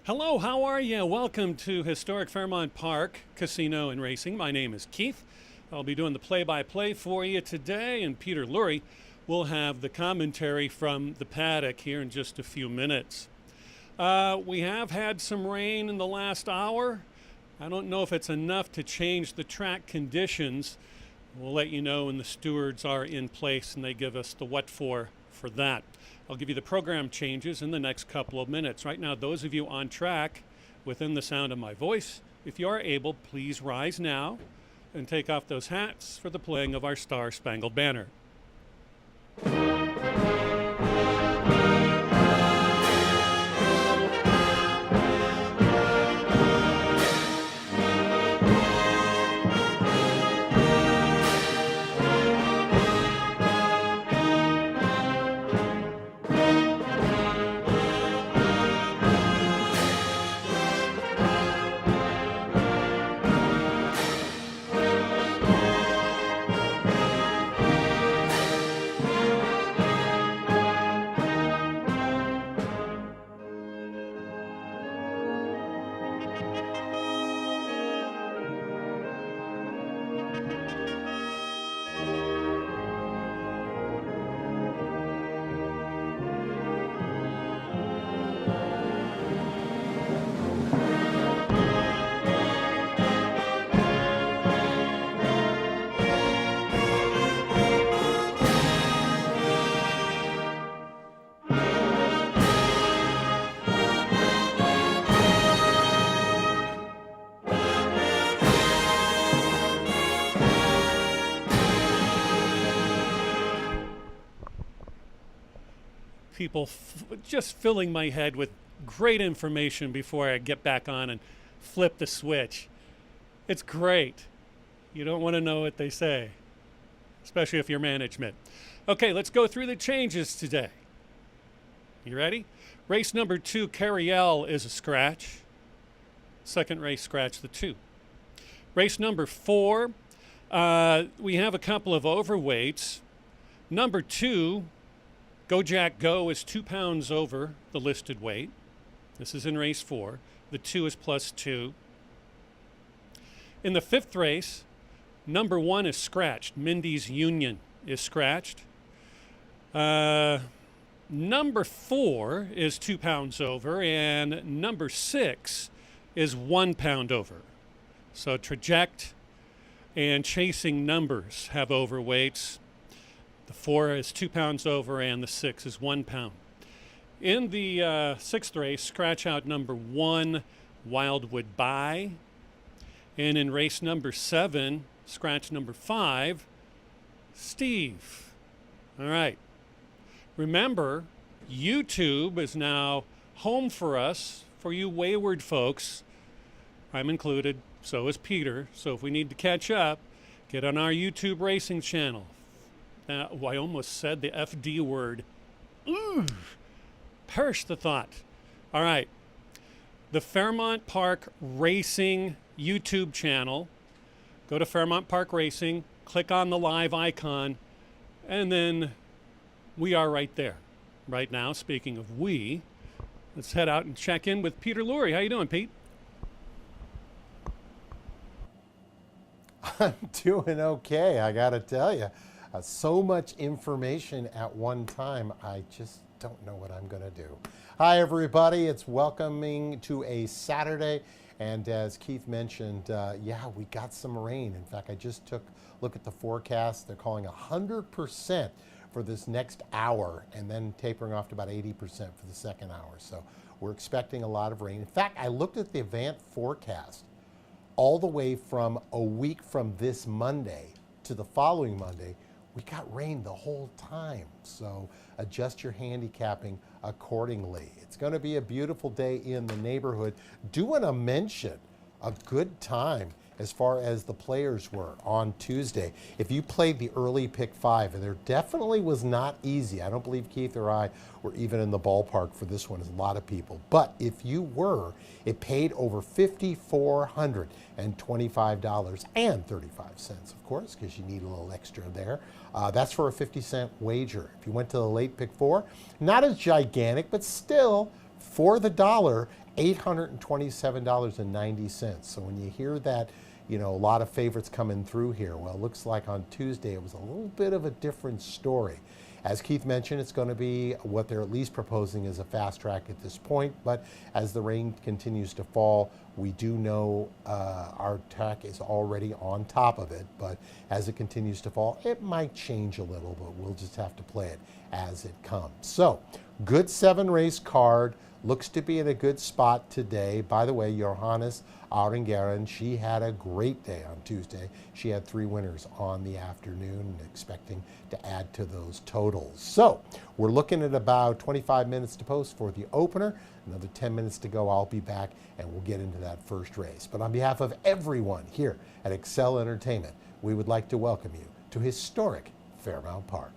Hello, how are you? Welcome to historic Fairmount Park Casino and Racing. My name is Keith. I'll be doing the play-by-play for you today, and Peter Lurie will have the commentary from the paddock here in just a few minutes. We have had some rain in the last hour. I don't know if it's enough to change the track conditions. We'll let you know when the stewards are in place and they give us the what for that. I'll give you the program changes in the next couple of minutes. Right now, those of you on track within the sound of my voice, if you are able, please rise now and take off those hats for the playing of our Star-Spangled Banner. People just filling my head with great information before I get back on and flip the switch. It's great. You don't want to know what they say, especially if you're management. Okay, let's go through the changes today. You ready? Race number 2, Carriel, is a scratch. Second race, scratch the 2. Race number 4, we have a couple of overweights. Number 2, Go Jack Go, is 2 pounds over the listed weight. This is in race 4. The 2 is +2. In the 5th race, number 1 is scratched. Mindy's Union is scratched. Number 4 is 2 pounds over, and number 6 is 1 pound over. So Traject and Chasing Numbers have overweights. The 4 is 2 pounds over, and the 6 is 1 pound. In the 6th race, scratch out number 1, Wildwood Buy. And in race number 7, scratch number 5, Steve. All right. Remember, YouTube is now home for us, for you wayward folks. I'm included, so is Peter. So if we need to catch up, get on our YouTube racing channel. I almost said the FD word. Ooh, perish the thought. All right. The Fairmount Park Racing YouTube channel. Go to Fairmount Park Racing, click on the live icon, and then we are right there. Right now, speaking of we, let's head out and check in with Peter Lurie. How you doing, Pete? I'm doing okay, I got to tell you. So much information at one time, I just don't know what I'm going to do. Hi, everybody. It's welcoming to a Saturday. And as Keith mentioned, yeah, we got some rain. In fact, I just took a look at the forecast. They're calling 100% for this next hour and then tapering off to about 80% for the second hour. So we're expecting a lot of rain. In fact, I looked at the event forecast all the way from a week from this Monday to the following Monday. We got rain the whole time, so adjust your handicapping accordingly. It's going to be a beautiful day in the neighborhood. Do want to mention a good time as far as the players were on Tuesday. If you played the early pick 5, and there definitely was not easy. I don't believe Keith or I were even in the ballpark for this one, as a lot of people. But if you were, it paid over $5,425.35, of course, because you need a little extra there. That's for a 50-cent wager. If you went to the late pick 4, not as gigantic, but still for the dollar, $827.90. So when you hear that, a lot of favorites coming through here, well, it looks like on Tuesday it was a little bit of a different story. As Keith mentioned, it's going to be what they're at least proposing as a fast track at this point, but as the rain continues to fall, we do know our track is already on top of it, but as it continues to fall, it might change a little, but we'll just have to play it as it comes. So, good 7-race card. Looks to be in a good spot today. By the way, Johannes Aringaren, she had a great day on Tuesday. She had 3 winners on the afternoon, expecting to add to those totals. So we're looking at about 25 minutes to post for the opener. Another 10 minutes to go. I'll be back and we'll get into that first race. But on behalf of everyone here at Excel Entertainment, we would like to welcome you to historic Fairmount Park.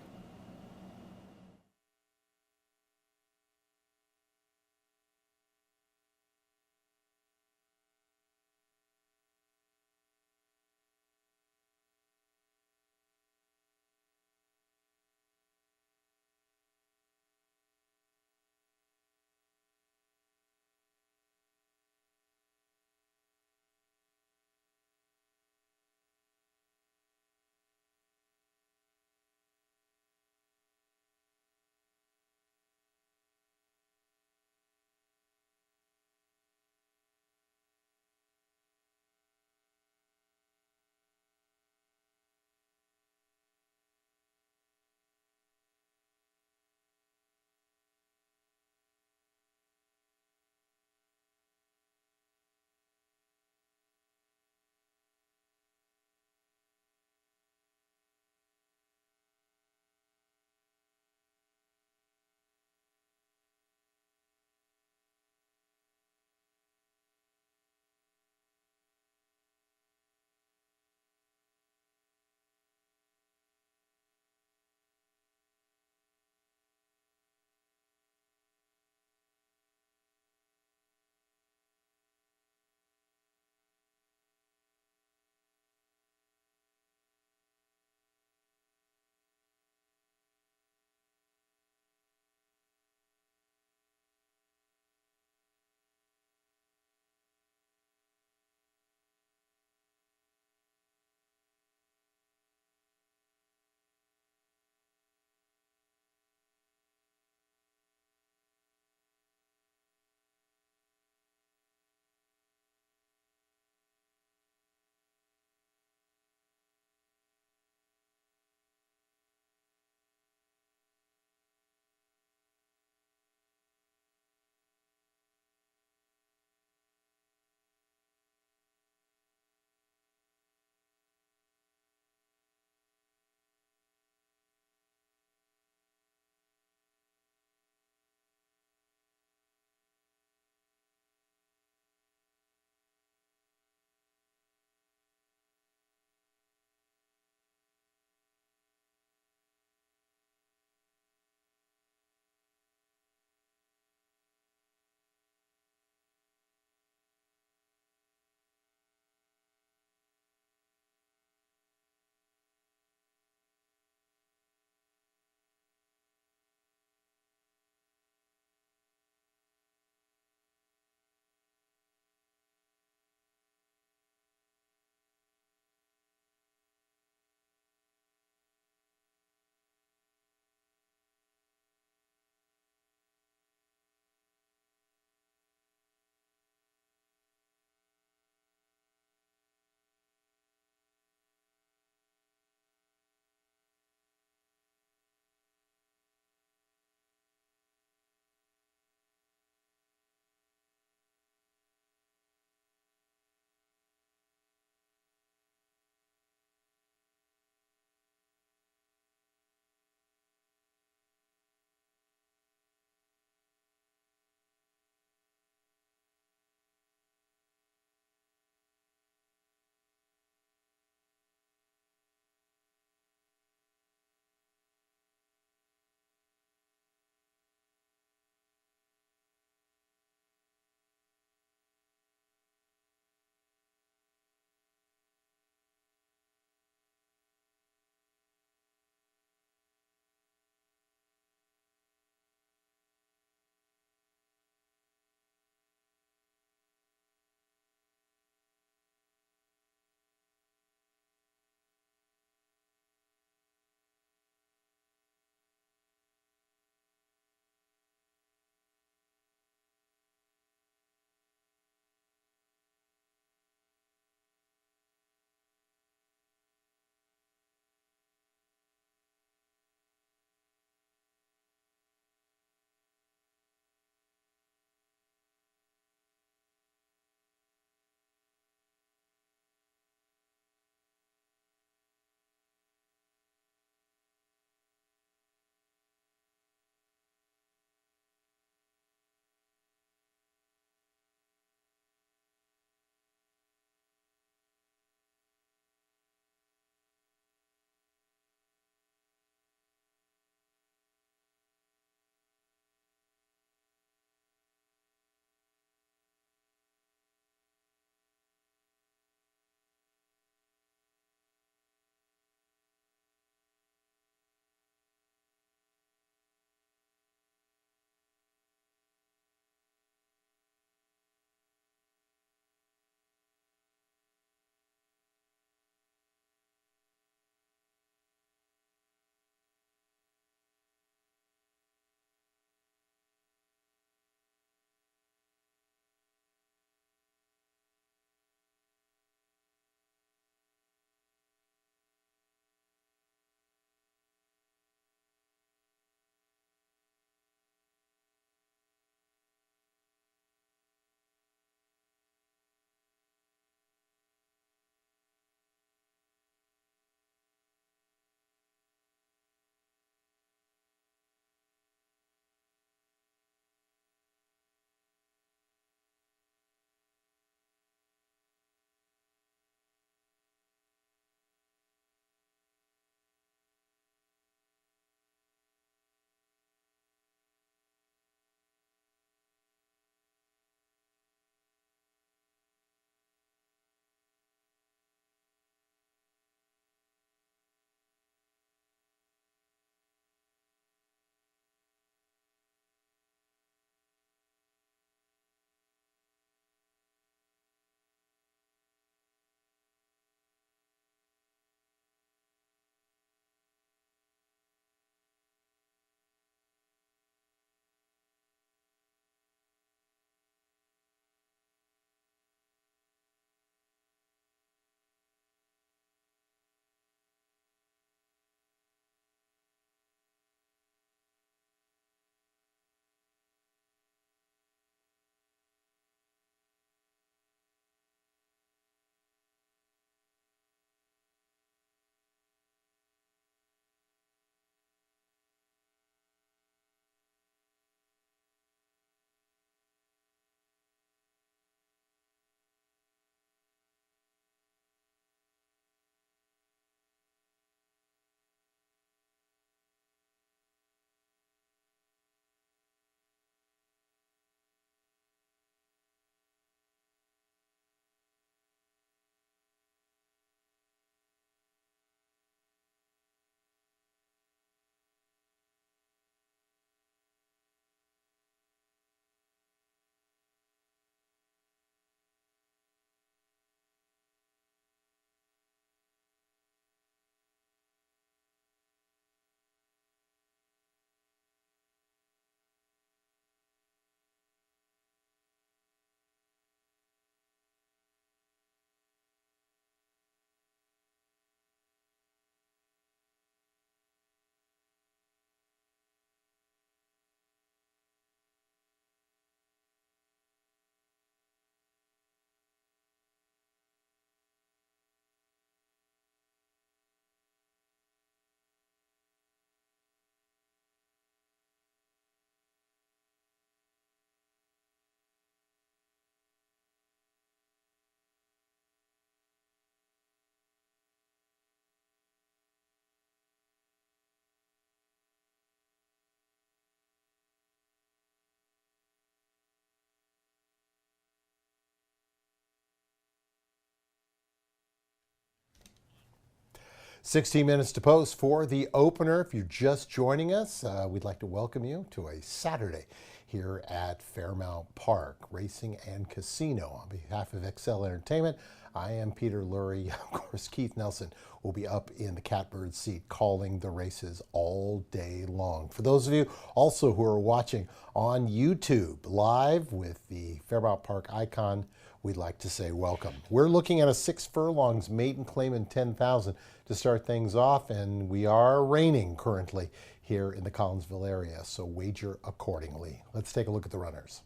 16 minutes to post for the opener. If you're just joining us, we'd like to welcome you to a Saturday here at Fairmount Park, Racing and Casino. On behalf of Excel Entertainment, I am Peter Lurie. Of course, Keith Nelson will be up in the catbird seat calling the races all day long. For those of you also who are watching on YouTube live with the Fairmount Park icon, we'd like to say welcome. We're looking at a 6 furlongs maiden claim in 10,000 to start things off, and we are raining currently here in the Collinsville area, so wager accordingly. Let's take a look at the runners.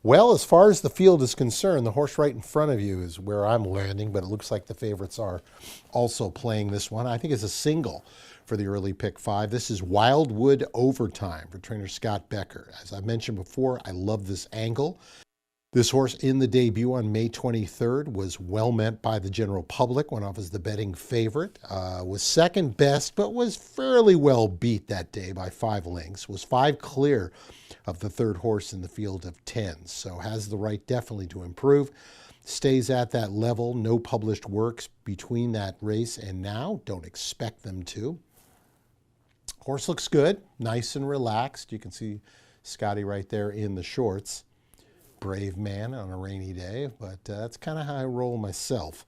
Well, as far as the field is concerned, the horse right in front of you is where I'm landing, but it looks like the favorites are also playing this one. I think it's a single for the early pick 5. This is Wildwood Overtime for trainer Scott Becker. As I mentioned before, I love this angle. This horse in the debut on May 23rd was well met by the general public, went off as the betting favorite, was second best, but was fairly well beat that day by 5 lengths, was 5 clear of the third horse in the field of 10, so has the right definitely to improve. Stays at that level, no published works between that race and now, don't expect them to. Horse looks good, nice and relaxed. You can see Scotty right there in the shorts. Brave man on a rainy day, but that's kind of how I roll myself.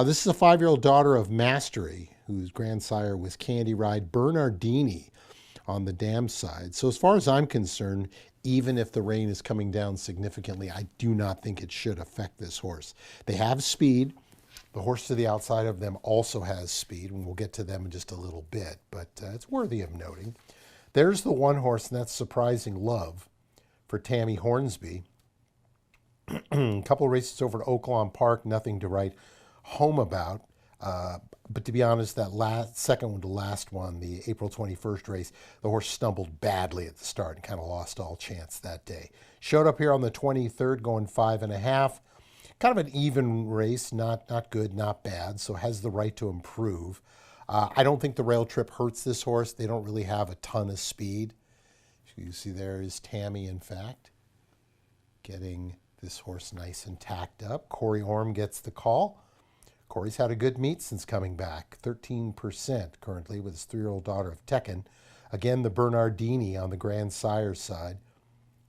This is a 5-year-old daughter of Mastery, whose grandsire was Candy Ride Bernardini on the dam side. So as far as I'm concerned, even if the rain is coming down significantly, I do not think it should affect this horse. They have speed. The horse to the outside of them also has speed, and we'll get to them in just a little bit, but it's worthy of noting. There's the one horse, and that's Surprising Love for Tammy Hornsby. A couple of races over at Oaklawn Park, nothing to write home about. But to be honest, that second one to last one, the April 21st race, the horse stumbled badly at the start and kind of lost all chance that day. Showed up here on the 23rd going 5.5. Kind of an even race, not good, not bad, so has the right to improve. I don't think the rail trip hurts this horse. They don't really have a ton of speed. You see there is Tammy, in fact, getting this horse nice and tacked up. Corey Orm gets the call. Corey's had a good meet since coming back. 13% currently with his 3-year-old daughter of Tekken. Again, the Bernardini on the grandsire side.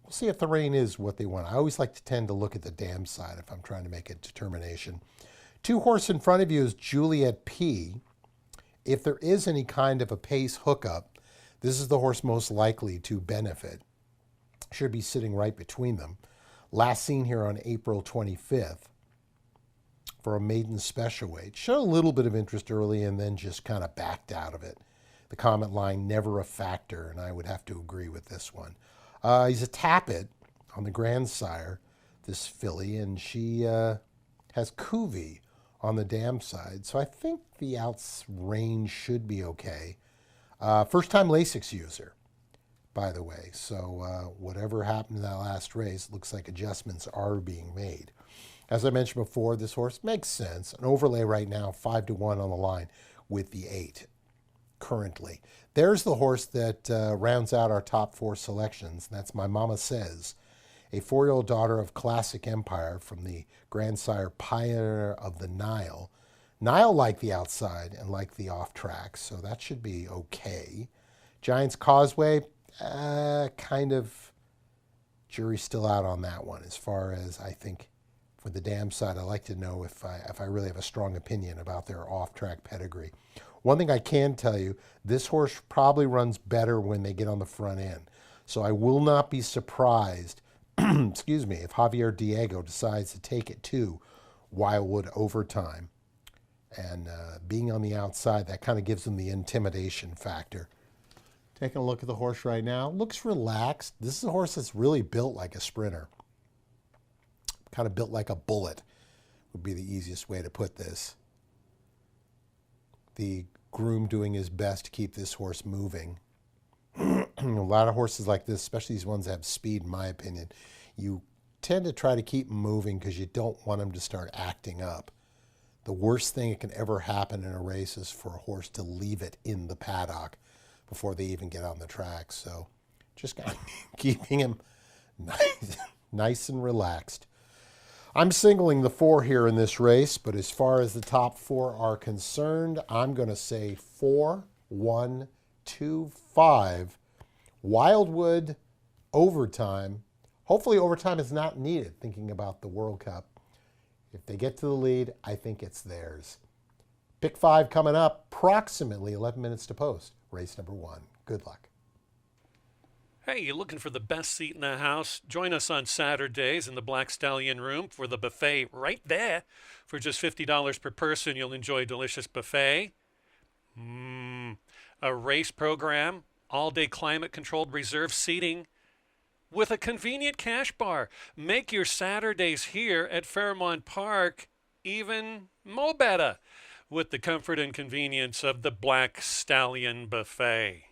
We'll see if the rain is what they want. I always like to tend to look at the dam side if I'm trying to make a determination. 2 horse in front of you is Juliet P. If there is any kind of a pace hookup, this is the horse most likely to benefit. Should be sitting right between them. Last seen here on April 25th for a maiden special weight. Showed a little bit of interest early and then just kind of backed out of it. The comment line, never a factor, and I would have to agree with this one. He's a Tappet on the grandsire, this filly, and she has Cuvee on the dam side. So I think the outs range should be okay. First-time Lasix user, by the way. So whatever happened in that last race, looks like adjustments are being made. As I mentioned before, this horse makes sense. An overlay right now, 5-1 on the line with the 8 currently. There's the horse that rounds out our top 4 selections. And that's My Mama Says, a 4-year-old daughter of Classic Empire from the grandsire Pioneer of the Nile. Nile liked the outside and liked the off track, so that should be okay. Giants Causeway, kind of jury's still out on that one. As far as I think for the dam side, I like to know if I really have a strong opinion about their off-track pedigree. One thing I can tell you, this horse probably runs better when they get on the front end. So I will not be surprised, excuse me, if Javier Diego decides to take it to Wildwood Overtime. And being on the outside, that kind of gives them the intimidation factor. Taking a look at the horse right now. Looks relaxed. This is a horse that's really built like a sprinter. Kind of built like a bullet would be the easiest way to put this. The groom doing his best to keep this horse moving. A lot of horses like this, especially these ones that have speed, in my opinion, you tend to try to keep them moving because you don't want them to start acting up. The worst thing that can ever happen in a race is for a horse to leave it in the paddock before they even get on the track. So just kind of keeping him nice and relaxed. I'm singling the four here in this race, but as far as the top four are concerned, I'm going to say 4-1-2-5. Wildwood overtime. Hopefully, overtime is not needed, thinking about the World Cup. If they get to the lead, I think it's theirs. Pick five coming up, approximately 11 minutes to post. Race number one. Good luck. Hey, you looking for the best seat in the house? Join us on Saturdays in the Black Stallion Room for the buffet right there. For just $50 per person, you'll enjoy a delicious buffet. A race program, all-day climate-controlled reserve seating with a convenient cash bar. Make your Saturdays here at Fairmount Park even more better with the comfort and convenience of the Black Stallion Buffet.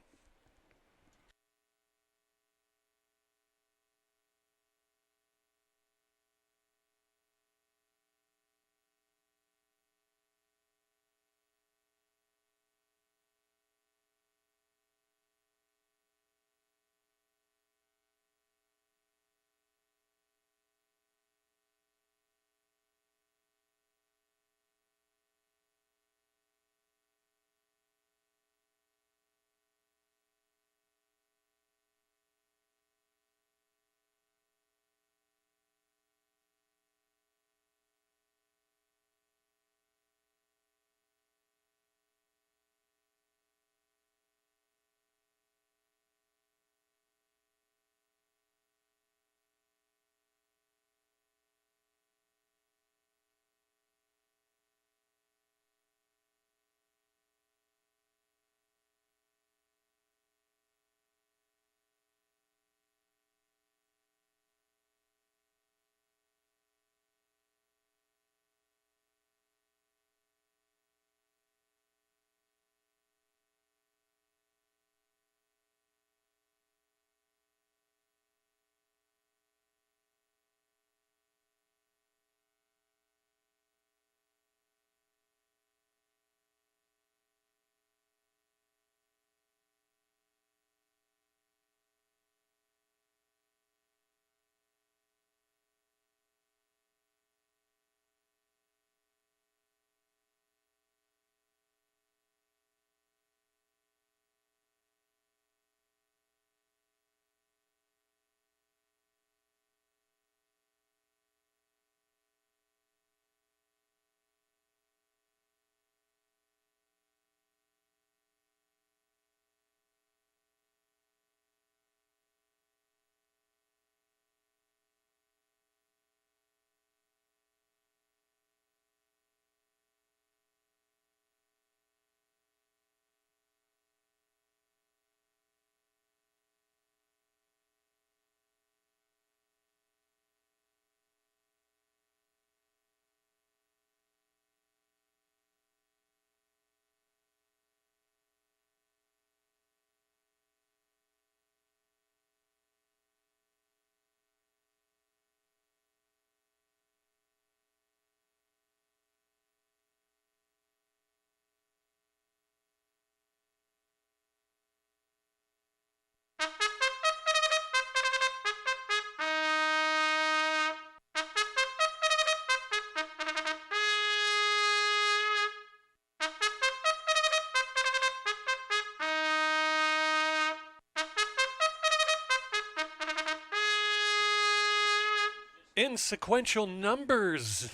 In sequential numbers,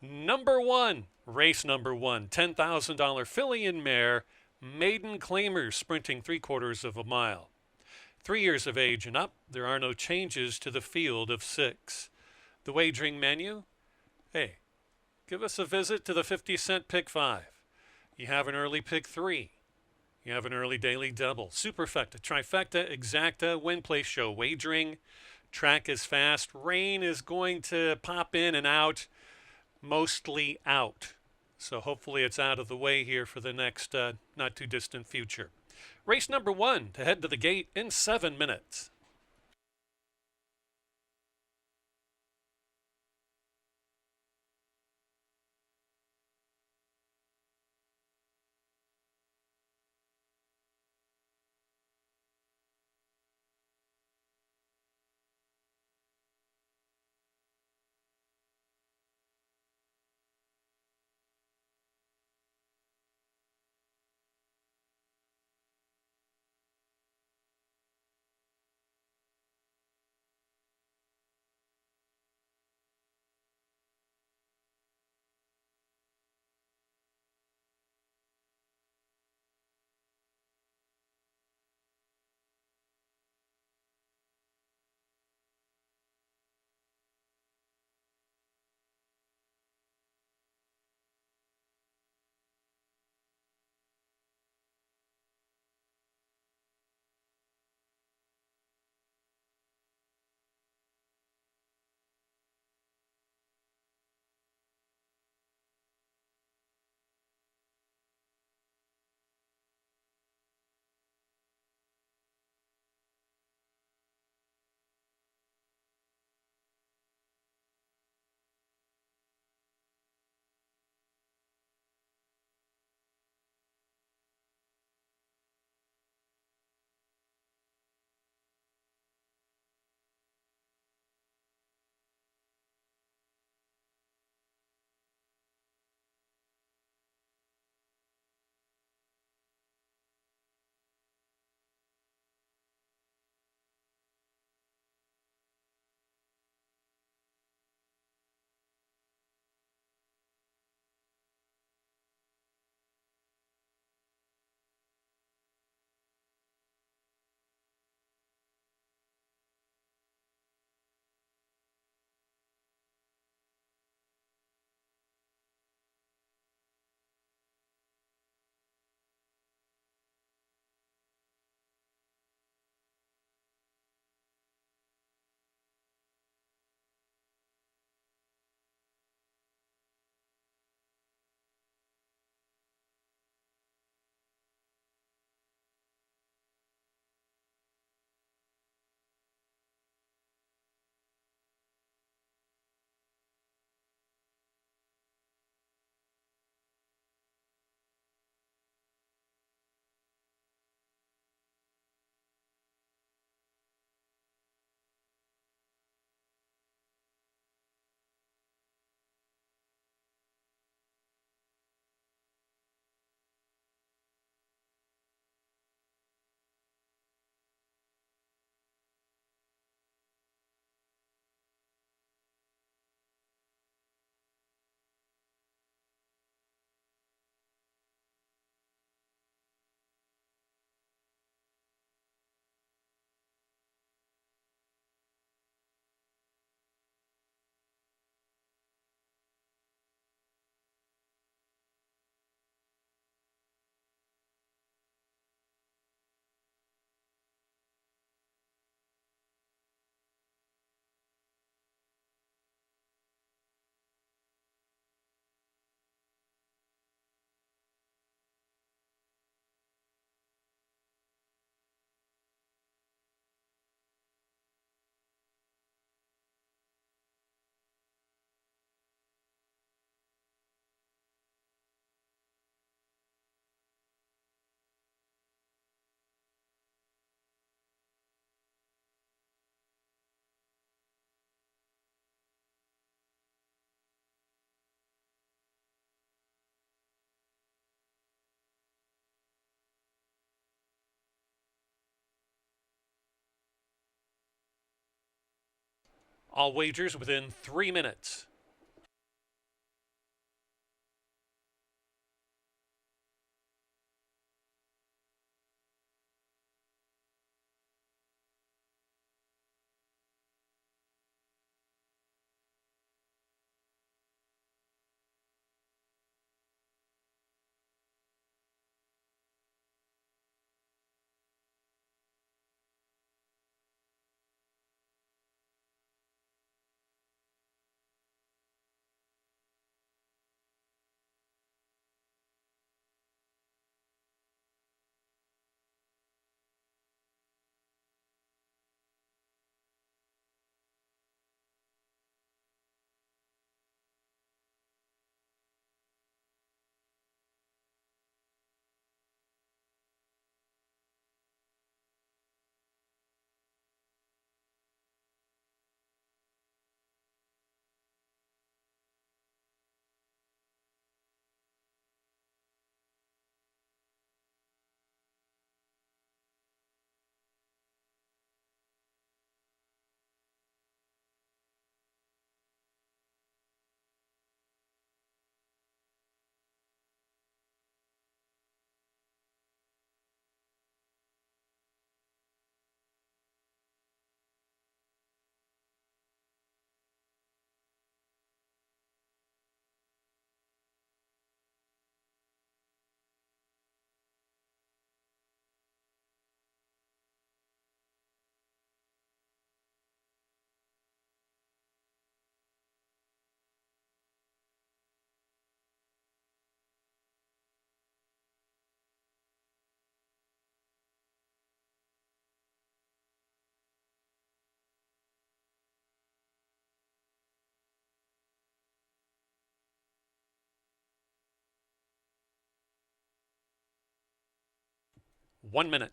number one, race number one, $10,000 filly and mare, maiden claimers sprinting 3/4 of a mile. 3 years of age and up, there are no changes to the field of six. The wagering menu? Hey, give us a visit to the 50-cent pick five. You have an early pick three. You have an early daily double, superfecta, trifecta, exacta, win, place, show, wagering. Track is fast. Rain is going to pop in and out, mostly out. So hopefully it's out of the way here for the next not too distant future. Race number one to head to the gate in 7 minutes. All wagers within 3 minutes. One minute.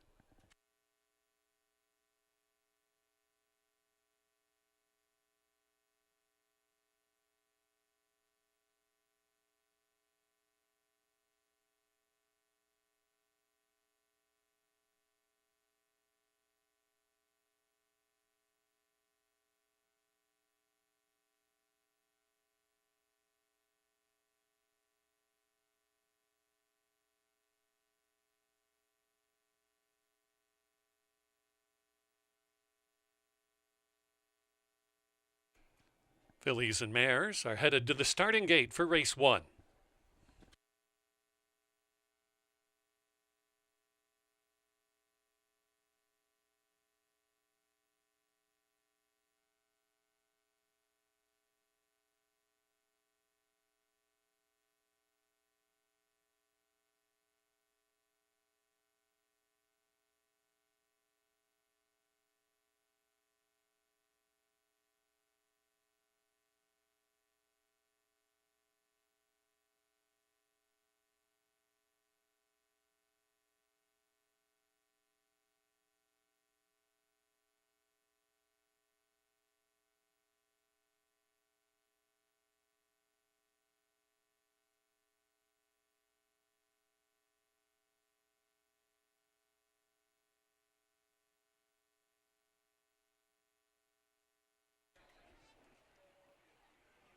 Fillies and mares are headed to the starting gate for race 1.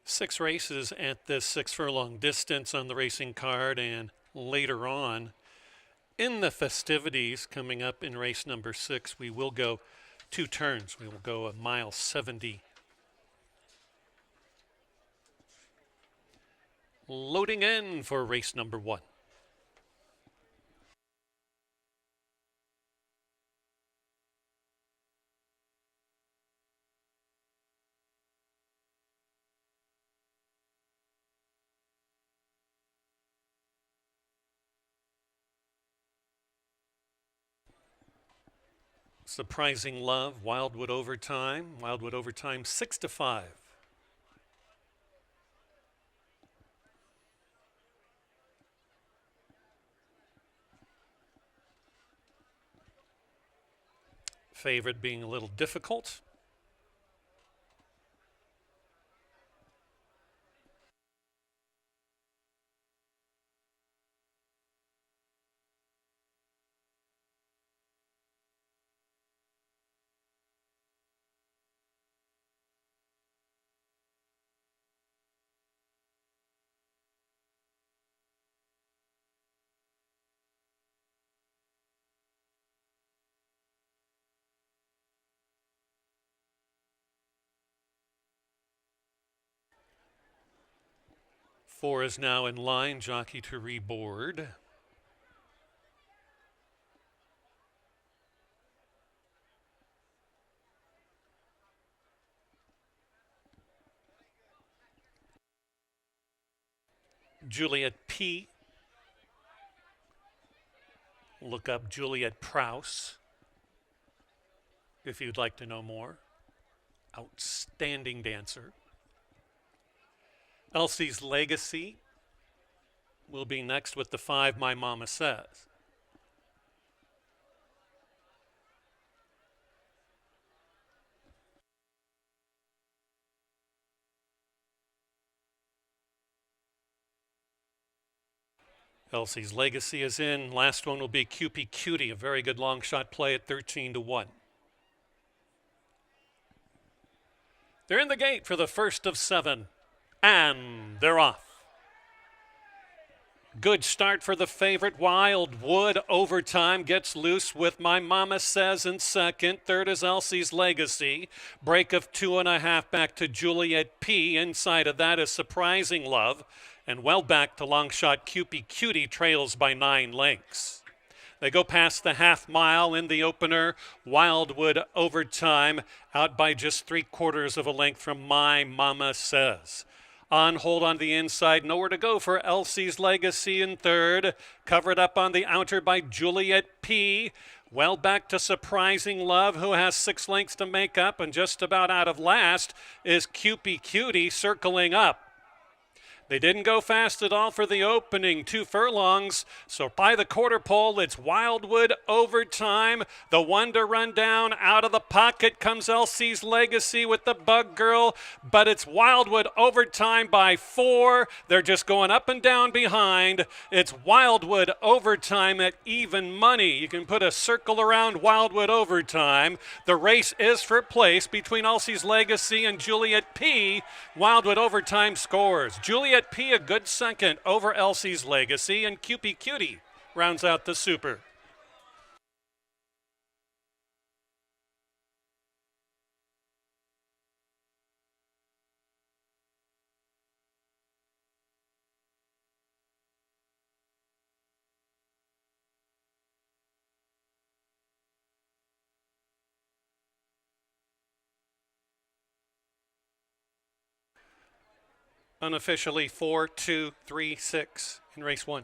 Six races at this 6 furlong distance on the racing card, and later on in the festivities coming up in race number 6, we will go 2 turns. We will go a mile 70. Loading in for race number 1. Surprising Love, Wildwood Overtime. Wildwood Overtime 6-5. Favorite being a little difficult. 4 is now in line, jockey to reboard. Juliet P. Look up Juliet Prowse if you'd like to know more. Outstanding dancer. Elsie's Legacy will be next with the 5, My Mama Says. Elsie's Legacy is in. Last one will be Cupie Cutie, a very good long shot play at 13-1. They're in the gate for the first of 7, and they're off. Good start for the favorite. Wildwood overtime gets loose with My Mama Says in second. Third is Elsie's Legacy. Break of 2.5 back to Juliet P. Inside of that is Surprising Love. And well back to long shot Cupie Cutie trails by 9 lengths. They go past the half mile in the opener. Wildwood overtime out by just 3/4 of a length from My Mama Says. On hold on the inside, nowhere to go for Elsie's Legacy in third. Covered up on the outer by Juliet P. Well back to Surprising Love, who has 6 lengths to make up, and just about out of last is Cupie Cutie circling up. They didn't go fast at all for the opening, 2 furlongs. So by the quarter pole, it's Wildwood overtime. The one to run down. Out of the pocket comes Elsie's Legacy with the Bug Girl. But it's Wildwood overtime by 4. They're just going up and down behind. It's Wildwood overtime at even money. You can put a circle around Wildwood overtime. The race is for place between Elsie's Legacy and Juliet P. Wildwood overtime scores. Juliet P. a good second over Elsie's Legacy, and Cupie Cutie rounds out the super. Unofficially 4, 2, 3, 6 in race 1.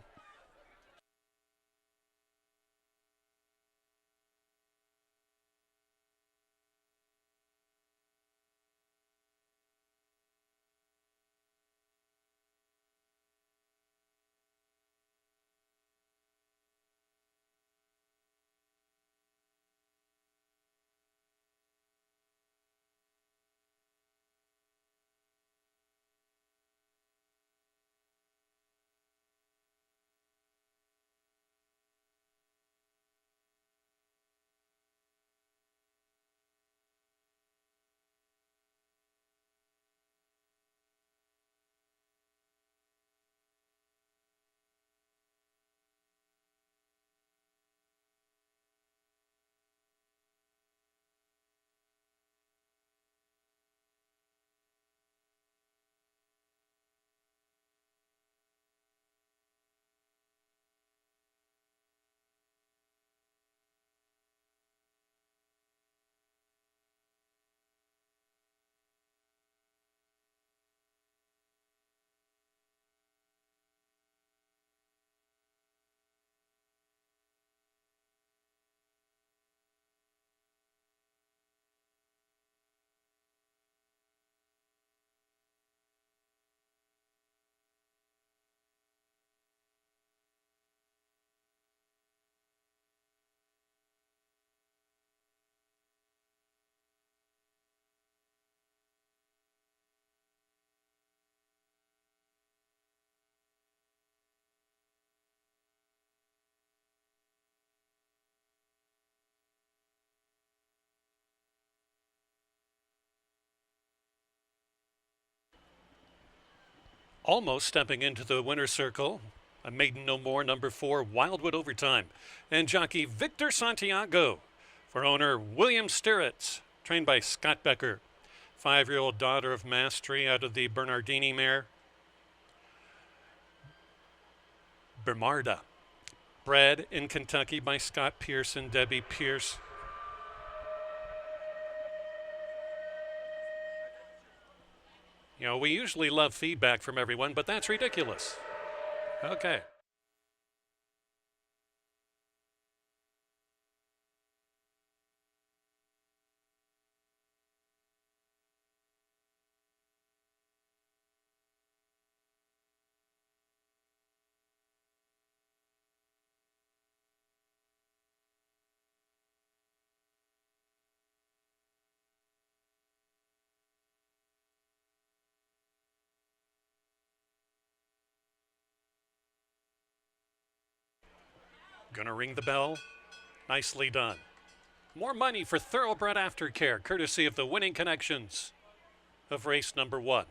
Almost stepping into the winner's circle, a maiden no more, number 4, Wildwood overtime. And jockey Victor Santiago for owner William Stirritz, trained by Scott Becker. 5-year-old daughter of Mastery out of the Bernardini mare. Bernarda. Bred in Kentucky by Scott Pierce and Debbie Pierce. You know, we usually love feedback from everyone, but that's ridiculous. Okay. Gonna ring the bell. Nicely done. More money for Thoroughbred Aftercare, courtesy of the winning connections of race number 1.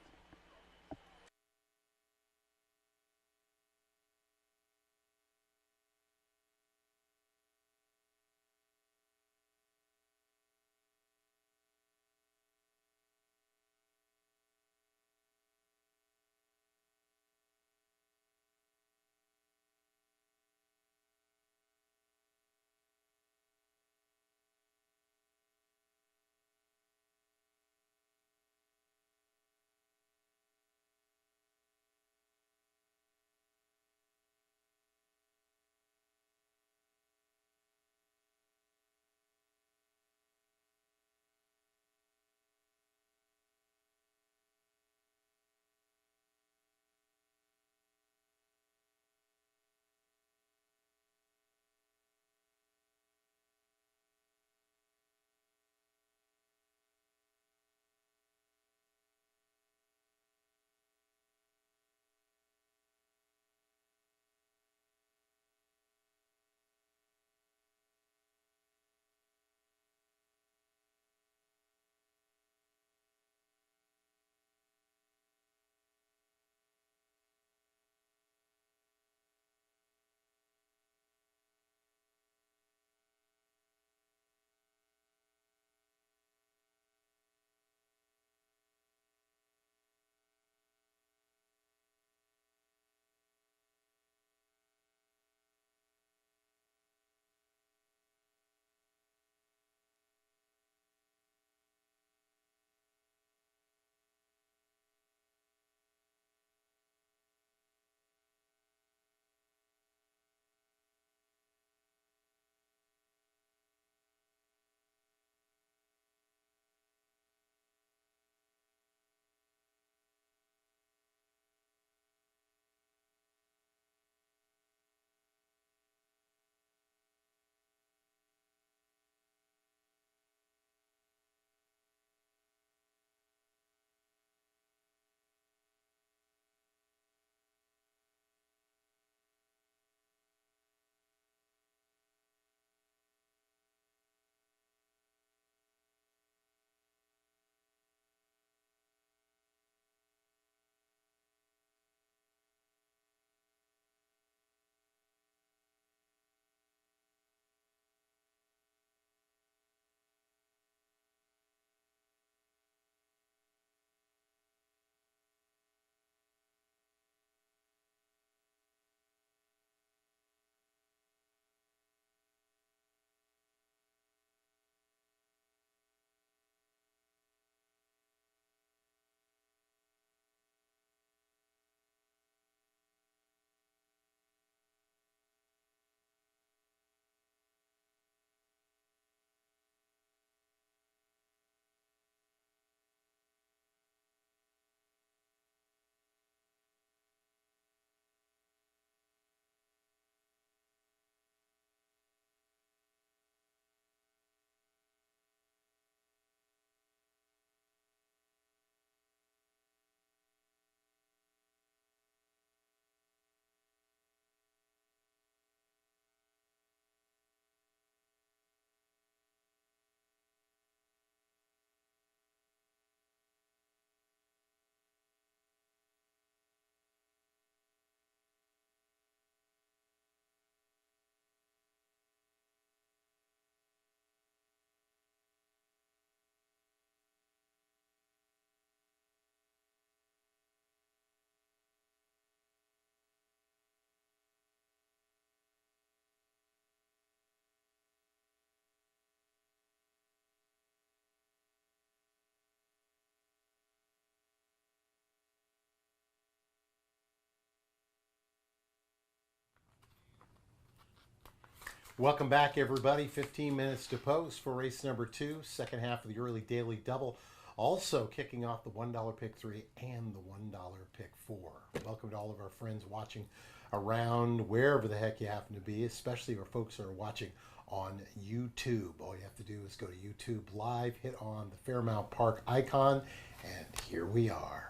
Welcome back, everybody. 15 minutes to post for race number 2, second half of the early daily double. Also kicking off the $1 pick 3 and the $1 pick 4. Welcome to all of our friends watching around wherever the heck you happen to be, especially our folks that are watching on YouTube. All you have to do is go to YouTube Live, hit on the Fairmount Park icon, and here we are.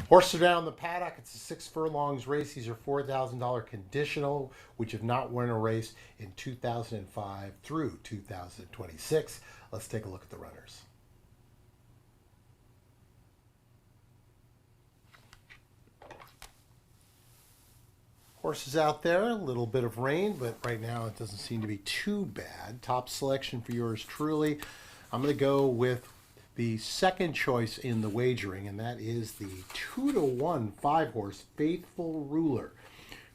Horses are down in the paddock. It's a 6 furlongs race. These are $4,000 conditional, which have not won a race in 2005 through 2026. Let's take a look at the runners. Horses out there, a little bit of rain, but right now it doesn't seem to be too bad. Top selection for yours truly. I'm going to go with the second choice in the wagering, and that is the 2-to-1 5-horse Faithful Ruler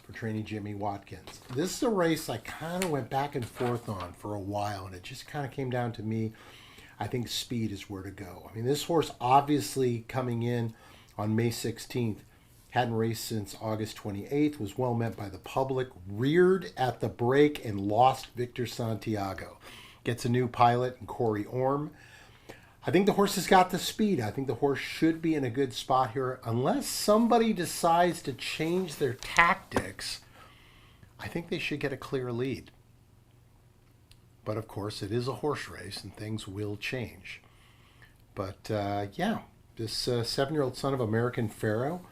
for trainee Jimmy Watkins. This is a race I kind of went back and forth on for a while, and it just kind of came down to me. I think speed is where to go. I mean, this horse obviously coming in on May 16th, hadn't raced since August 28th, was well met by the public, reared at the break and lost Victor Santiago. Gets a new pilot in Corey Orm. I think the horse has got the speed. I think the horse should be in a good spot here. Unless somebody decides to change their tactics, I think they should get a clear lead. But of course, it is a horse race and things will change. But yeah, this 7-year-old son of American Pharaoh,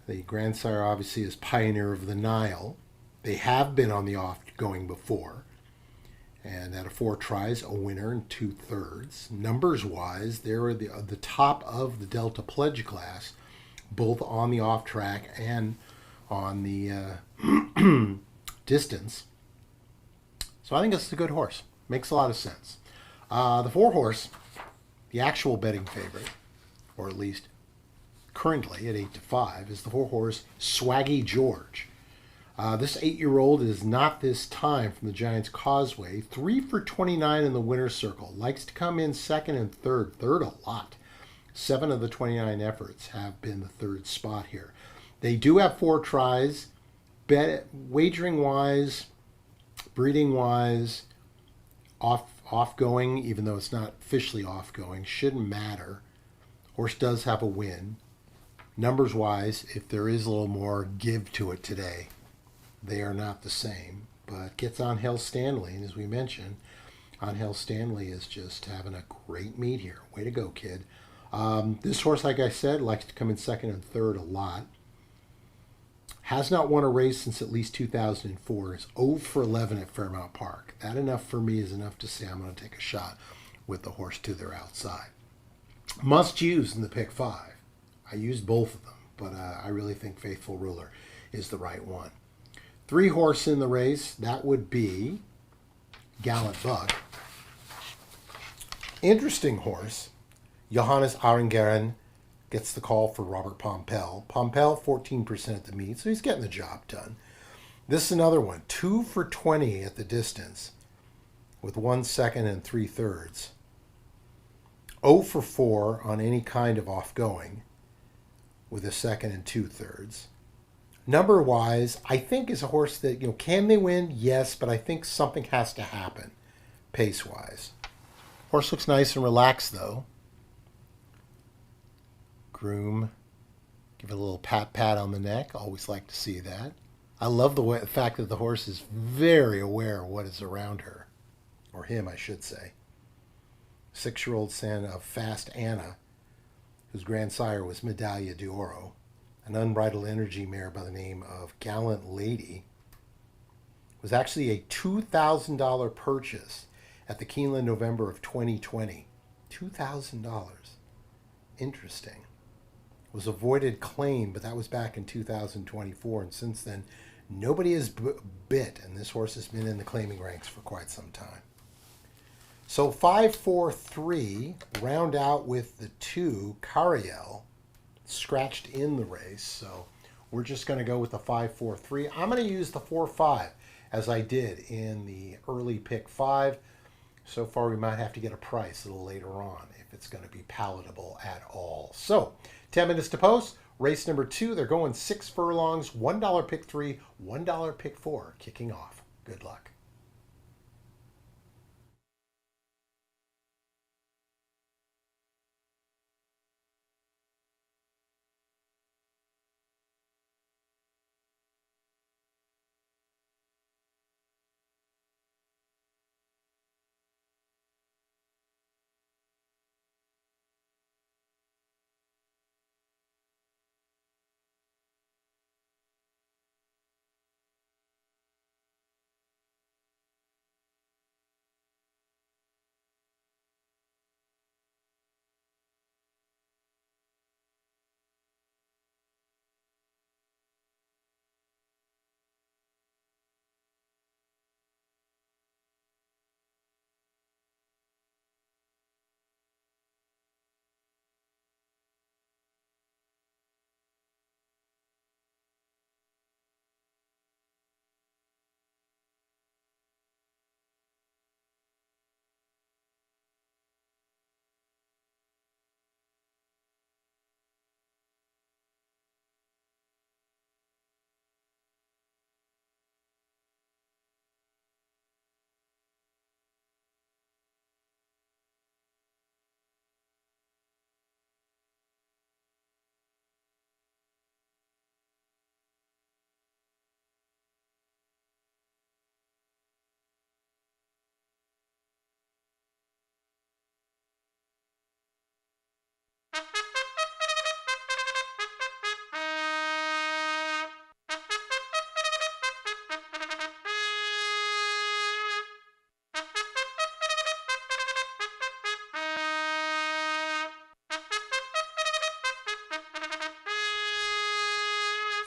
the grandsire obviously is Pioneer of the Nile. They have been on the off-going before. And out of 4 tries, a winner in 2/3. Numbers-wise, they're the top of the Delta Pledge class, both on the off-track and on the distance. So I think this is a good horse. Makes a lot of sense. The 4-horse, the actual betting favorite, or at least currently at 8-5, is the 4-horse Swaggy George. This 8-year-old is not this time from the Giants Causeway. 3 for 29 in the winner's circle. Likes to come in second and third. Third a lot. 7 of the 29 efforts have been the third spot here. They do have 4 tries. Wagering-wise, breeding-wise, off-going, even though it's not officially off-going, shouldn't matter. Horse does have a win. Numbers-wise, if there is a little more give to it today, they are not the same, but gets Angel Stanley, and as we mentioned, Angel Stanley is just having a great meet here. Way to go, kid. This horse, like I said, likes to come in second and third a lot. Has not won a race since at least 2004. Is 0 for 11 at Fairmount Park. That enough for me is enough to say I'm going to take a shot with the horse to their outside. Must use in the pick 5. I used both of them, but I really think Faithful Ruler is the right one. 3-horse in the race, that would be Gallant Buck. Interesting horse. Johannes Arengaren gets the call for Robert Pompel. Pompel, 14% at the meet, so he's getting the job done. This is another one. 2 for 20 at the distance with 1 second and 3/3. 0 for 4 on any kind of off-going with a second and 2/3. Number-wise, I think is a horse that, can they win? Yes, but I think something has to happen pace-wise. Horse looks nice and relaxed, though. Groom, give it a little pat on the neck. Always like to see that. I love the fact that the horse is very aware of what is around her, or him, I should say. 6-year-old son of Fast Anna, whose grandsire was Medaglia d'Oro. An unbridled energy mare by the name of Gallant Lady, was actually a $2,000 purchase at the Keeneland November of 2020. $2,000. Interesting. Was avoided claim, but that was back in 2024, and since then, nobody has bit, and this horse has been in the claiming ranks for quite some time. So 5, 4, 3, round out with the 2, Cariel, scratched in the race, so we're just going to go with the 5, 4, 3. I'm going to use the 4, 5 as I did in the early pick 5. So far, we might have to get a price a little later on if it's going to be palatable at all. So 10 minutes to post. Race number 2. They're going 6 furlongs, $1 pick 3, $1 pick 4, kicking off. Good luck.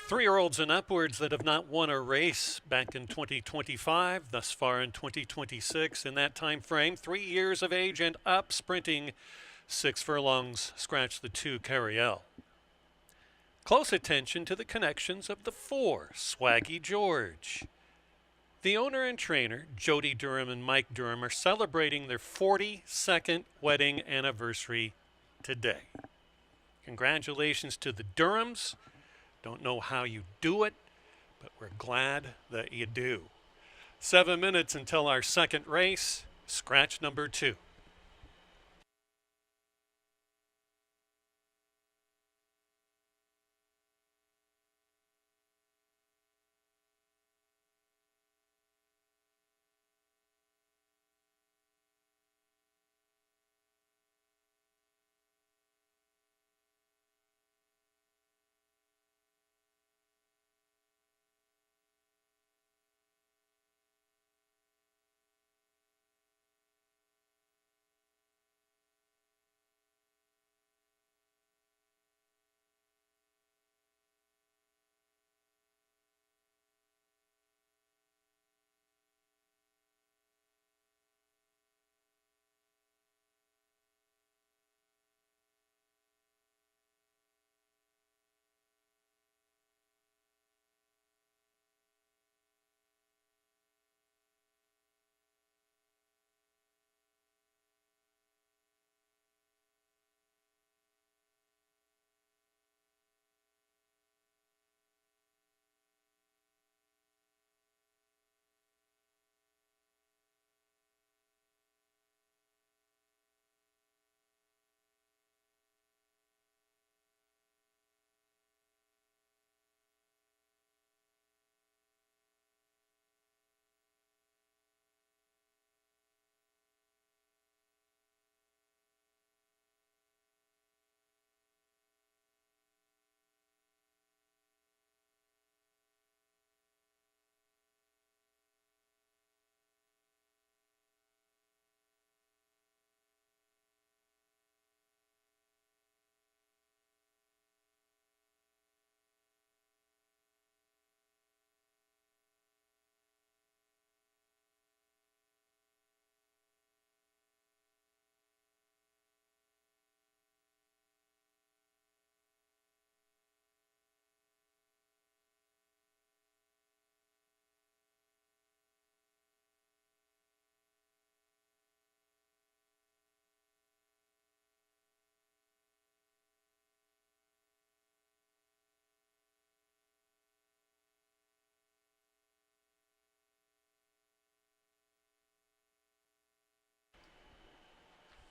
3-year-olds and upwards that have not won a race back in 2025, thus far in 2026. In that time frame, 3 years of age and up, sprinting 6 furlongs, scratch the 2 Carriel. Close attention to the connections of the 4, Swaggy George. The owner and trainer, Jody Durham and Mike Durham, are celebrating their 42nd wedding anniversary today. Congratulations to the Durhams. Don't know how you do it, but we're glad that you do. 7 minutes until our second race, scratch number 2.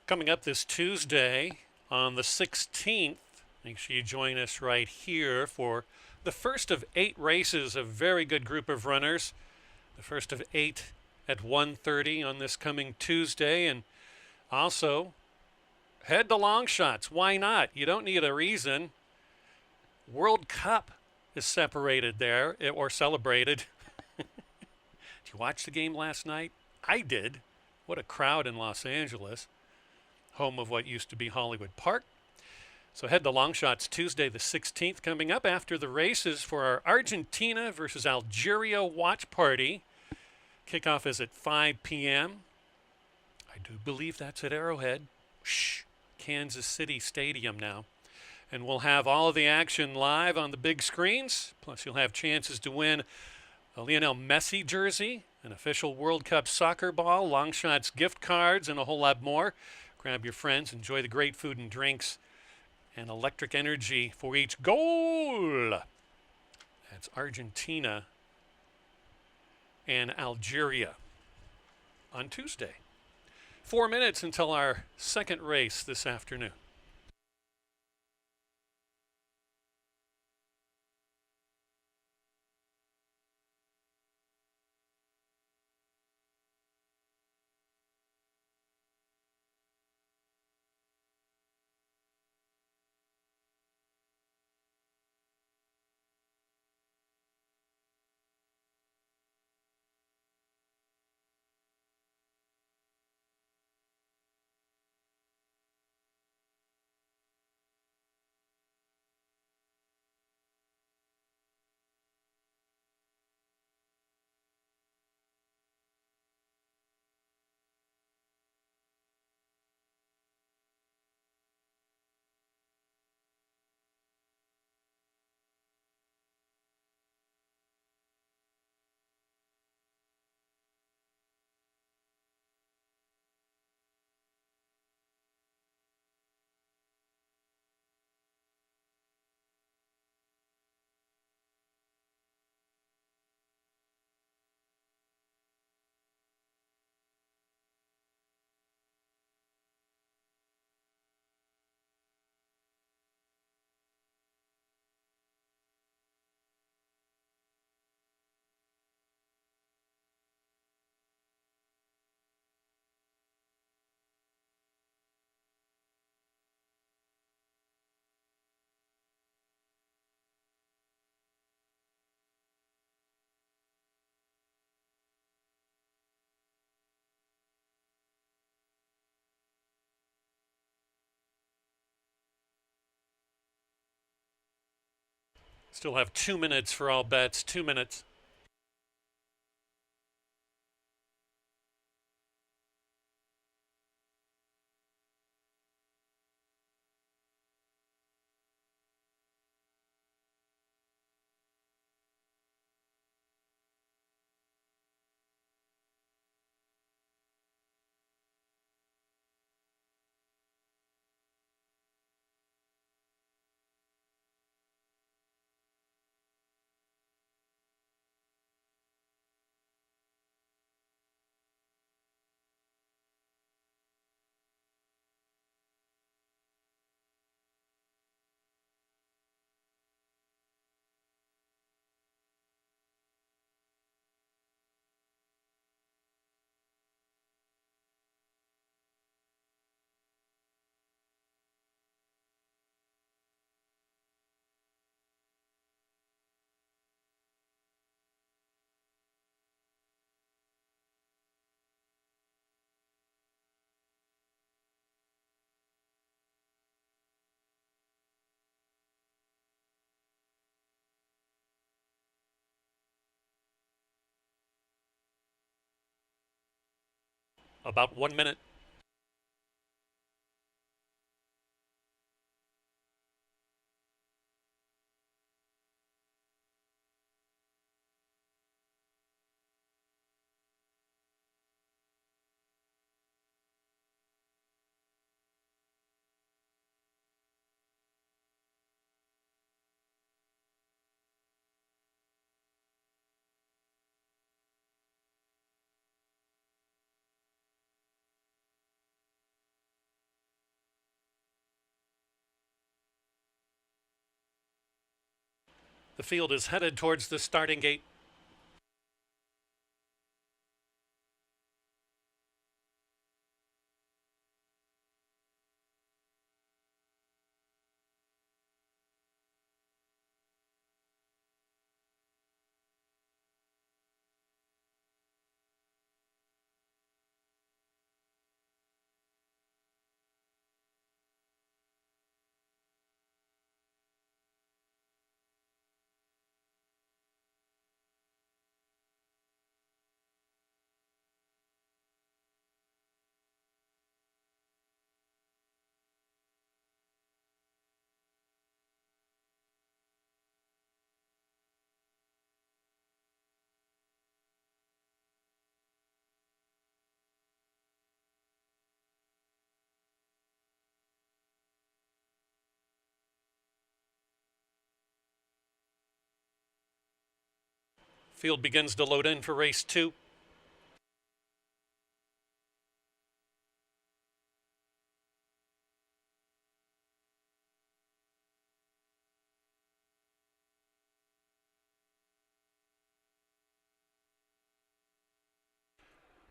Coming up this Tuesday on the 16th, make sure you join us right here for the first of 8 races, a very good group of runners. The first of 8 at 1:30 on this coming Tuesday. And also, head to long shots. Why not? You don't need a reason. World Cup is separated there, or celebrated. Did you watch the game last night? I did. What a crowd in Los Angeles, home of what used to be Hollywood Park. So head to long shots Tuesday the 16th, coming up after the races for our Argentina versus Algeria watch party. Kickoff is at 5 p.m. I do believe that's at Arrowhead. Kansas City Stadium now. And we'll have all of the action live on the big screens. Plus you'll have chances to win a Lionel Messi jersey, an official World Cup soccer ball, long shots gift cards, and a whole lot more. Grab your friends, enjoy the great food and drinks, and electric energy for each goal. That's Argentina and Algeria on Tuesday. 4 minutes until our second race this afternoon. Still have 2 minutes for all bets. 2 minutes. About 1 minute. The field is headed towards the starting gate. Field begins to load in for race 2.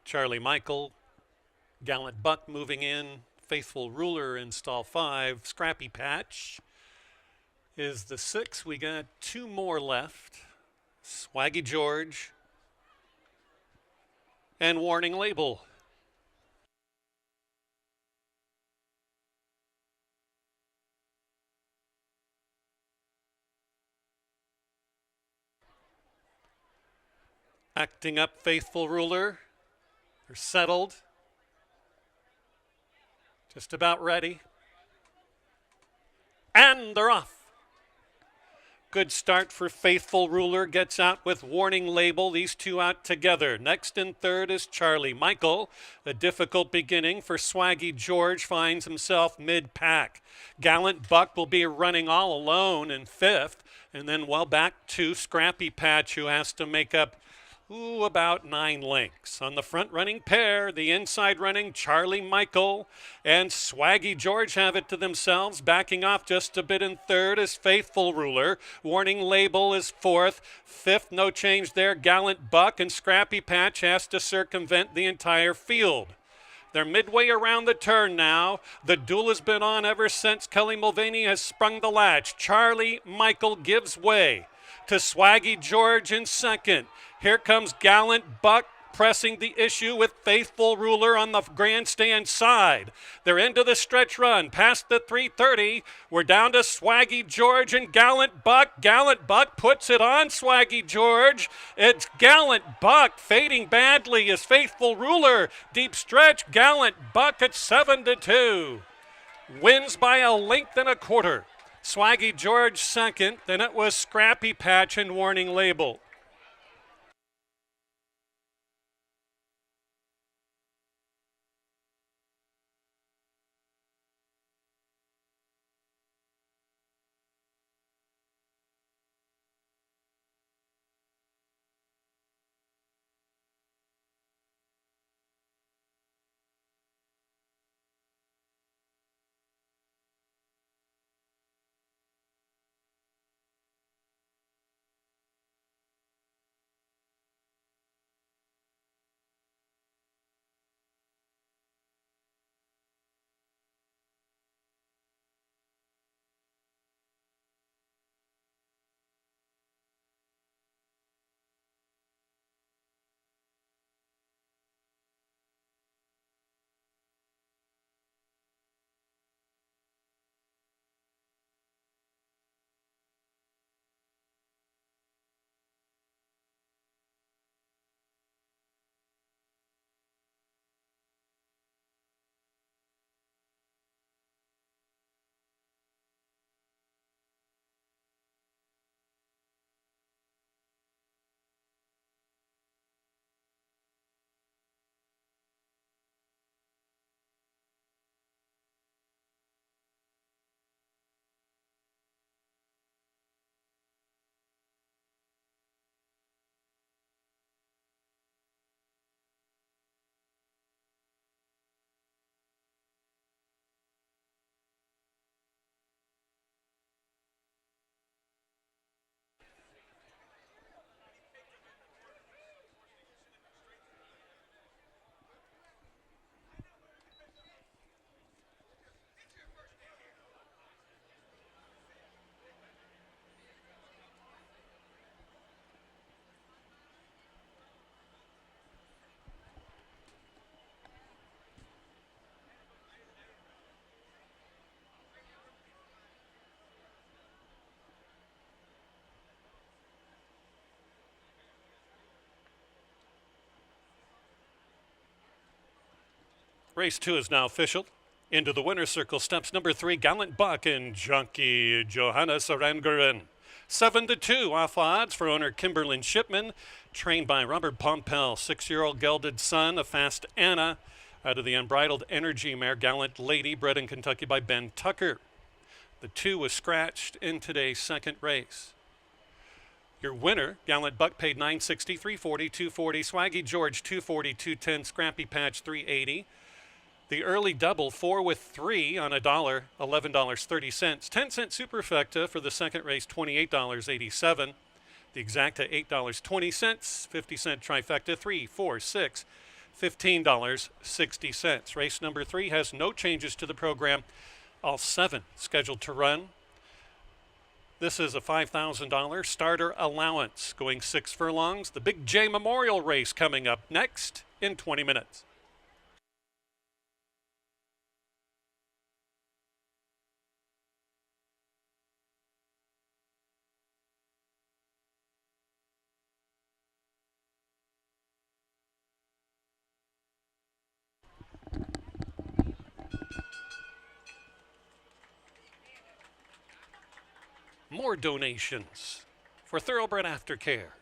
Charlie Michael, Gallant Buck moving in, Faithful Ruler in stall 5, Scrappy Patch is the 6. We got 2 more left. Swaggy George and Warning Label. Acting up Faithful Ruler. They're settled. Just about ready. And they're off. Good start for Faithful Ruler. Gets out with Warning Label. These two out together. Next in third is Charlie Michael. A difficult beginning for Swaggy George. Finds himself mid-pack. Gallant Buck will be running all alone in fifth. And then well back to Scrappy Patch, who has to make up about 9 lengths. On the front running pair, the inside running Charlie Michael and Swaggy George have it to themselves. Backing off just a bit in third is Faithful Ruler. Warning Label is fourth. Fifth, no change there, Gallant Buck, and Scrappy Patch has to circumvent the entire field. They're midway around the turn now. The duel has been on ever since Kelly Mulvaney has sprung the latch. Charlie Michael gives way to Swaggy George in second. Here comes Gallant Buck pressing the issue with Faithful Ruler on the grandstand side. They're into the stretch run, past the 330. We're down to Swaggy George and Gallant Buck. Gallant Buck puts it on Swaggy George. It's Gallant Buck fading badly as Faithful Ruler. Deep stretch, Gallant Buck at 7-2. Wins by a length and a quarter. Swaggy George second, then it was Scrappy Patch and Warning Label. Race 2 is now official. Into the winner's circle steps number 3, Gallant Buck and Junkie Johannes Arangeren. 7-2 off odds for owner Kimberlyn Shipman, trained by Robert Pompel, 6-year-old gelded son of Fast Anna, out of the Unbridled Energy mare Gallant Lady, bred in Kentucky by Ben Tucker. The 2 was scratched in today's second race. Your winner, Gallant Buck, paid $960, $340, $240. Swaggy George, $240, $210. Scrappy Patch, $380. The early double, 4 with 3 on $1, $11.30. 10-cent superfecta for the second race, $28.87. The exacta, $8.20. 50-cent trifecta, 3, 4, 6, $15.60. Race number 3 has no changes to the program. All 7 scheduled to run. This is a $5,000 starter allowance, going 6 furlongs. The Big J Memorial Race coming up next in 20 minutes. More donations for Thoroughbred Aftercare.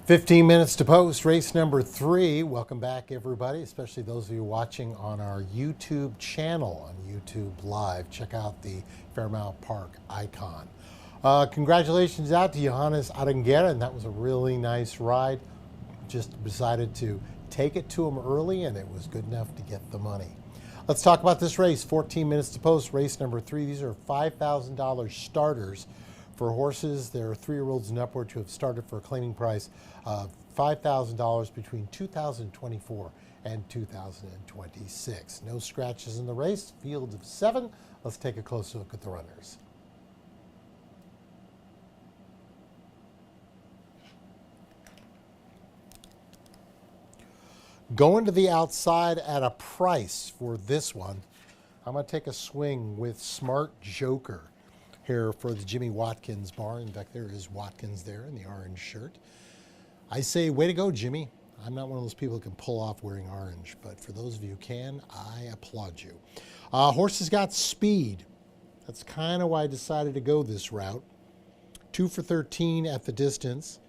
15 minutes to post, race number 3. Welcome back, everybody, especially those of you watching on our YouTube channel, on YouTube Live. Check out the Fairmount Park icon. Congratulations out to Johannes Adengera, that was a really nice ride. Just decided to take it to him early, and it was good enough to get the money. Let's talk about this race, 14 minutes to post, race number 3. These are $5,000 starters for horses. There are 3-year-olds and upward who have started for a claiming price of $5,000 between 2024 and 2026. No scratches in the race, field of 7. Let's take a closer look at the runners. Going to the outside at a price for this one, I'm going to take a swing with Smart Joker here for the Jimmy Watkins barn. In fact, there is Watkins there in the orange shirt. I say, way to go, Jimmy. I'm not one of those people who can pull off wearing orange, but for those of you who can, I applaud you. Horse has got speed. That's kind of why I decided to go this route. 2 for 13 at the distance.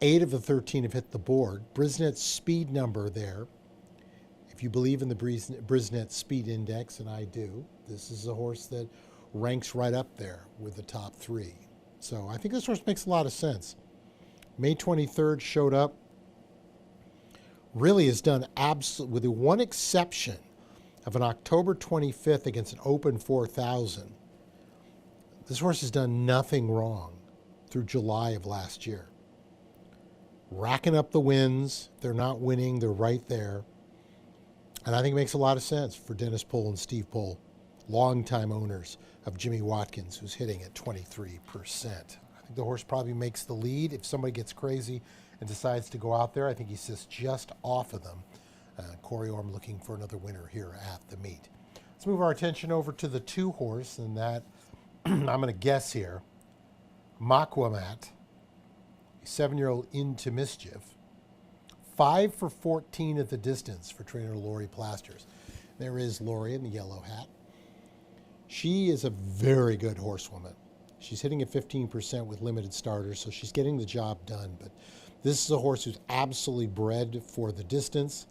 8 of the 13 have hit the board. Brisnet's speed number there. If you believe in the Brisnet Speed Index, and I do, this is a horse that ranks right up there with the top 3. So I think this horse makes a lot of sense. May 23rd showed up. Really has done absolutely, with the one exception of an October 25th against an open 4,000. This horse has done nothing wrong through July of last year. Racking up the wins. They're not winning. They're right there. And I think it makes a lot of sense for Dennis Pohl and Steve Pohl, longtime owners of Jimmy Watkins, who's hitting at 23%. I think the horse probably makes the lead. If somebody gets crazy and decides to go out there, I think he sits just off of them. Corey Orm looking for another winner here at the meet. Let's move our attention over to the 2 horse, and that, I'm going to guess here, Makwamat. 7-year-old Into Mischief. 5 for 14 at the distance for trainer Lori Plasters. There is Lori in the yellow hat. She is a very good horsewoman. She's hitting at 15% with limited starters, so she's getting the job done. But this is a horse who's absolutely bred for the distance.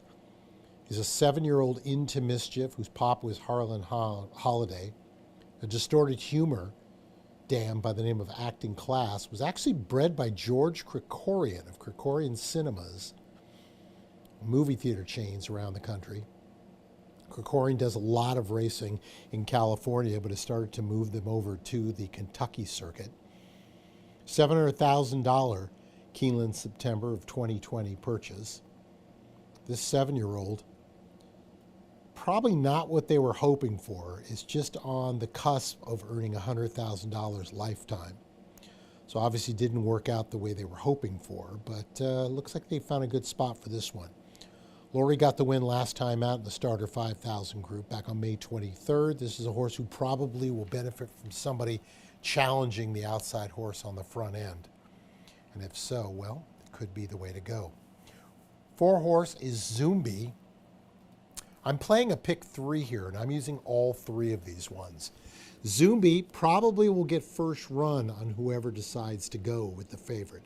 He's a 7-year-old Into Mischief, whose pop was Harlan Holiday. A distorted humor dam by the name of Acting Class was actually bred by George Krikorian of Krikorian Cinemas, movie theater chains around the country. Krikorian does a lot of racing in California, but has started to move them over to the Kentucky circuit. $700,000 Keeneland September of 2020 purchase. This 7-year-old, probably not what they were hoping for, is just on the cusp of earning $100,000 lifetime. So obviously didn't work out the way they were hoping for, but looks like they found a good spot for this one. Lori got the win last time out in the starter 5,000 group back on May 23rd. This is a horse who probably will benefit from somebody challenging the outside horse on the front end. And if so, well, it could be the way to go. 4 horse is Zumbi. I'm playing a pick 3 here, and I'm using all 3 of these ones. Zumbi probably will get first run on whoever decides to go with the favorite.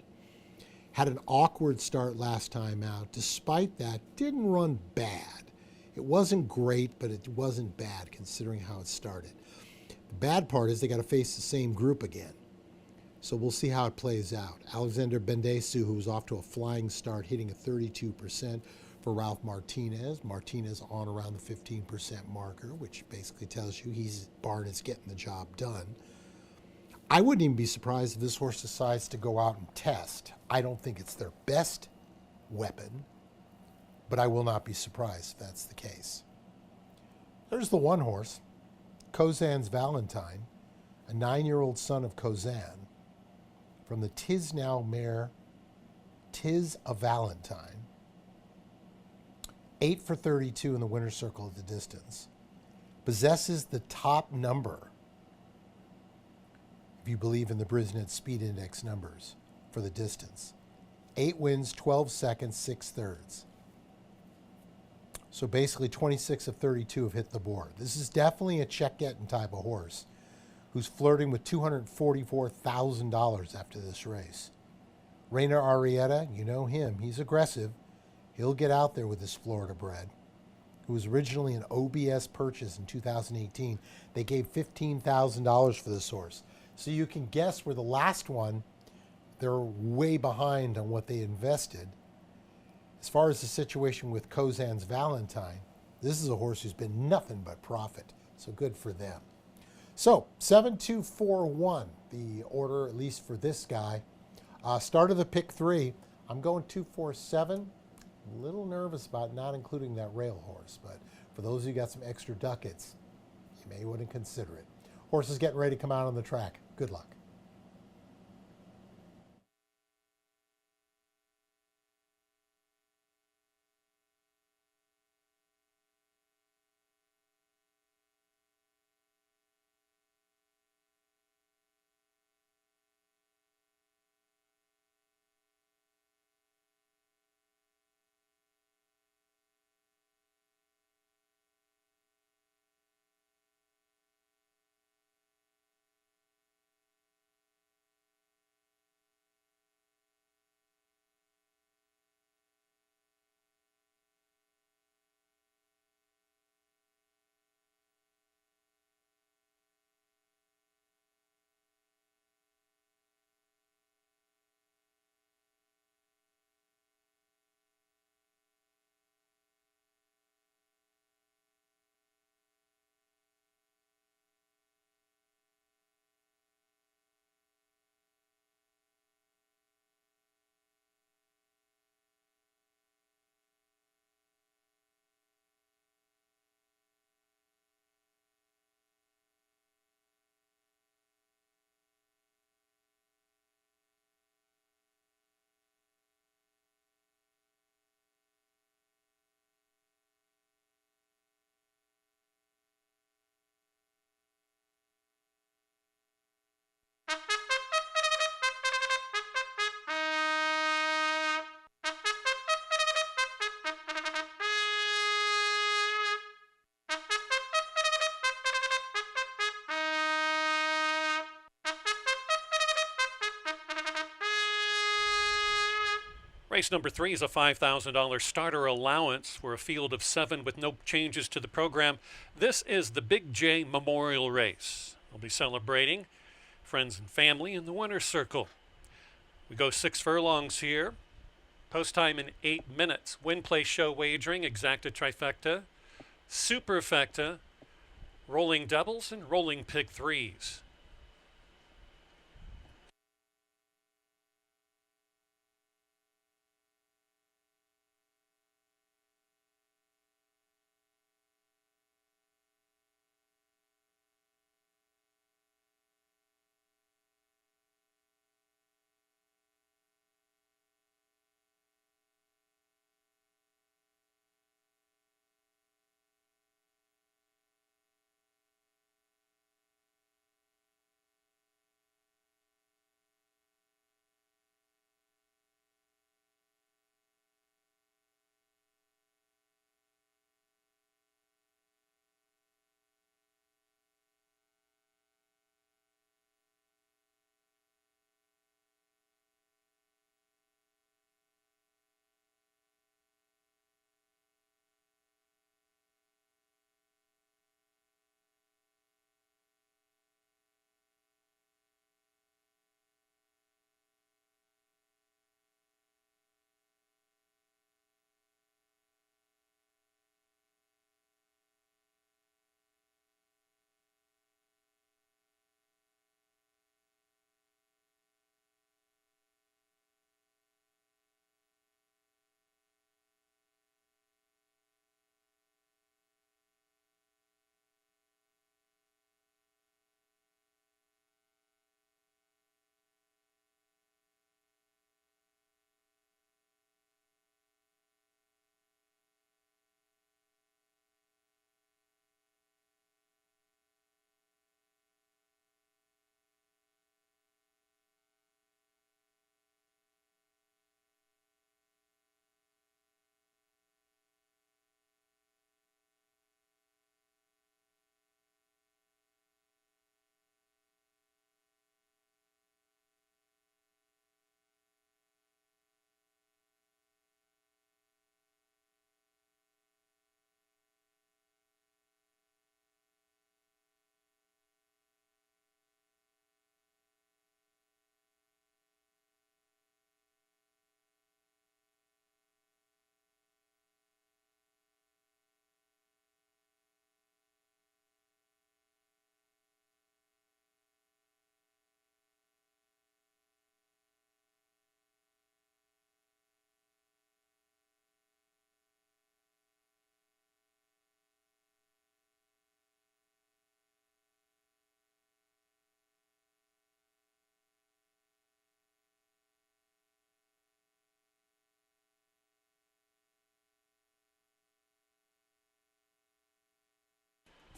Had an awkward start last time out. Despite that, didn't run bad. It wasn't great, but it wasn't bad considering how it started. The bad part is they got to face the same group again. So we'll see how it plays out. Alexander Bendesu, who was off to a flying start, hitting at 32%. For Ralph Martinez. Martinez on around the 15% marker, which basically tells you his barn is getting the job done. I wouldn't even be surprised if this horse decides to go out and test. I don't think it's their best weapon, but I will not be surprised if that's the case. There's the 1 horse, Kozan's Valentine, a 9-year-old son of Kozan, from the Tis Now mare, Tis a Valentine. 8 for 32 in the winner's circle at the distance. Possesses the top number, if you believe in the Brisnet Speed Index numbers, for the distance. 8 wins, 12 seconds, 6 thirds. So basically 26 of 32 have hit the board. This is definitely a check-getting type of horse who's flirting with $244,000 after this race. Rainer Arietta, you know him. He's aggressive. He'll get out there with this Florida bred, who was originally an OBS purchase in 2018. They gave $15,000 for this horse. So you can guess where the last one, they're way behind on what they invested. As far as the situation with Kozan's Valentine, this is a horse who's been nothing but profit. So good for them. So 7241, the order, at least for this guy. Start of the pick three. I'm going 247. A little nervous about not including that rail horse, but for those of you who got some extra ducats, you may want to consider it. Horse is getting ready to come out on the track. Good luck. Race number 3 is a $5,000 starter allowance for a field of 7 with no changes to the program. This is the Big J Memorial Race. We'll be celebrating friends and family in the winner's circle. We go 6 furlongs here. Post time in 8 minutes. Win, play, show wagering, exacta trifecta, superfecta, rolling doubles, and rolling pick threes.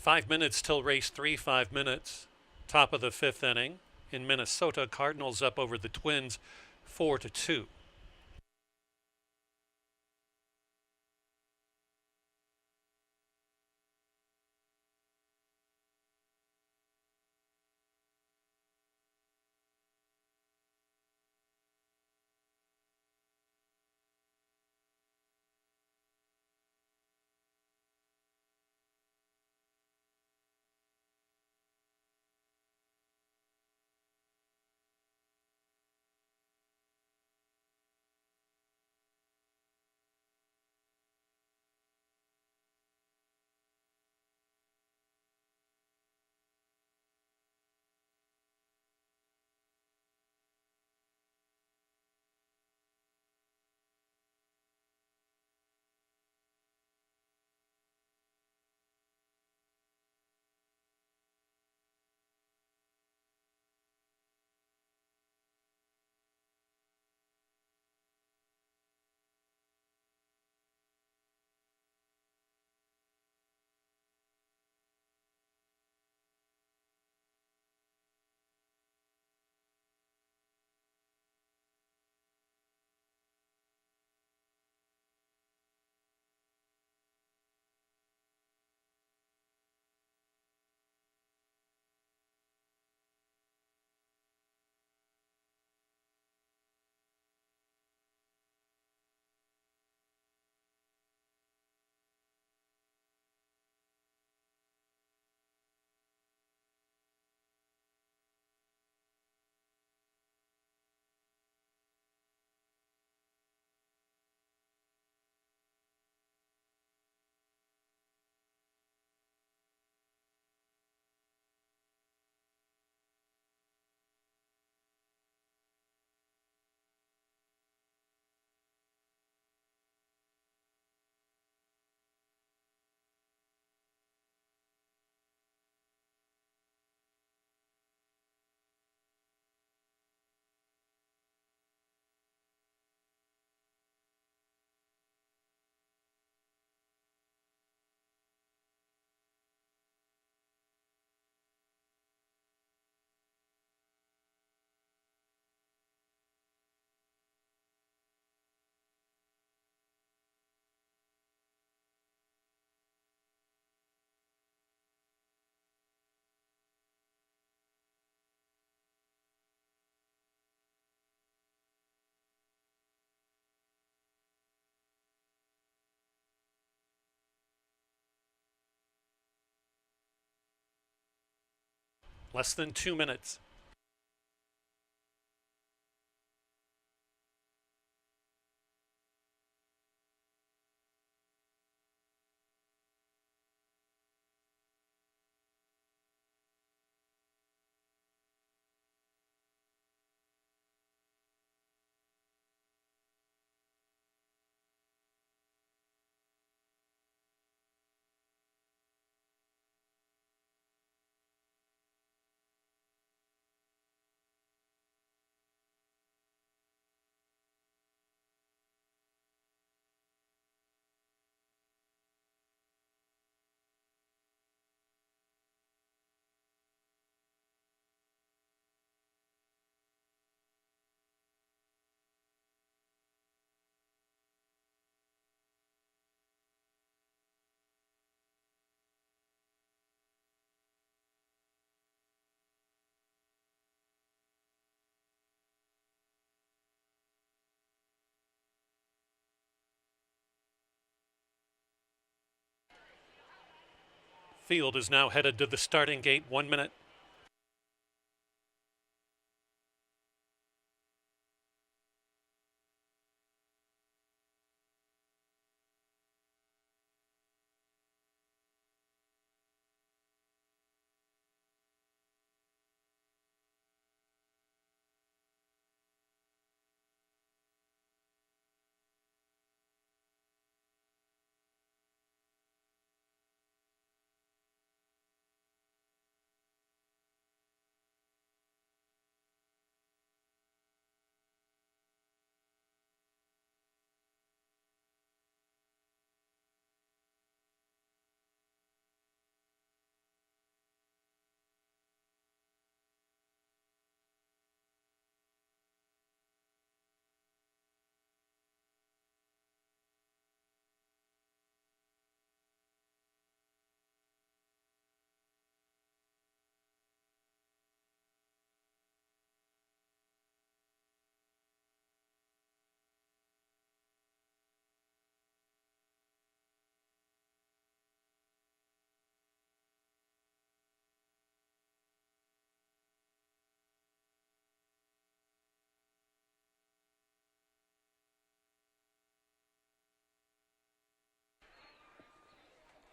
5 minutes till race three, 5 minutes. Top of the fifth inning. In Minnesota, Cardinals up over the Twins 4-2. Less than 2 minutes. Field is now headed to the starting gate. 1 minute.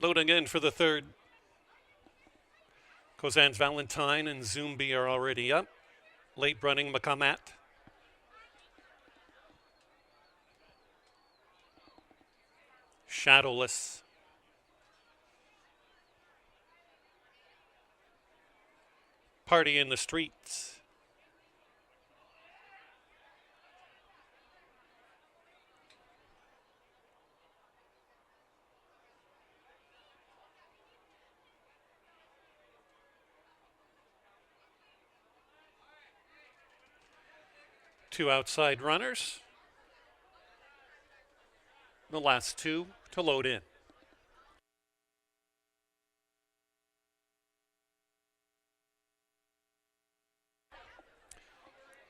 Loading in for the third. Kozan's Valentine and Zumbi are already up. Late running Makamat. Shadowless. Party in the Streets. Two outside runners. The last two to load in.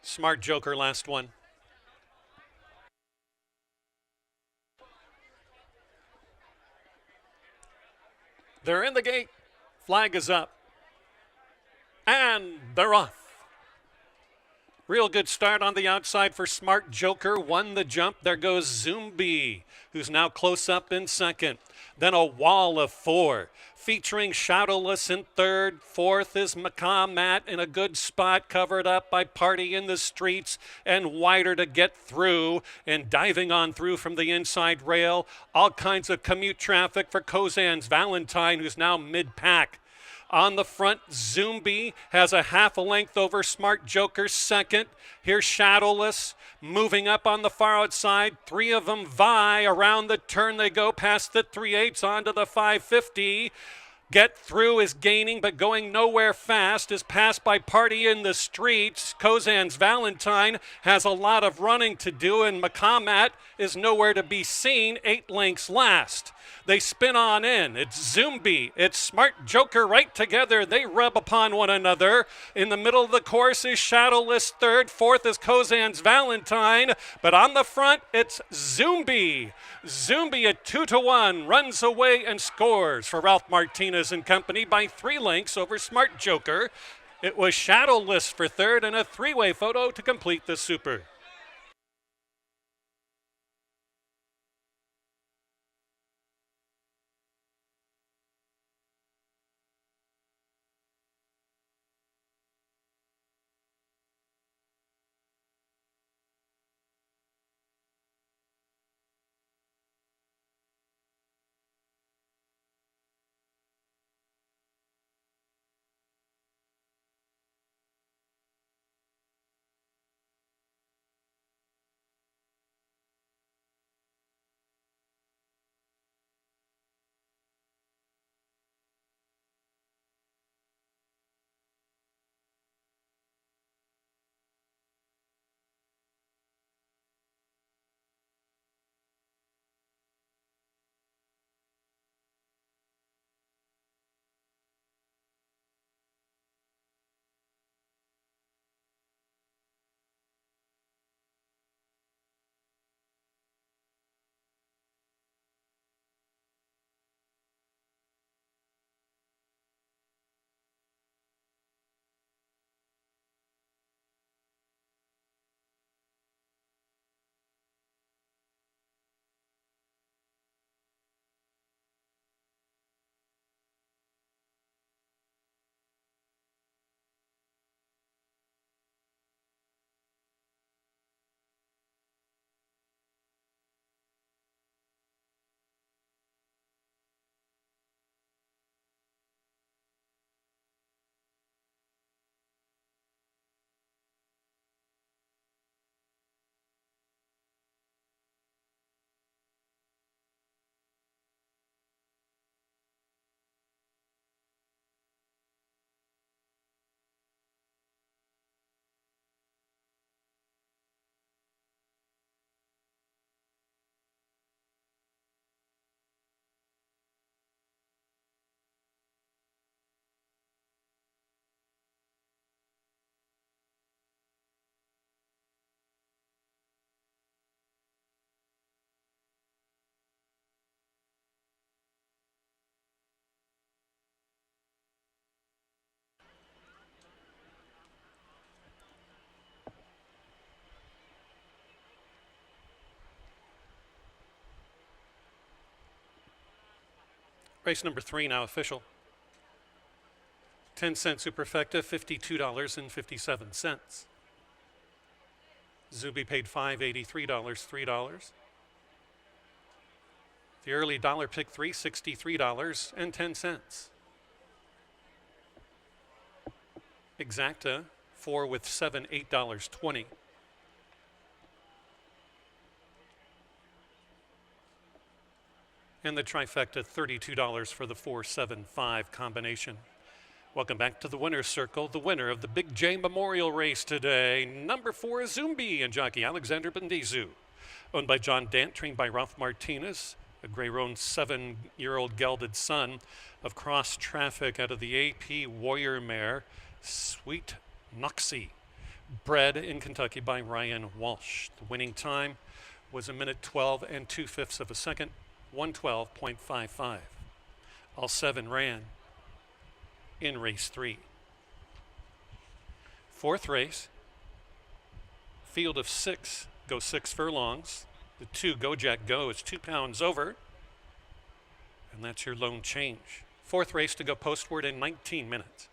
Smart Joker, last one. They're in the gate. Flag is up. And they're off. Real good start on the outside for Smart Joker. Won the jump. There goes Zumbi, who's now close up in second. Then a wall of four, featuring Shadowless in third. Fourth is Makamat in a good spot, covered up by Party in the Streets and wider to get through. And diving on through from the inside rail. All kinds of commute traffic for Kozan's Valentine, who's now mid-pack. On the front, Zumbi has a half a length over Smart Joker second. Here's Shadowless moving up on the far outside. Three of them vie. Around the turn they go past the 3/8 onto the 550. Get Through is gaining but going nowhere fast, is passed by Party in the Streets. Kozan's Valentine has a lot of running to do, and Makamat is nowhere to be seen, 8 lengths last. They spin on in. It's Zumbi. It's Smart Joker right together. They rub upon one another. In the middle of the course is Shadowless third. Fourth is Kozan's Valentine. But on the front, it's Zumbi. Zumbi at 2-1 runs away and scores for Ralph Martinez and company by 3 lengths over Smart Joker. It was Shadowless for third and a 3-way photo to complete the super. Race number 3 now official. 10-cent superfecta, $52.57. Zuby paid $5.83, $3. The early dollar pick 3, $63.10. Exacta, 4 with 7, $8.20. And the trifecta, $32 for the 4-7-5 combination. Welcome back to the winner's circle. The winner of the Big J Memorial Race today, number 4, Zumbi, and jockey Alexander Bendizu. Owned by John Dant, trained by Ralph Martinez, a gray-roan 7-year-old gelded son of Cross Traffic out of the AP Warrior mare, Sweet Noxie, bred in Kentucky by Ryan Walsh. The winning time was 1:12 2/5 of a second, 1:12.55. All 7 ran in race 3. 4th race, field of 6 go 6 furlongs. The 2 Go Jack Go is 2 pounds over, and that's your lone change. 4th race to go postward in 19 minutes.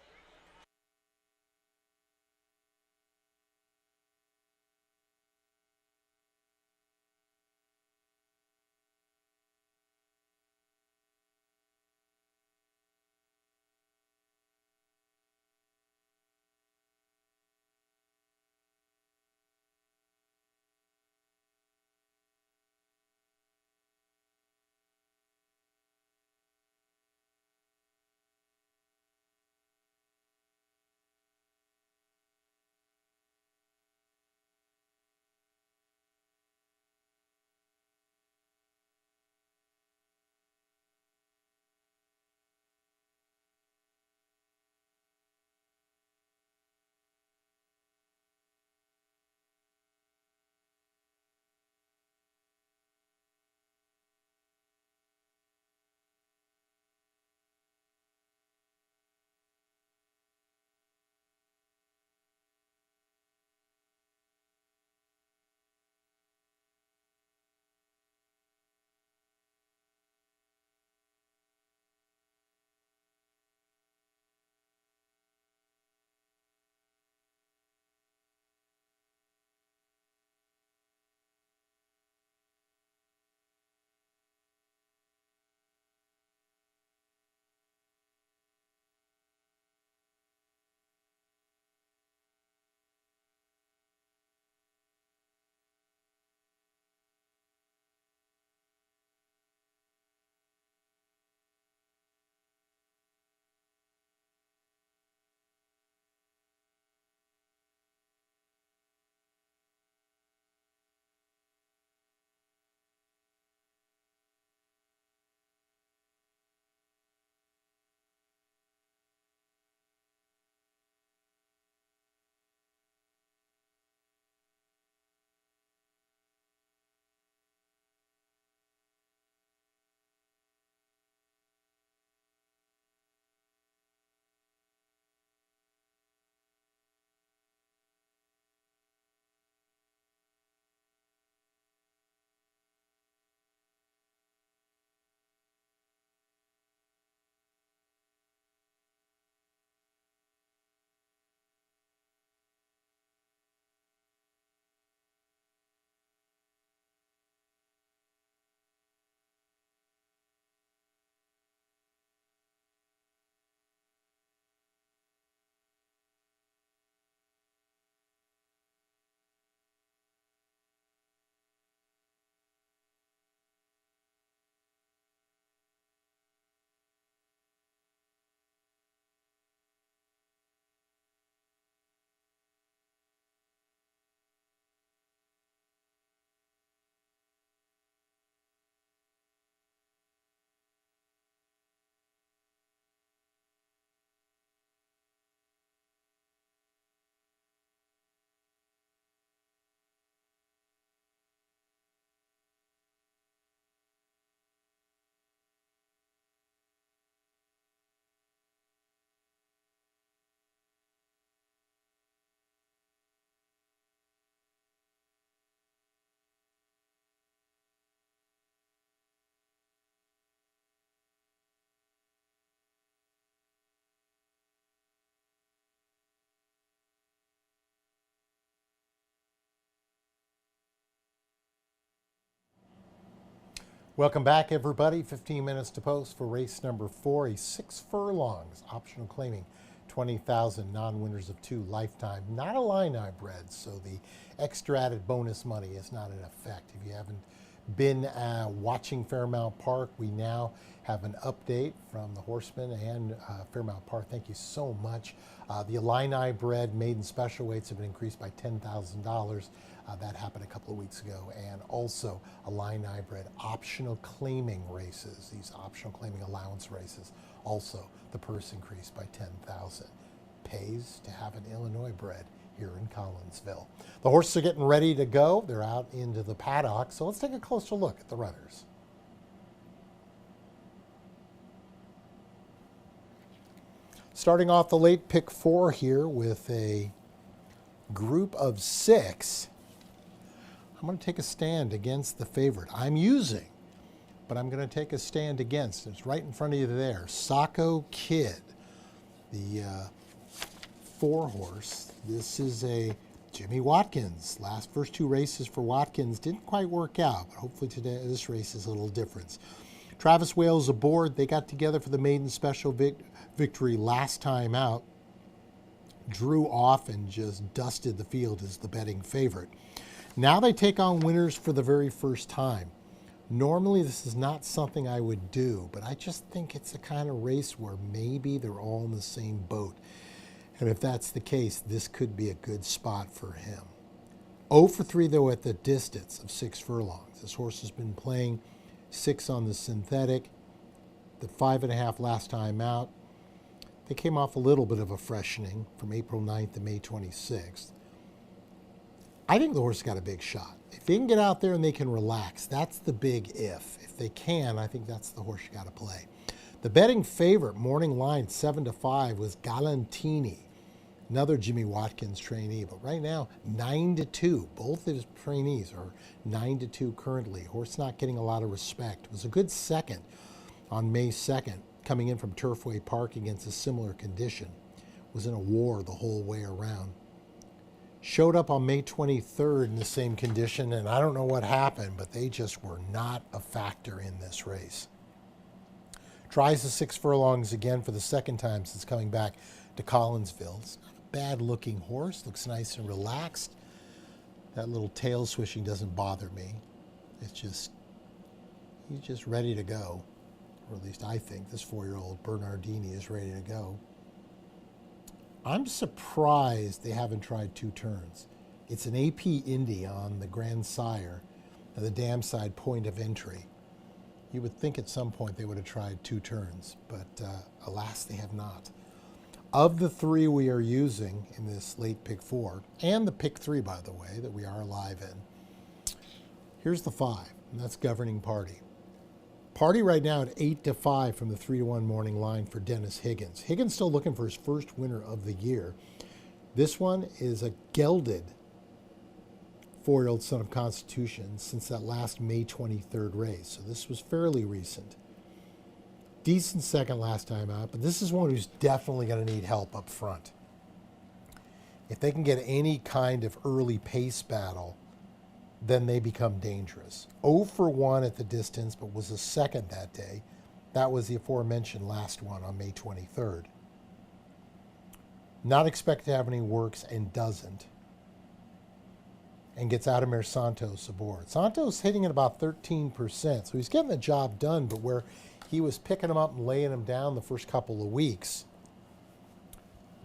Welcome back, everybody. 15 minutes to post for race number 4, a 6 furlongs, optional claiming 20,000 non-winners of 2 lifetime. Not a Illini bred, so the extra added bonus money is not in effect. If you haven't been watching Fairmount Park, we now have an update from the horsemen and Fairmount Park. Thank you so much. The Illini bred maiden special weights have been increased by $10,000. That happened a couple of weeks ago. And also Illini bred optional claiming races, these optional claiming allowance races. Also, the purse increased by $10,000. Pays to have an Illinois bred here in Collinsville. The horses are getting ready to go. They're out into the paddock. So let's take a closer look at the runners. Starting off the late pick 4 here with a group of 6. I'm going to take a stand against the favorite. I'm using, but I'm going to take a stand against. It's right in front of you there. Saco Kid, the 4-horse. This is a Jimmy Watkins. First 2 races for Watkins didn't quite work out, but hopefully today this race is a little different. Travis Wales aboard. They got together for the maiden special victory last time out. Drew off and just dusted the field as the betting favorite. Now they take on winners for the very first time. Normally this is not something I would do, but I just think it's the kind of race where maybe they're all in the same boat. And if that's the case, this could be a good spot for him. 0 for 3 though at the distance of 6 furlongs. This horse has been playing 6 on the synthetic, the 5.5 last time out. They came off a little bit of a freshening from April 9th to May 26th. I think the horse has got a big shot. If they can get out there and they can relax, that's the big if. If they can, I think that's the horse you got to play. The betting favorite, morning line 7-5, was Galantini, another Jimmy Watkins trainee. But right now, 9-2. Both of his trainees are 9-2 currently. Horse not getting a lot of respect. It was a good second on May 2nd, coming in from Turfway Park against a similar condition. Was in a war the whole way around. Showed up on May 23rd in the same condition, and I don't know what happened, but they just were not a factor in this race. Tries the 6 furlongs again for the second time since coming back to Collinsville. It's not a bad-looking horse. Looks nice and relaxed. That little tail swishing doesn't bother me. It's just, he's just ready to go. Or at least I think this 4-year-old Bernardini is ready to go. I'm surprised they haven't tried 2 turns. It's an AP Indy on the Grand Sire and the dam side point of entry. You would think at some point they would have tried 2 turns, but alas, they have not. Of the 3 we are using in this late pick 4, and the pick 3, by the way, that we are live in, here's the 5, and that's Governing Party. Party right now at 8-5 from the 3-1 morning line for Dennis Higgins. Higgins still looking for his first winner of the year. This one is a gelded 4-year-old son of Constitution since that last May 23rd race. So this was fairly recent. Decent second last time out, but this is one who's definitely going to need help up front. If they can get any kind of early pace battle, then they become dangerous. 0 for 1 at the distance, but was a second that day. That was the aforementioned last one on May 23rd. Not expected to have any works and doesn't. And gets Ademir Santos aboard. Santos hitting at about 13%, so he's getting the job done, but where he was picking him up and laying him down the first couple of weeks,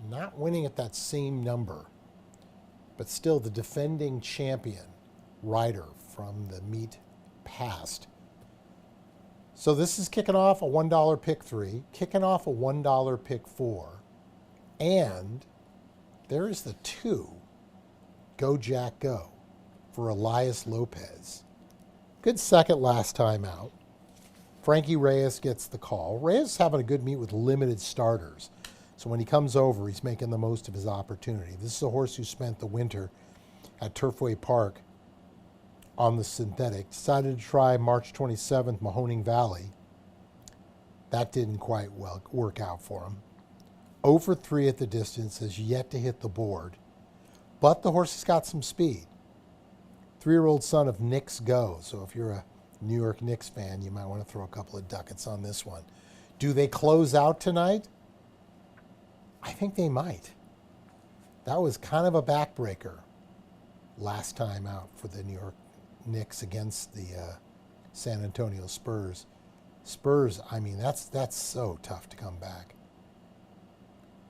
not winning at that same number, but still the defending champion rider from the meet past. So this is kicking off a $1 pick 3, kicking off a $1 pick 4, and there is the 2, Go Jack Go, for Elias Lopez. Good second last time out. Frankie Reyes gets the call. Reyes is having a good meet with limited starters. So when he comes over, he's making the most of his opportunity. This is a horse who spent the winter at Turfway Park on the synthetic. Decided to try March 27th, Mahoning Valley. That didn't quite work out for him. 0 for 3 at the distance, has yet to hit the board. But the horse has got some speed. 3-year-old son of Nick's Go. So if you're a New York Knicks fan, you might want to throw a couple of ducats on this one. Do they close out tonight? I think they might. That was kind of a backbreaker last time out for the New York Knicks against the San Antonio Spurs. Spurs, I mean, that's so tough to come back.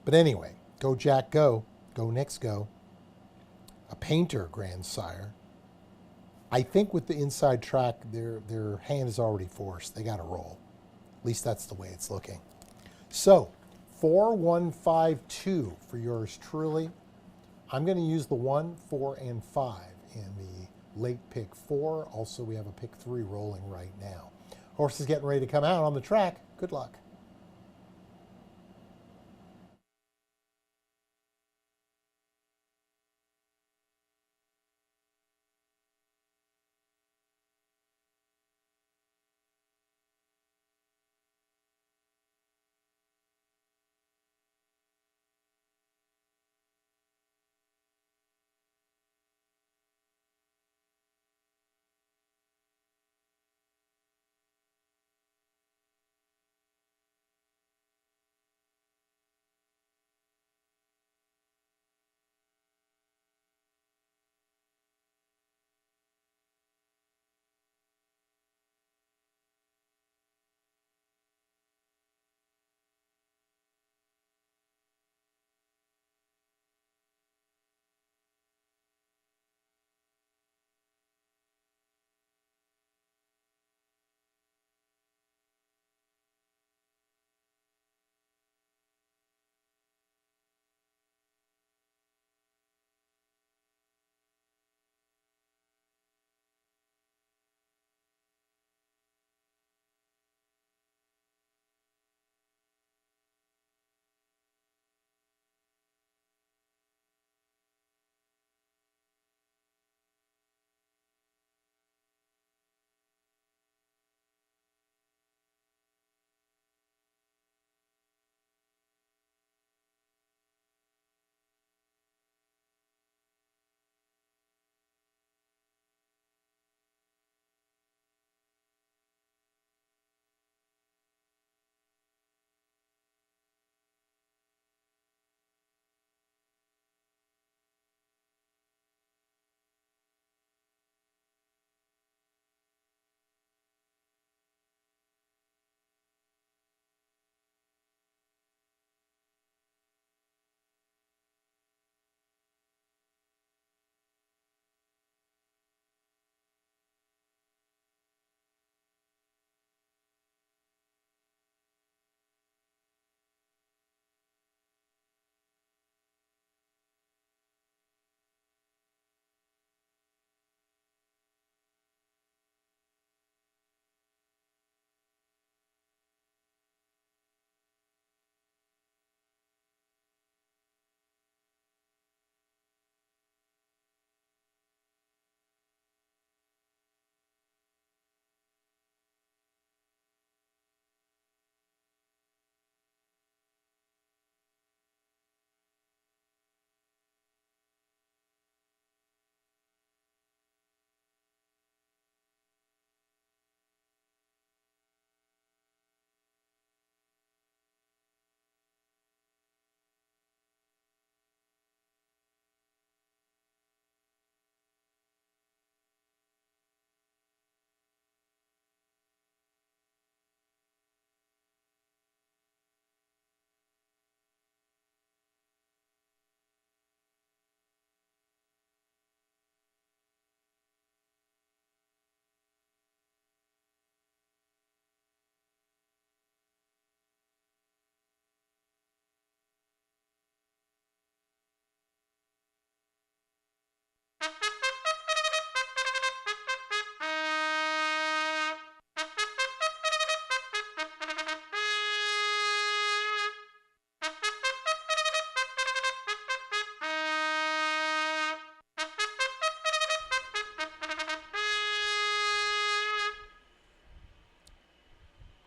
But anyway, go Jack, go. Go Knicks, go. A painter, grandsire. I think with the inside track, their hand is already forced. They got to roll. At least that's the way it's looking. So, 4152 for yours truly. I'm going to use the 1, 4, and 5 in the late pick 4. Also, we have a pick 3 rolling right now. Horse is getting ready to come out on the track. Good luck.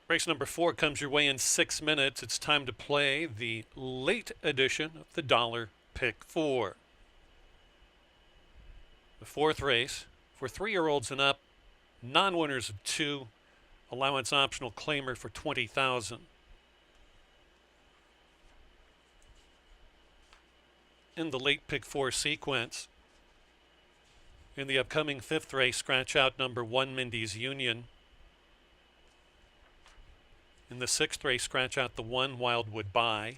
Race number 4 comes your way in 6 minutes. It's time to play the late edition of the Dollar Pick 4. The fourth race for 3-year-olds and up Non-winners of 2, allowance optional claimer for 20,000. In the late pick 4 sequence, in the upcoming 5th race, scratch out number 1, Mindy's Union. In the 6th race, scratch out the 1, Wildwood Bye.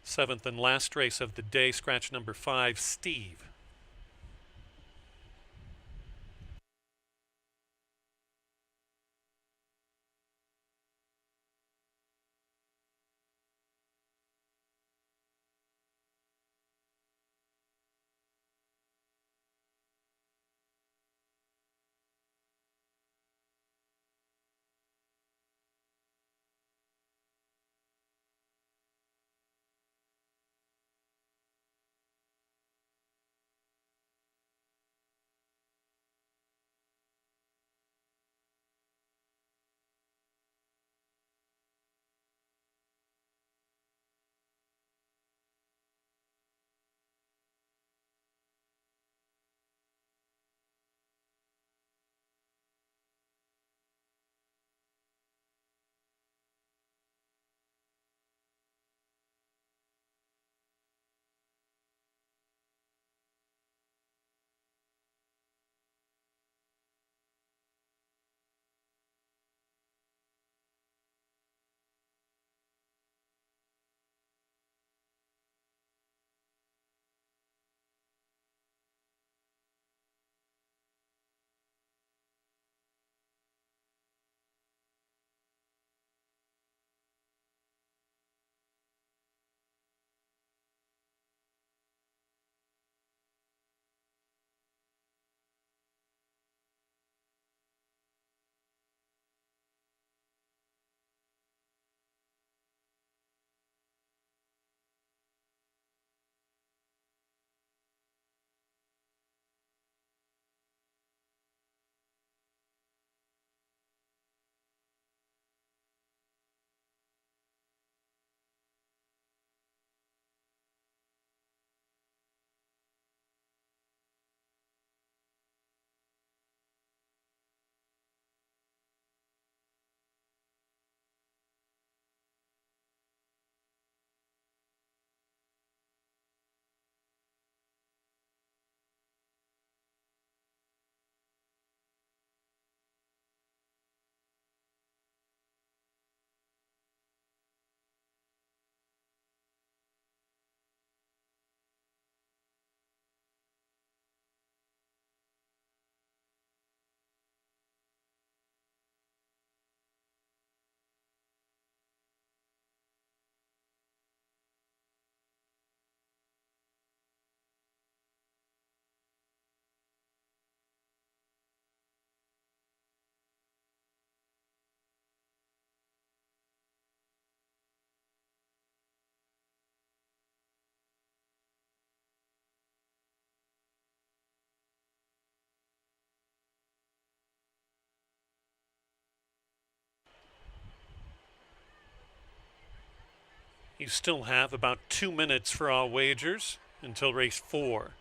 7th and last race of the day, scratch number 5, Steve. You still have about 2 minutes for all wagers until race 4.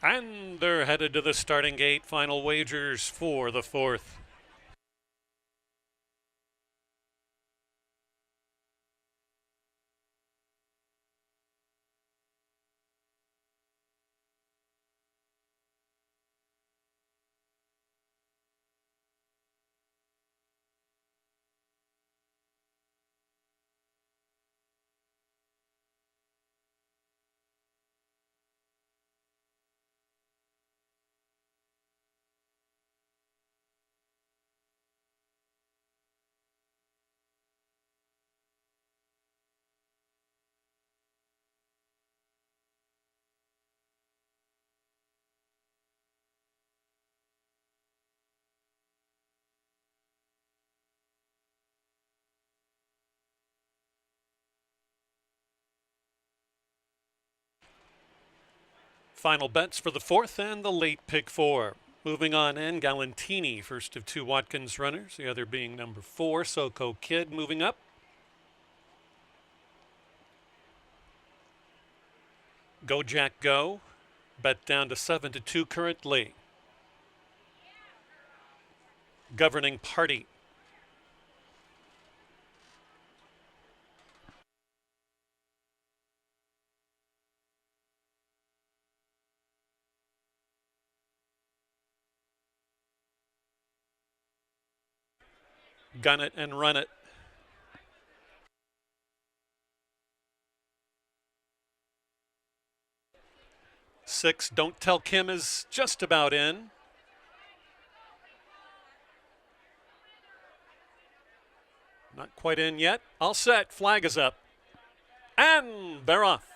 And they're headed to the starting gate. Final wagers for the fourth. Final bets for the fourth and the late pick four. Moving on in, Galantini, first of two Watkins runners, the other being number 4, SoCo Kid, moving up. Go Jack Go, bet down to 7-2 currently. Governing Party. Gun It and Run It. 6, Don't Tell Kim is just about in. Not quite in yet. All set. Flag is up. And they're off.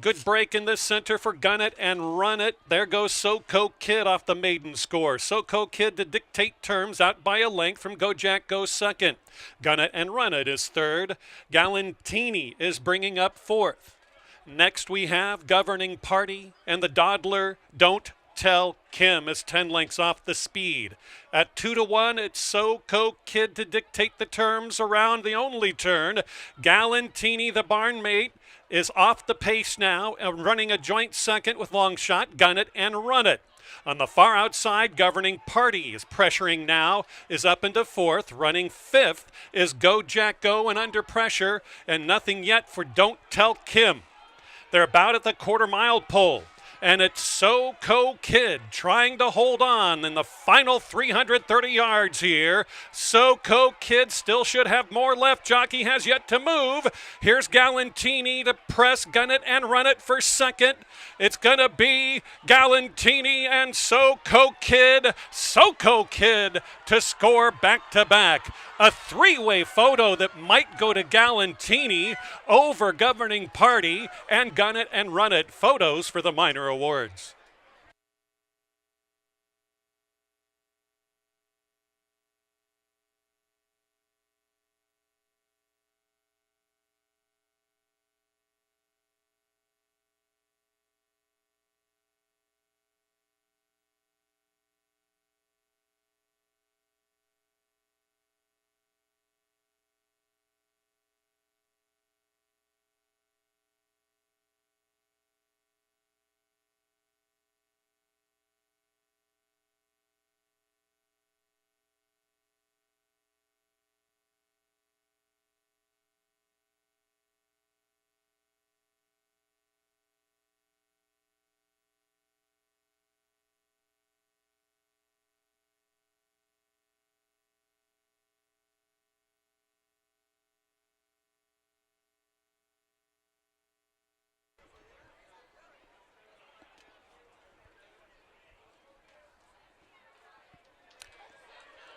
Good break in the center for Gun It and Run It. There goes SoCo Kid off the maiden score. SoCo Kid to dictate terms, out by a length from Go Jack Go second. Gun It and Run It is third. Galantini is bringing up fourth. Next we have Governing Party and the Dawdler Don't Tell Kim is 10 lengths off the speed. At 2-1, it's SoCo Kid to dictate the terms around the only turn. Galantini, the barnmate, is off the pace now and running a joint second with Longshot, Gun It and Run It. On the far outside, Governing Party is pressuring now, is up into fourth. Running fifth is Go Jack Go and under pressure, and nothing yet for Don't Tell Kim. They're about at the quarter-mile pole, and it's SoCo Kid trying to hold on in the final 330 yards here. SoCo Kid still should have more left. Jockey has yet to move. Here's Galantini to press, Gun It and Run It for second. It's going to be Galantini and SoCo Kid. SoCo Kid to score back-to-back. A three-way photo that might go to Galantini over Governing Party and Gun It and Run It. Photos for the minor awards.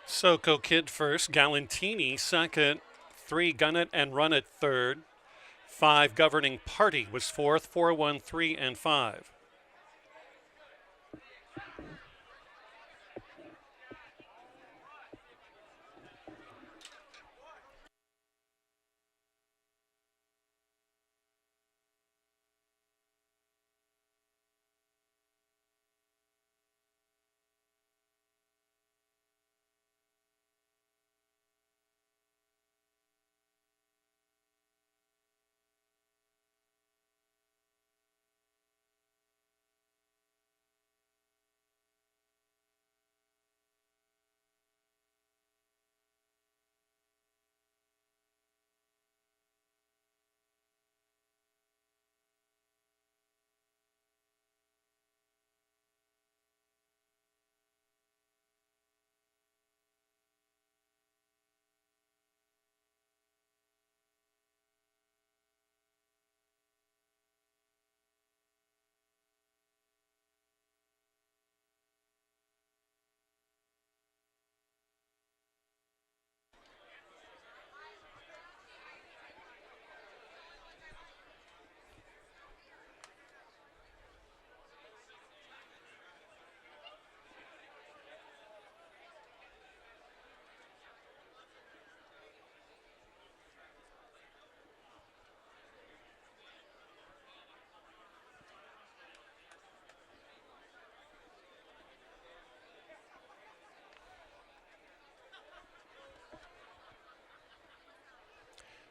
SoCo Kid first, Galantini second, 3 Gun It and Run It third, 5 Governing Party was fourth, 4, 1, 3, and 5.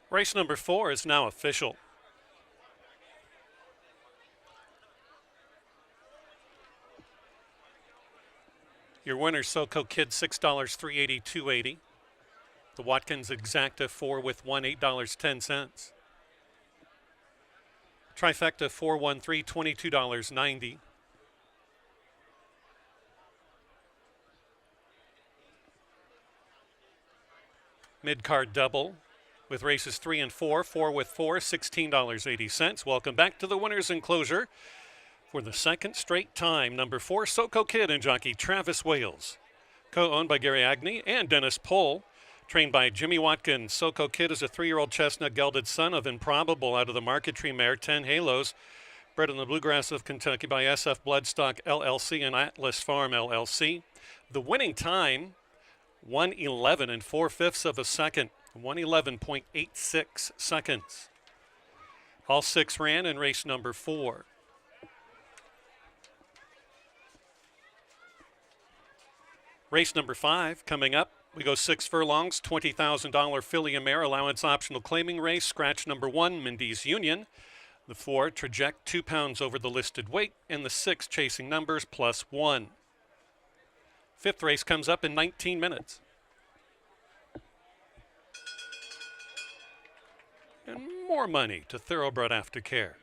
Race number 4 is now official. Your winner, SoCo Kid, $6, $380, $280. The Watkins Exacta 4 with $1, $8.10. Trifecta 413, $22.90. Mid-card double with races 3 and 4, 4 with 4, $16.80. Welcome back to the winner's enclosure for the second straight time. Number 4, SoCo Kid and jockey Travis Wales. Co-owned by Gary Agney and Dennis Pohl. Trained by Jimmy Watkins. SoCo Kid is a 3-year-old chestnut gelded son of Improbable out of the Market Tree mare 10 Halos. Bred in the bluegrass of Kentucky by SF Bloodstock LLC and Atlas Farm LLC. The winning time, 1:11 and 4/5 of a second. 1:11.86 seconds. All 6 ran in race number 4. Race number 5 coming up. We go 6 furlongs, $20,000 filly and mare allowance optional claiming race. Scratch number 1, Mindy's Union. The 4, Traject, 2 pounds over the listed weight. And the 6, Chasing Numbers, +1. 5th race comes up in 19 minutes. And more money to Thoroughbred Aftercare.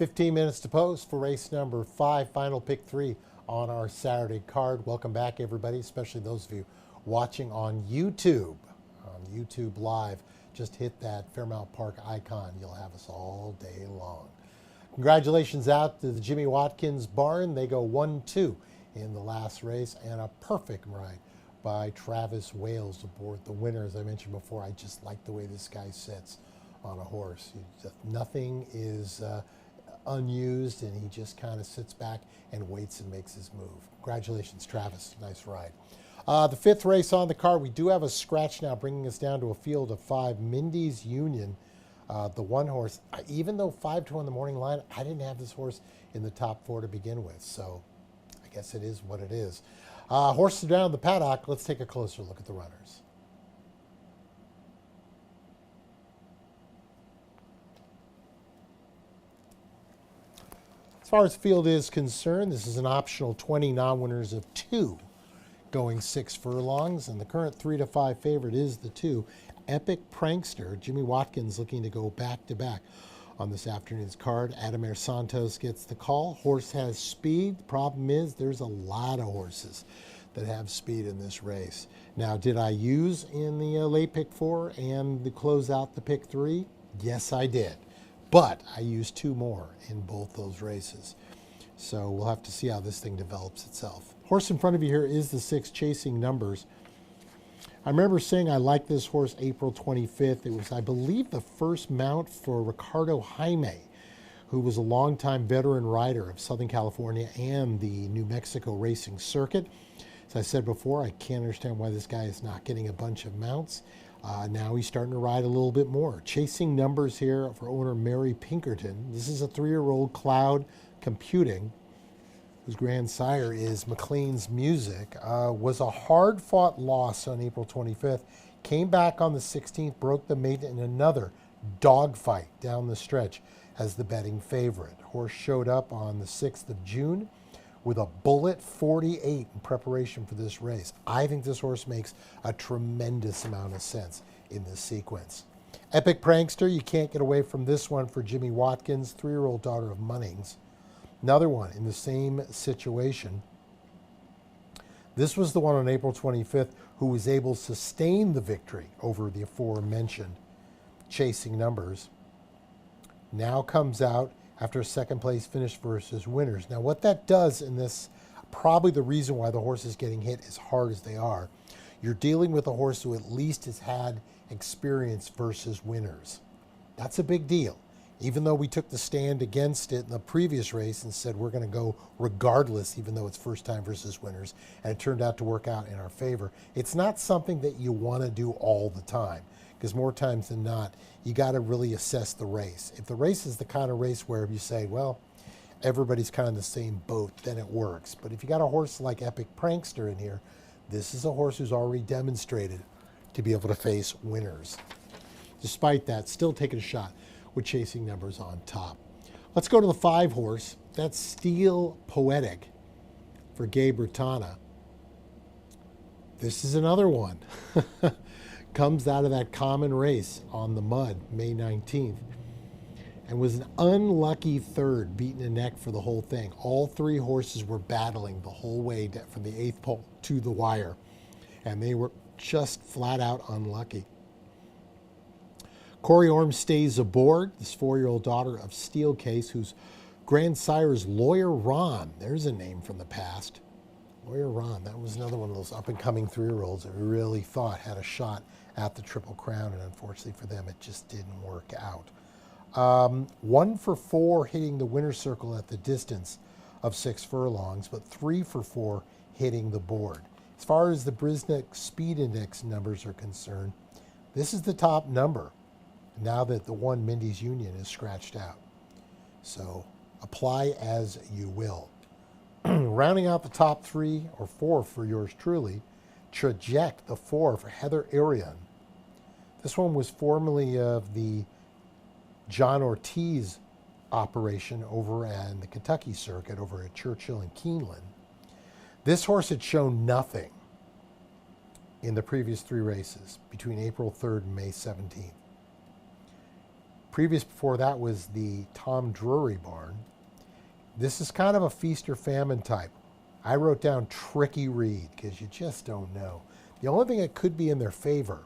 15 minutes to post for race number 5, final pick 3 on our Saturday card. Welcome back, everybody, especially those of you watching on YouTube. On YouTube Live, just hit that Fairmount Park icon. You'll have us all day long. Congratulations out to the Jimmy Watkins barn. They go 1-2 in the last race, and a perfect ride by Travis Wales aboard the winner. As I mentioned before, I just like the way this guy sits on a horse. Nothing is unused, and he just kind of sits back and waits and makes his move. Congratulations, Travis. Nice ride. The 5th race on the card, we do have a scratch now, bringing us down to a field of 5. Mindy's Union, the one horse. Even though 5-2 on the morning line, I didn't have this horse in the top 4 to begin with, so I guess it is what it is. Horses down in the paddock. Let's take a closer look at the runners. As far as field is concerned, this is an optional 20 non-winners of 2 going 6 furlongs, and the current 3-5 favorite is the 2, Epic Prankster. Jimmy Watkins looking to go back-to-back on this afternoon's card. Adamir Santos gets the call. Horse has speed. The problem is there's a lot of horses that have speed in this race. Now, did I use in the late pick 4 and the close out the pick 3? Yes, I did. But I used 2 more in both those races. So we'll have to see how this thing develops itself. Horse in front of you here is the 6, Chasing Numbers. I remember saying I liked this horse April 25th. It was, I believe, the first mount for Ricardo Jaime, who was a longtime veteran rider of Southern California and the New Mexico racing circuit. As I said before, I can't understand why this guy is not getting a bunch of mounts. Now he's starting to ride a little bit more. Chasing Numbers here for owner Mary Pinkerton. This is a 3-year-old Cloud Computing, whose grandsire is McLean's Music. Was a hard-fought loss on April 25th. Came back on the 16th, broke the maiden in another dogfight down the stretch as the betting favorite. Horse showed up on the 6th of June with a bullet 48 in preparation for this race. I think this horse makes a tremendous amount of sense in this sequence. Epic Prankster, you can't get away from this one for Jimmy Watkins, 3-year-old daughter of Munnings. Another one in the same situation. This was the one on April 25th who was able to sustain the victory over the aforementioned Chasing Numbers. Now comes out after a second place finish versus winners. Now what that does in this, probably the reason why the horse is getting hit as hard as they are, you're dealing with a horse who at least has had experience versus winners. That's a big deal. Even though we took the stand against it in the previous race and said we're going to go regardless, even though it's first time versus winners, and it turned out to work out in our favor, it's not something that you want to do all the time, because more times than not, you got to really assess the race. If the race is the kind of race where you say, well, everybody's kind of in the same boat, then it works. But if you got a horse like Epic Prankster in here, this is a horse who's already demonstrated to be able to face winners. Despite that, still taking a shot with Chasing Numbers on top. Let's go to the 5 horse. That's Steel Poetic for Gabe Bertana. This is another one. Comes out of that common race on the mud, May 19th, and was an unlucky third, beating a neck for the whole thing. All 3 horses were battling the whole way from the 8th pole to the wire, and they were just flat out unlucky. Corey Orm stays aboard, this 4-year-old daughter of Steelcase, whose grandsire is Lawyer Ron. There's a name from the past. Lawyer Ron, that was another one of those up-and-coming 3-year-olds that we really thought had a shot at the Triple Crown, and unfortunately for them, it just didn't work out. 1 for 4 hitting the winner's circle at the distance of 6 furlongs, but 3 for 4 hitting the board. As far as the Brisnick Speed Index numbers are concerned, this is the top number now that the one Mindy's Union is scratched out. So apply as you will. Rounding out the top 3 or 4 for yours truly, Traject, the 4 for Heather Arion. This one was formerly of the John Ortiz operation over in the Kentucky circuit over at Churchill and Keeneland. This horse had shown nothing in the previous 3 races between April 3rd and May 17th. Previous before that was the Tom Drury barn. This is kind of a feast or famine type. I wrote down Tricky Reed because you just don't know. The only thing that could be in their favor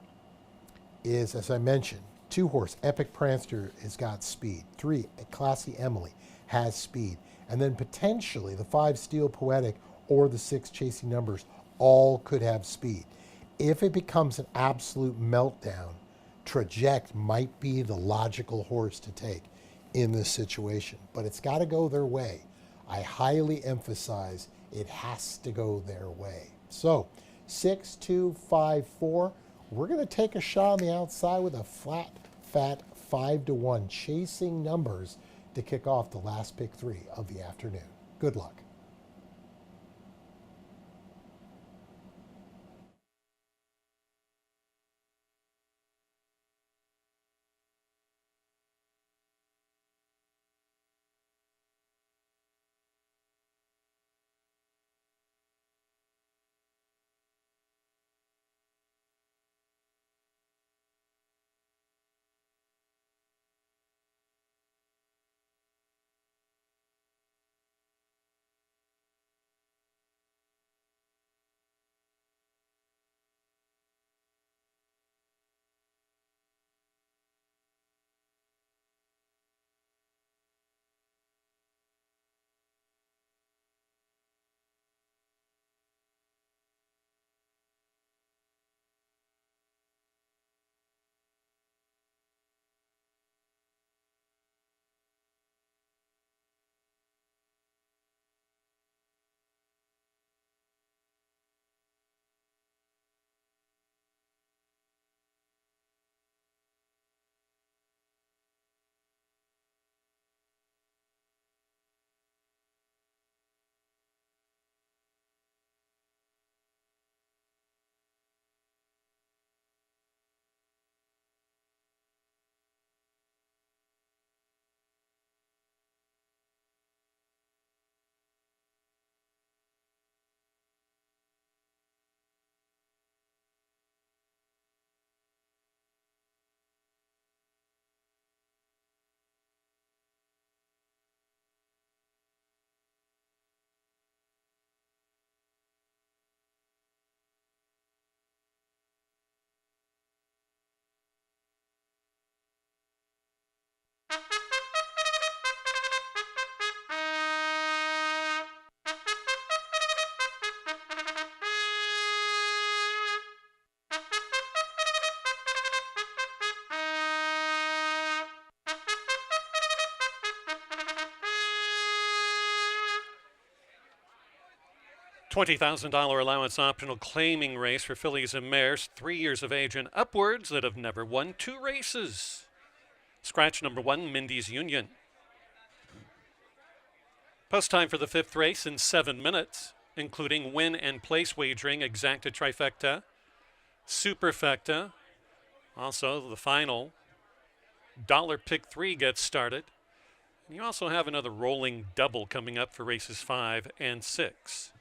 is, as I mentioned, 2-horse Epic Prancer has got speed. 3, Classy Emily has speed. And then potentially the 5 Steel Poetic or the 6 Chasing Numbers all could have speed. If it becomes an absolute meltdown, Traject might be the logical horse to take in this situation. But it's got to go their way. I highly emphasize it has to go their way. So 6, 2, 5, 4. We're going to take a shot on the outside with a flat, fat 5-1 Chasing Numbers to kick off the last pick 3 of the afternoon. Good luck. $20,000 allowance optional claiming race for fillies and mares 3 years of age and upwards that have never won 2 races. Scratch number 1, Mindy's Union. Post time for the 5th race in 7 minutes, including win and place wagering, exacta trifecta, superfecta. Also, the final dollar pick 3 gets started. And you also have another rolling double coming up for races 5 and 6.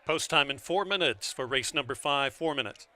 Post time in 4 minutes for race number 5, 4 minutes.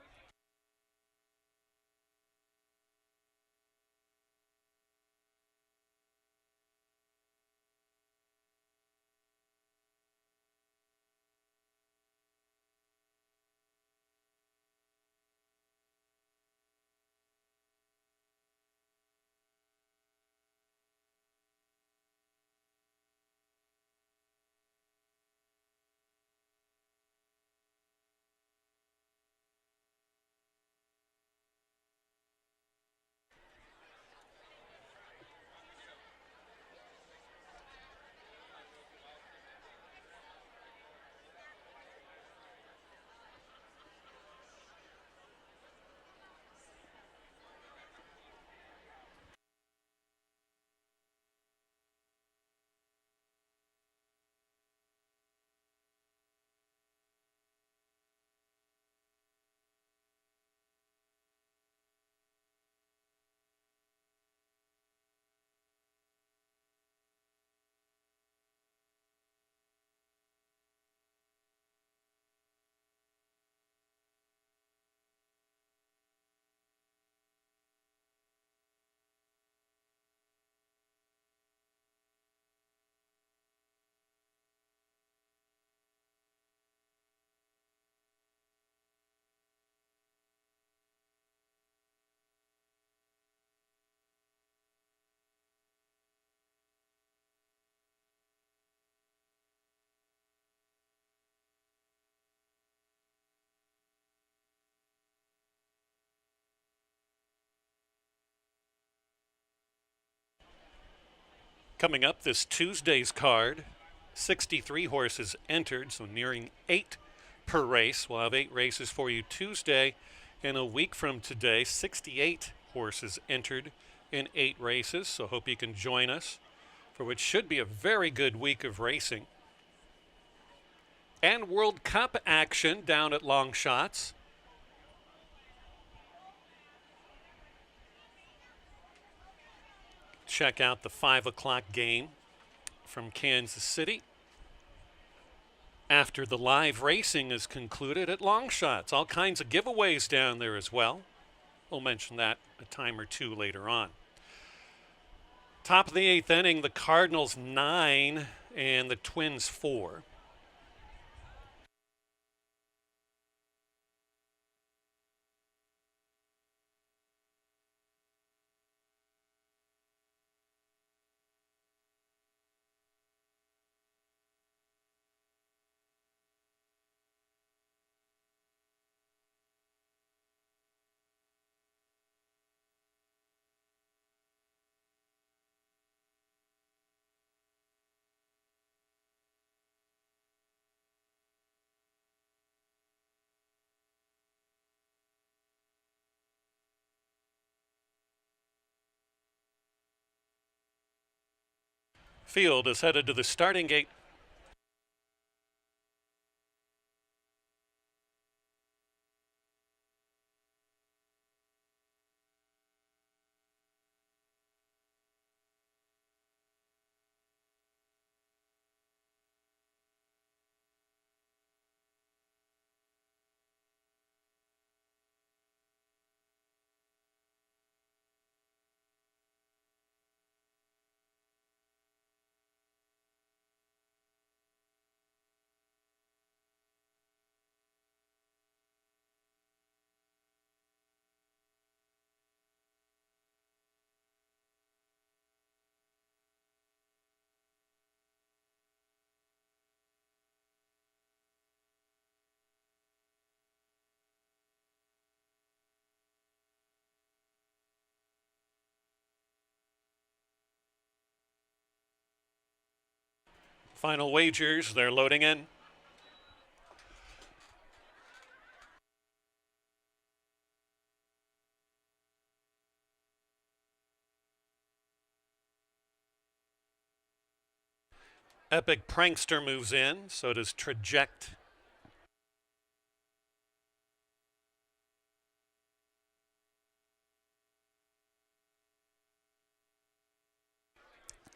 Coming up this Tuesday's card, 63 horses entered, so nearing 8 per race. We'll have 8 races for you Tuesday. And a week from today, 68 horses entered in 8 races. So hope you can join us for what should be a very good week of racing. And World Cup action down at Long Shots. Check out the 5 o'clock game from Kansas City after the live racing is concluded at Long Shots. All kinds of giveaways down there as well. We'll mention that a time or two later on. Top of the 8th inning, the Cardinals 9 and the Twins 4. Field is headed to the starting gate. Final wagers, they're loading in. Epic Prankster moves in, so does Traject.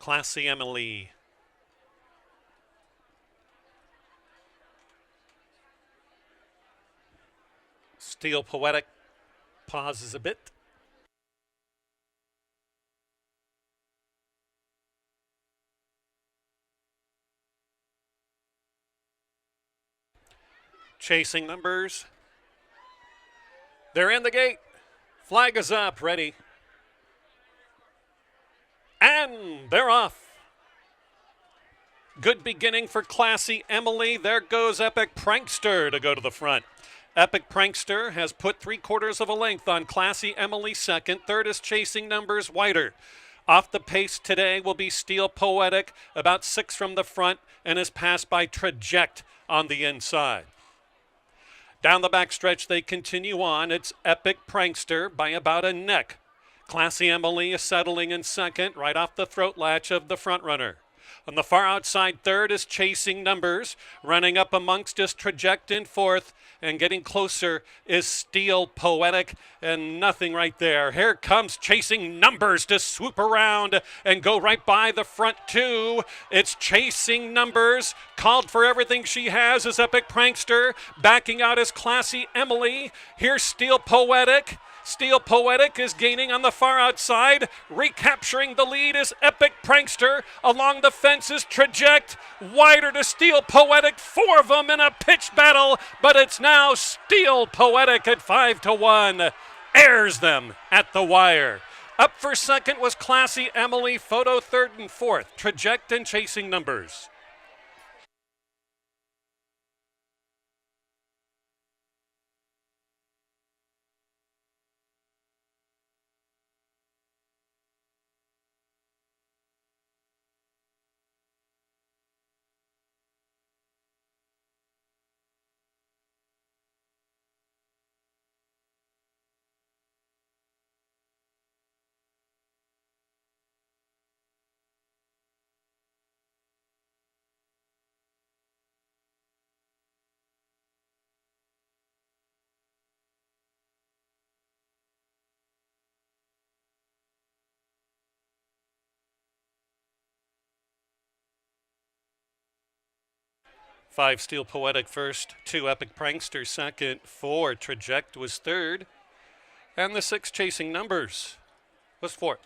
Classy Emily. Steel Poetic pauses a bit. Chasing Numbers. They're in the gate. Flag is up, ready. And they're off. Good beginning for Classy Emily. There goes Epic Prankster to go to the front. Epic Prankster has put 3/4 of a length on Classy Emily second. Third is Chasing Numbers Whiter. Off the pace today will be Steel Poetic, about 6 from the front, and is passed by Traject on the inside. Down the backstretch, they continue on. It's Epic Prankster by about a neck. Classy Emily is settling in second, right off the throat latch of the front runner. On the far outside third is Chasing Numbers. Running up amongst is Traject in fourth, and getting closer is Steel Poetic, and nothing right there. Here comes Chasing Numbers to swoop around and go right by the front two. It's Chasing Numbers. Called for everything she has is Epic Prankster. Backing out is Classy Emily. Here's Steel Poetic. Steel Poetic is gaining on the far outside. Recapturing the lead is Epic Prankster. Along the fence is Traject. Wider to Steel Poetic. 4 of them in a pitch battle, but it's now Steel Poetic at 5-1. Airs them at the wire. Up for second was Classy Emily. Photo third and fourth. Traject and Chasing Numbers. Five Steel Poetic first, 2 Epic Prankster second, 4 Traject was third, and the 6 Chasing Numbers was fourth.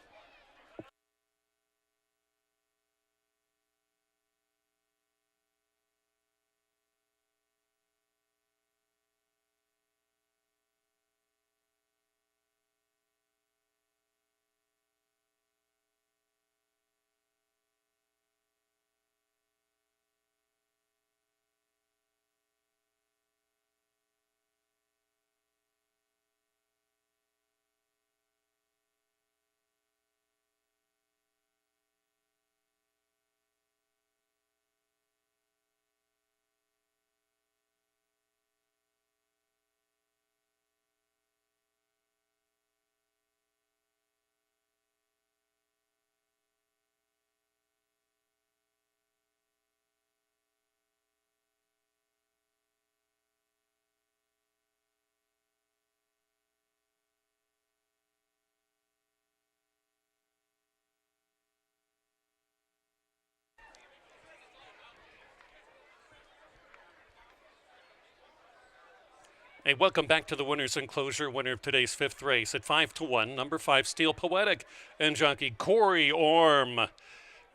Hey, welcome back to the winner's enclosure. Winner of today's 5th race at 5-1, number 5 Steel Poetic and jockey Corey Orm.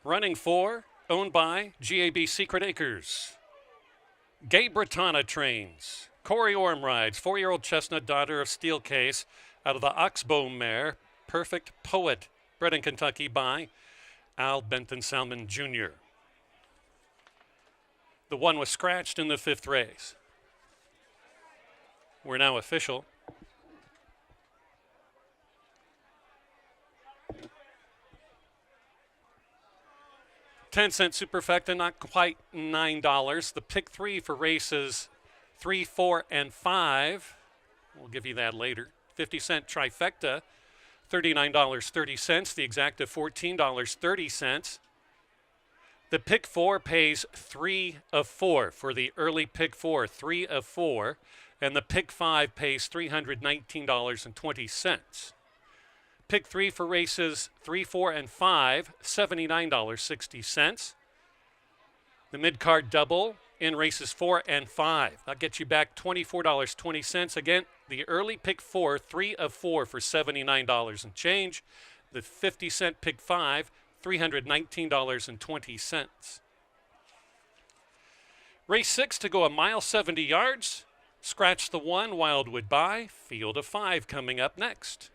Running for, owned by GAB Secret Acres. Gay Britannia trains. Corey Orm rides, 4-year-old chestnut daughter of Steel Case out of the Oxbow mare, Perfect Poet, bred in Kentucky by Al Benton Salmon Jr. The one was scratched in the 5th race. We're now official. $0.10 superfecta, not quite $9. The pick 3 for races 3, 4, and 5. We'll give you that later. 50-cent trifecta, $39.30. The exacta, $14.30. The pick 4 pays 3 of 4 for the early pick 4, 3 of 4. And the pick 5 pays $319.20. Pick 3 for races 3, 4, and 5, $79.60. The mid-card double, in races 4 and 5. I'll get you back $24.20. Again, the early pick 4, 3 of 4 for $79 and change. The 50-cent pick 5, $319.20. Race 6 to go a mile 70 yards. Scratch the 1, Wildwood By. Field of 5 coming up next.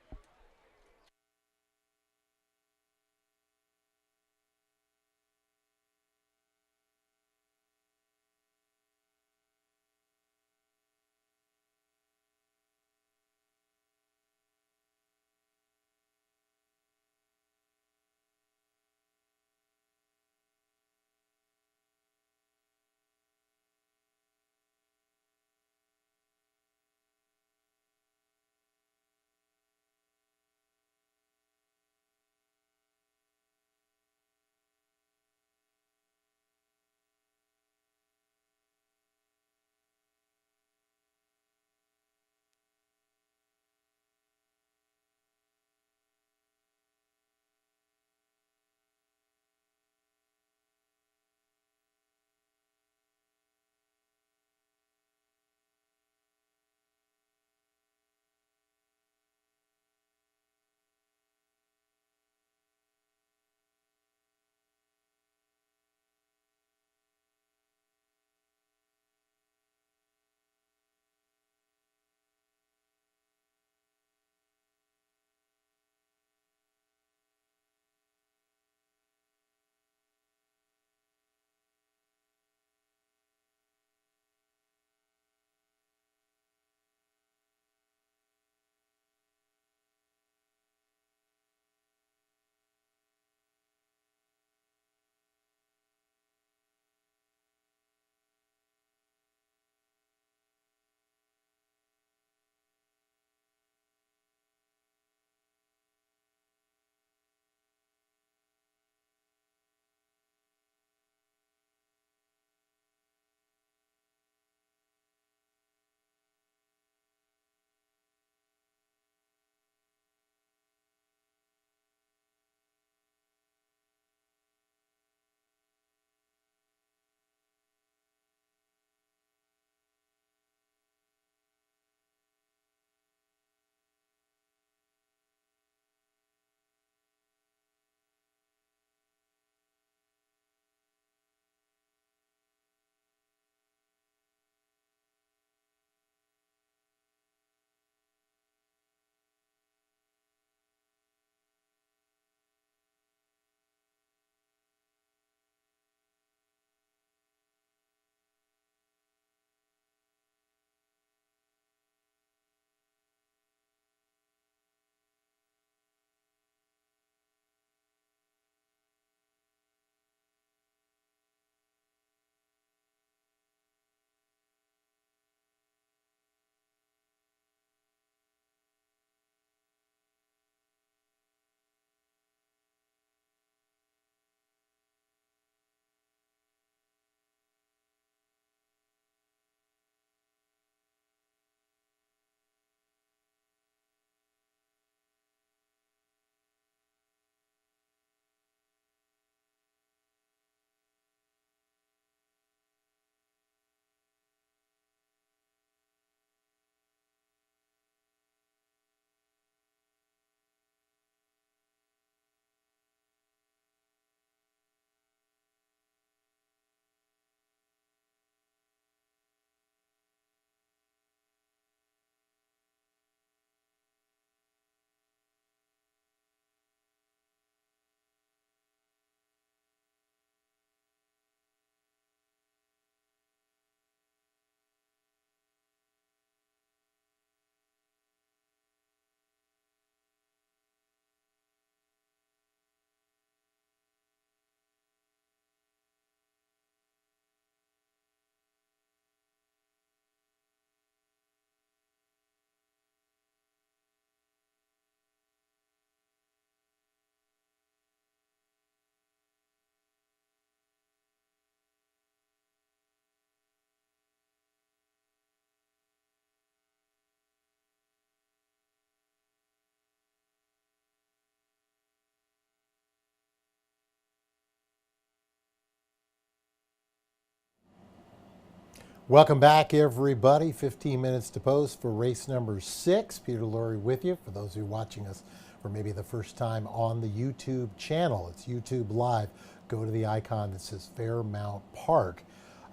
Welcome back, everybody. 15 minutes to post for race number 6. Peter Lorre with you. For those of you watching us for maybe the first time on the YouTube channel, it's YouTube Live. Go to the icon that says Fairmount Park.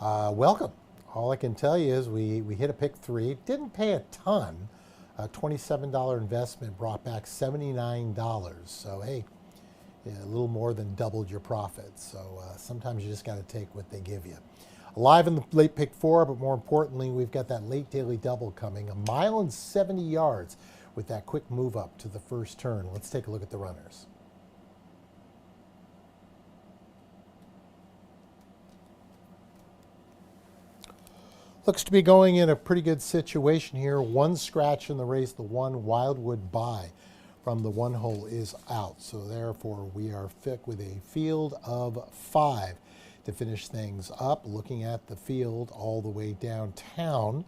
Welcome. All I can tell you is we hit a pick 3. Didn't pay a ton. A $27 investment brought back $79. So, hey, a little more than doubled your profits. So sometimes you just got to take what they give you. Live in the late pick 4, but more importantly, we've got that late daily double coming, 1.70 miles with that quick move up to the first turn. Let's take a look at the runners. Looks to be going in a pretty good situation here. One scratch in the race, the one Wildwood Bye from the one hole is out. So therefore, we are fit with a field of 5 to finish things up. Looking at the field all the way downtown,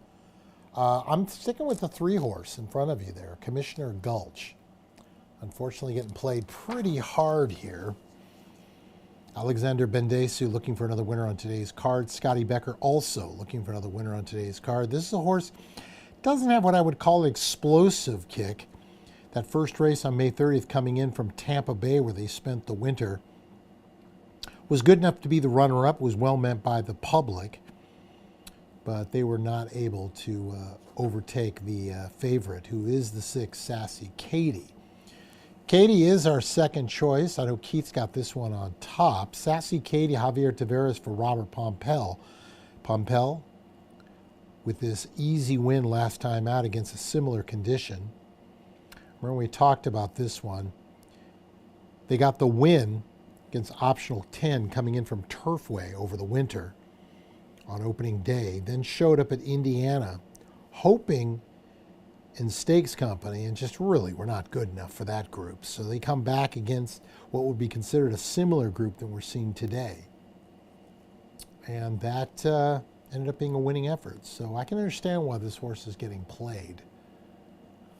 I'm sticking with the 3 horse in front of you there, Commissioner Gulch. Unfortunately getting played pretty hard here. Alexander Bendesu looking for another winner on today's card. Scotty Becker also looking for another winner on today's card. This is a horse, doesn't have what I would call an explosive kick. That first race on May 30th coming in from Tampa Bay where they spent the winter was good enough to be the runner-up, was well meant by the public, but they were not able to overtake the favorite, who is the 6, Sassy Katie. Katie is our second choice. I know Keith's got this one on top. Sassy Katie, Javier Tavares for Robert Pompel. Pompel, with this easy win last time out against a similar condition. Remember we talked about this one. They got the win against optional 10 coming in from Turfway over the winter on opening day, then showed up at Indiana hoping in Stakes Company and just really were not good enough for that group. So they come back against what would be considered a similar group that we're seeing today. And that ended up being a winning effort. So I can understand why this horse is getting played.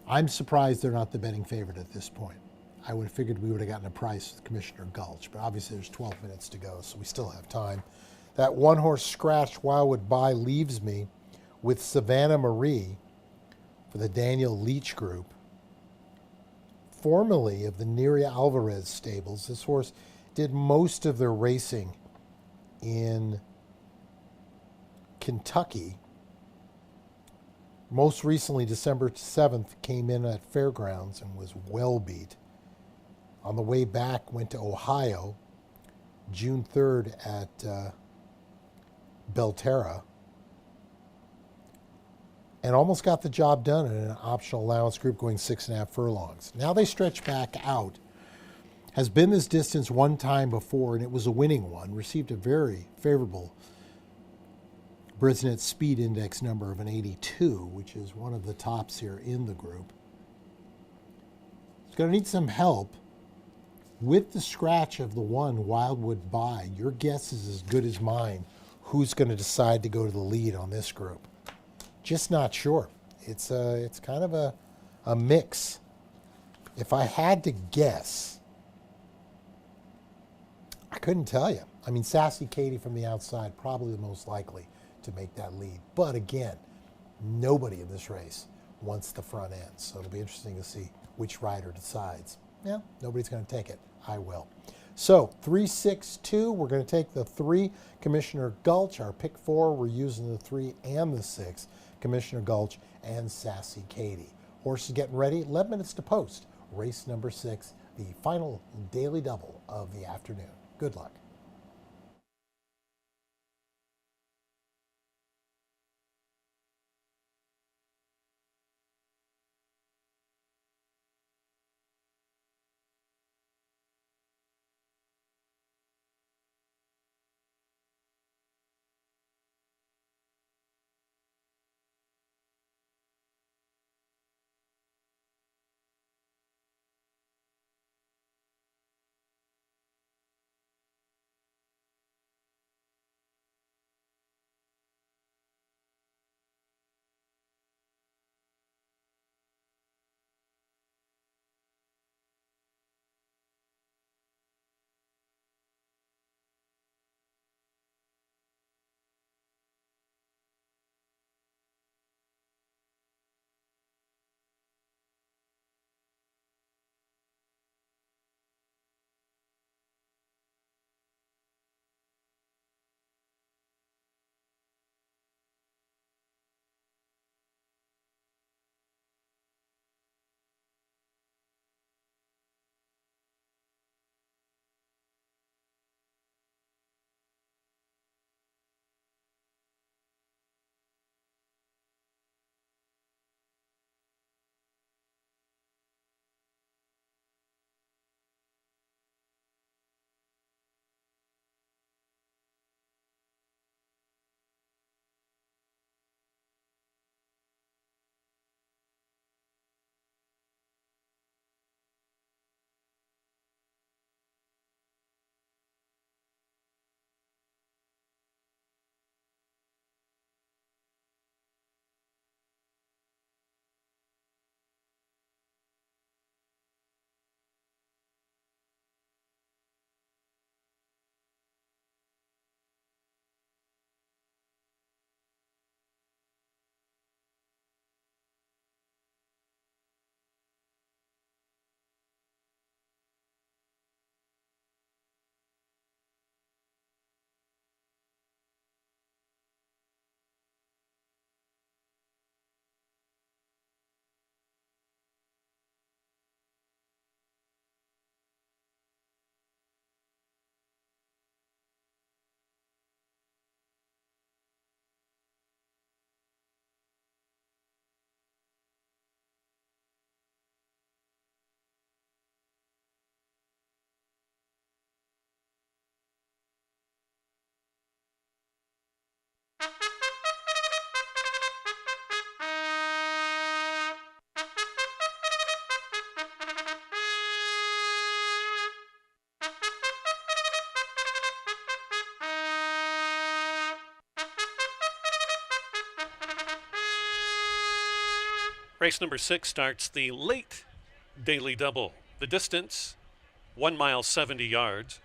I'm surprised they're not the betting favorite at this point. I would have figured we would have gotten a price with Commissioner Gulch, but obviously there's 12 minutes to go, so we still have time. That one horse scratch Wildwood Bye leaves me with Savannah Marie for the Daniel Leach Group. Formerly of the Neria Alvarez stables, this horse did most of their racing in Kentucky. Most recently, December 7th, came in at Fairgrounds and was well beat. On the way back, went to Ohio, June 3rd at Belterra, and almost got the job done in an optional allowance group going 6.5 furlongs. Now they stretch back out. Has been this distance one time before, and it was a winning one. Received a very favorable Brisnet Speed Index number of an 82, which is one of the tops here in the group. It's going to need some help. With the scratch of the one Wildwood Bye, your guess is as good as mine who's going to decide to go to the lead on this group. Just not sure. It's kind of a mix. If I had to guess, I couldn't tell you. I mean, Sassy Katie from the outside, probably the most likely to make that lead. But again, nobody in this race wants the front end. So it'll be interesting to see which rider decides. Yeah, nobody's going to take it. I will. So 3-6-2, we're going to take the 3, Commissioner Gulch. Our pick 4, we're using the 3 and the 6, Commissioner Gulch and Sassy Katie. Horse is getting ready. 11 minutes to post. Race number 6, the final daily double of the afternoon. Good luck. Race number 6 starts the late daily double. The distance, 1 mile 70 yards.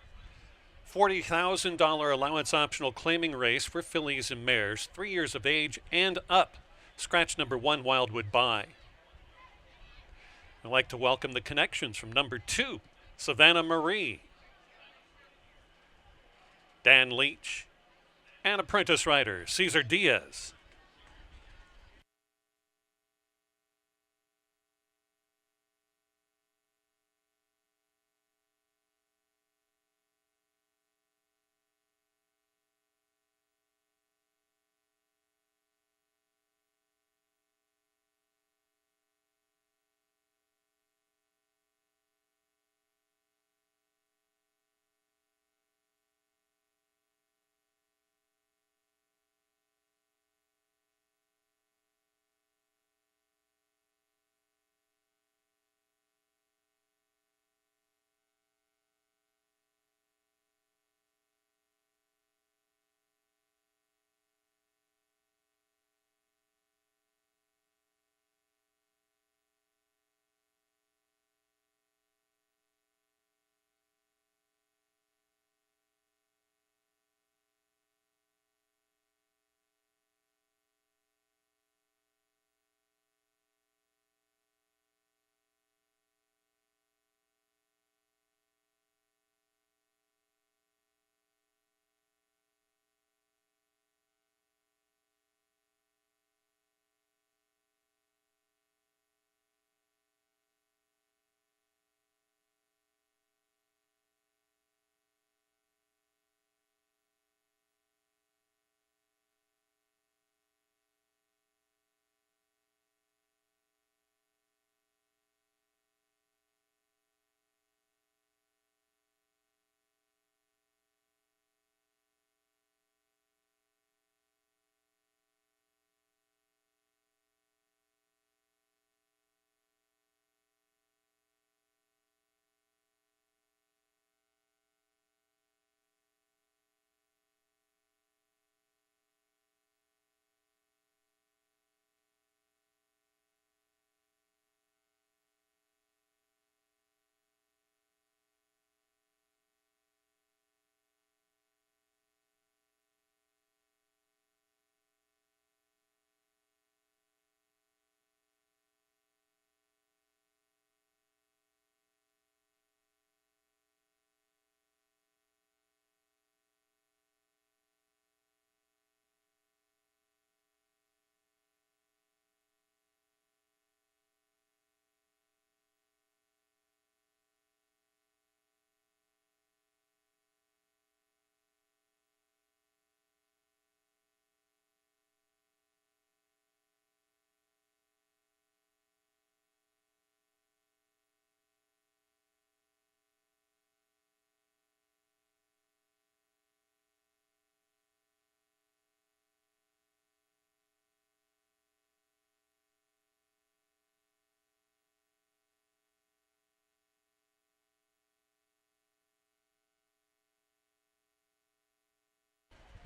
$40,000 allowance optional claiming race for fillies and mares, 3 years of age and up. Scratch number 1, Wildwood Bye. I'd like to welcome the connections from number 2, Savannah Marie, Dan Leach, and apprentice rider Cesar Diaz.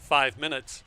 Five minutes.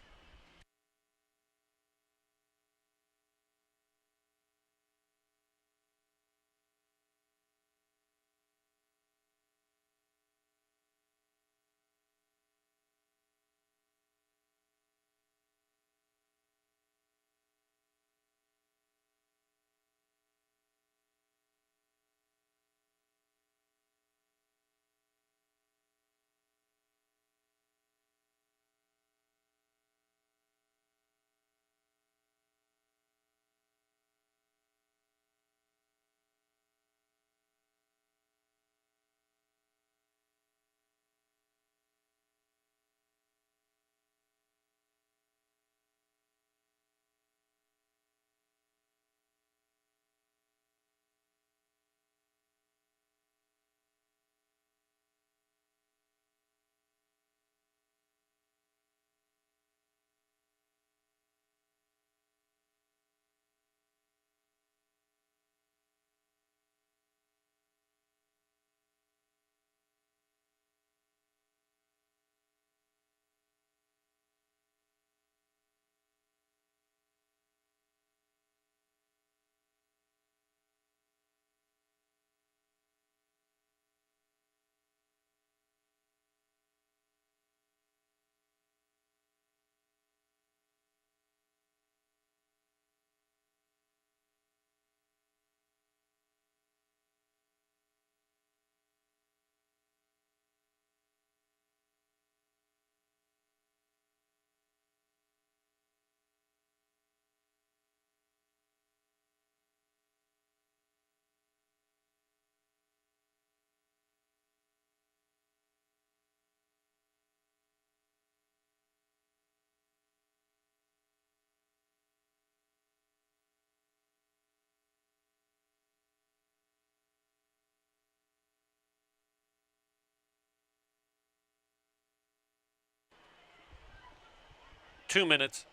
2 minutes.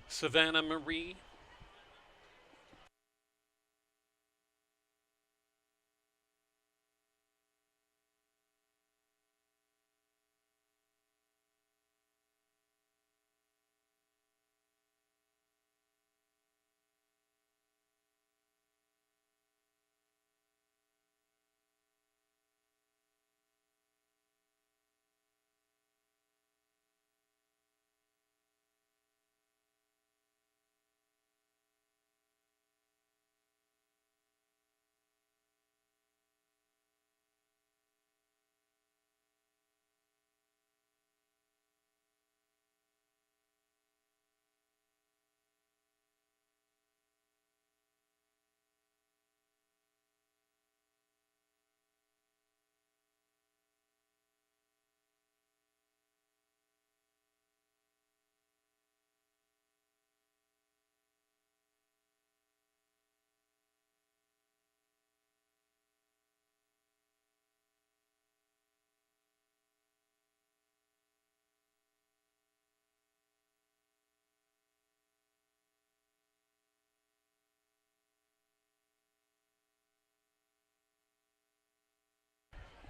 Savannah Marie.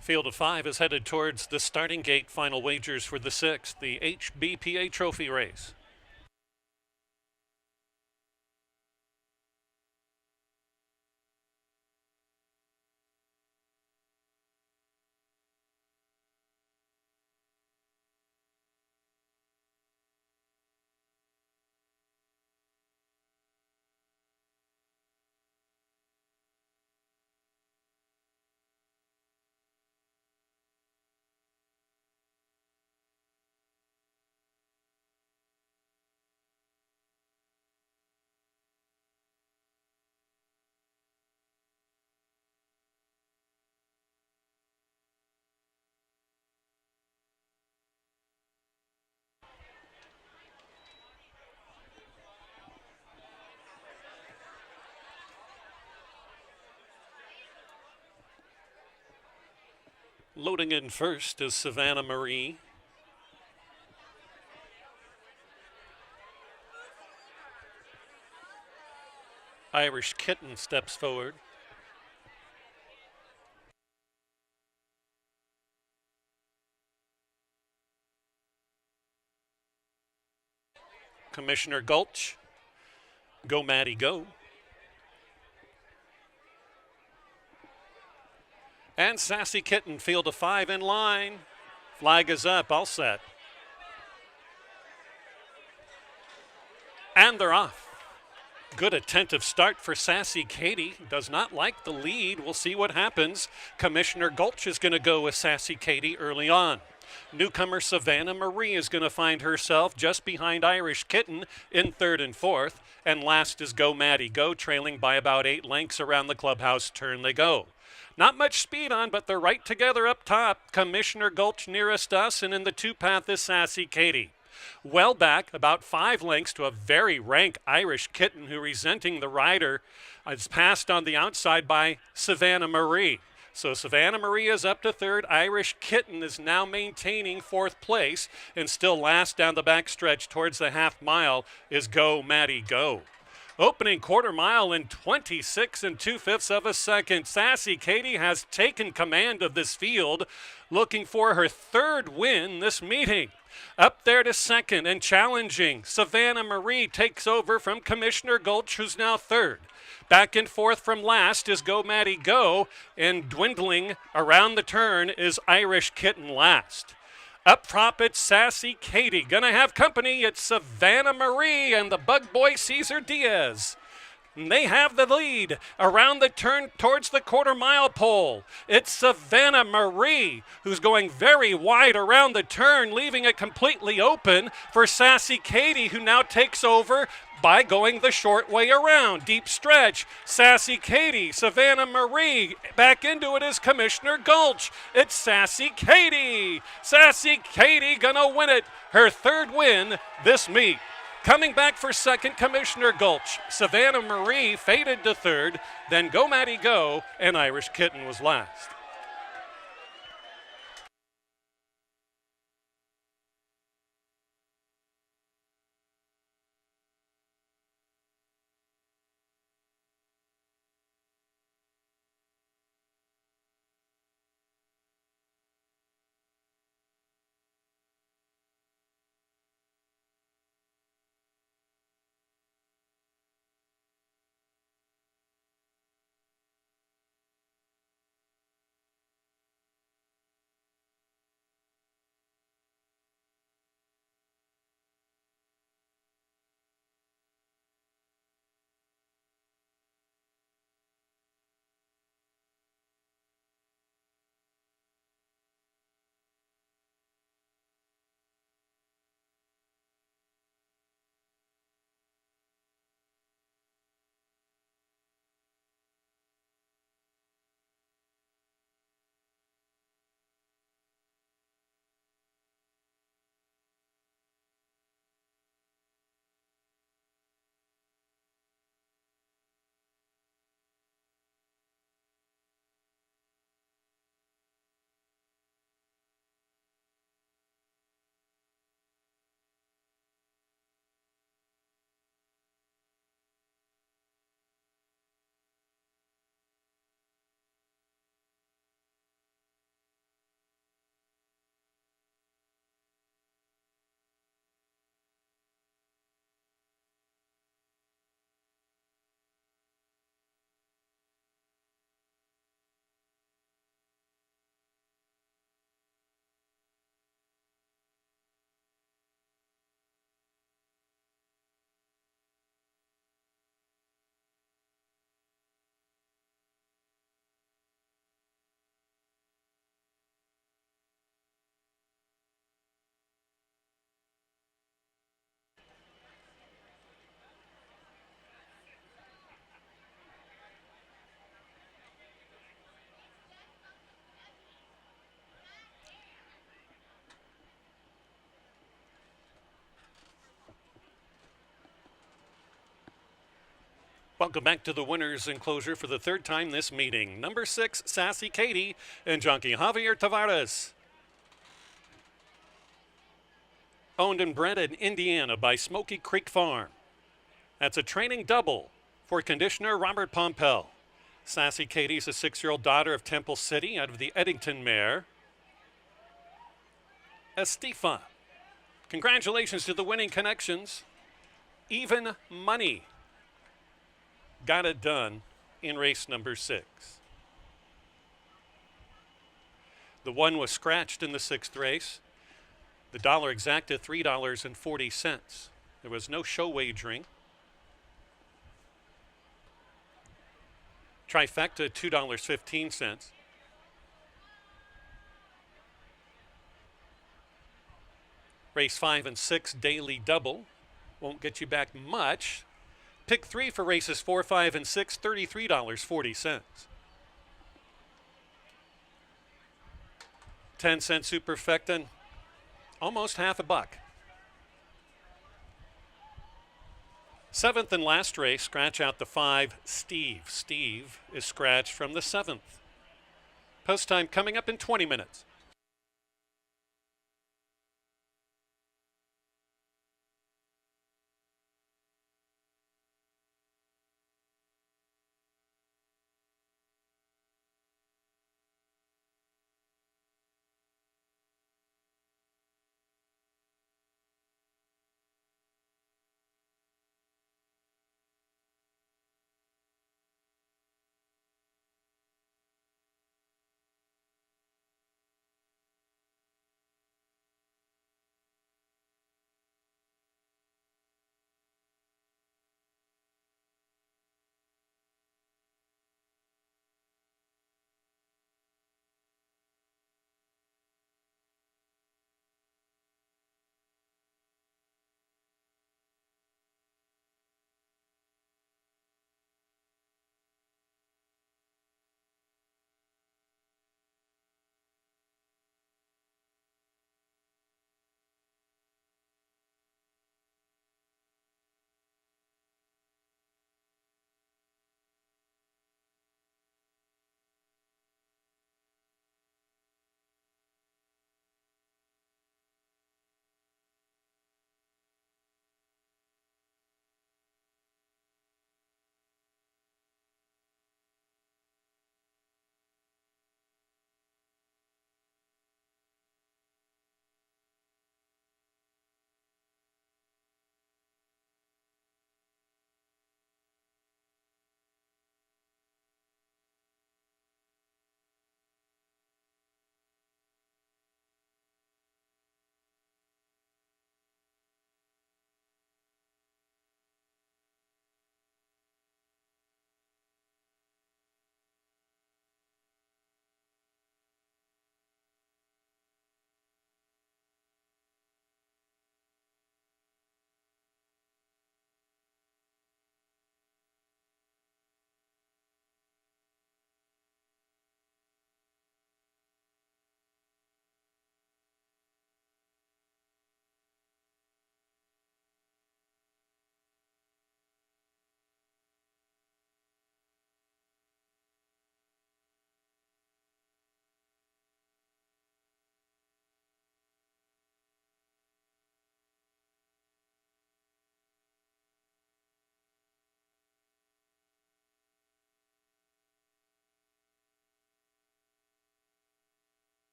Field of 5 is headed towards the starting gate. Final wagers for the 6th, the HBPA Trophy race. Loading in first is Savannah Marie. Irish Kitten steps forward. Commissioner Gulch. Go Maddie Go. And Sassy Kitten, field of 5 in line. Flag is up, all set. And they're off. Good attentive start for Sassy Katie. Does not like the lead. We'll see what happens. Commissioner Gulch is going to go with Sassy Katie early on. Newcomer Savannah Marie is going to find herself just behind Irish Kitten in 3rd and 4th. And last is Go Maddie Go, trailing by about 8 lengths around the clubhouse turn they go. Not much speed on, but they're right together up top. Commissioner Gulch nearest us, and in the 2-path is Sassy Katie. Well back, about 5 lengths to a very rank Irish Kitten who, resenting the rider, is passed on the outside by Savannah Marie. So Savannah Marie is up to 3rd. Irish Kitten is now maintaining 4th place, and still last down the backstretch towards the half mile is Go Maddie Go. Opening quarter mile in 26 2/5 of a second. Sassy Katie has taken command of this field, looking for her 3rd win this meeting. Up there to 2nd and challenging. Savannah Marie takes over from Commissioner Gulch, who's now 3rd. Back and forth from last is Go Maddie Go, and dwindling around the turn is Irish Kitten last. Up top, it's Sassy Katie. Gonna have company. It's Savannah Marie and the Bug Boy Cesar Diaz. And they have the lead around the turn towards the quarter-mile pole. It's Savannah Marie who's going very wide around the turn, leaving it completely open for Sassy Katie, who now takes over by going the short way around. Deep stretch. Sassy Katie, Savannah Marie. Back into it is Commissioner Gulch. It's Sassy Katie. Sassy Katie gonna win it. Her 3rd win this meet. Coming back for 2nd, Commissioner Gulch. Savannah Marie faded to 3rd, then Go Maddie Go, and Irish Kitten was last. Welcome back to the winner's enclosure for the third time this meeting. Number 6, Sassy Katie and Junkie Javier Tavares. Owned and bred in Indiana by Smoky Creek Farm. That's a training double for conditioner Robert Pompel. Sassy Katie's a 6-year-old daughter of Temple City out of the Eddington mare, Estifa. Congratulations to the winning connections. Even Money got it done in race number 6. The 1 was scratched in the 6th race. The dollar exacted $3.40. There was no show wagering. Trifecta, $2.15. Race 5 and 6, daily double. Won't get you back much. Pick 3 for races 4, 5, and 6, $33.40. 10-cent superfecta, almost half a buck. 7th and last race, scratch out the 5, Steve. Steve is scratched from the 7th. Post time coming up in 20 minutes.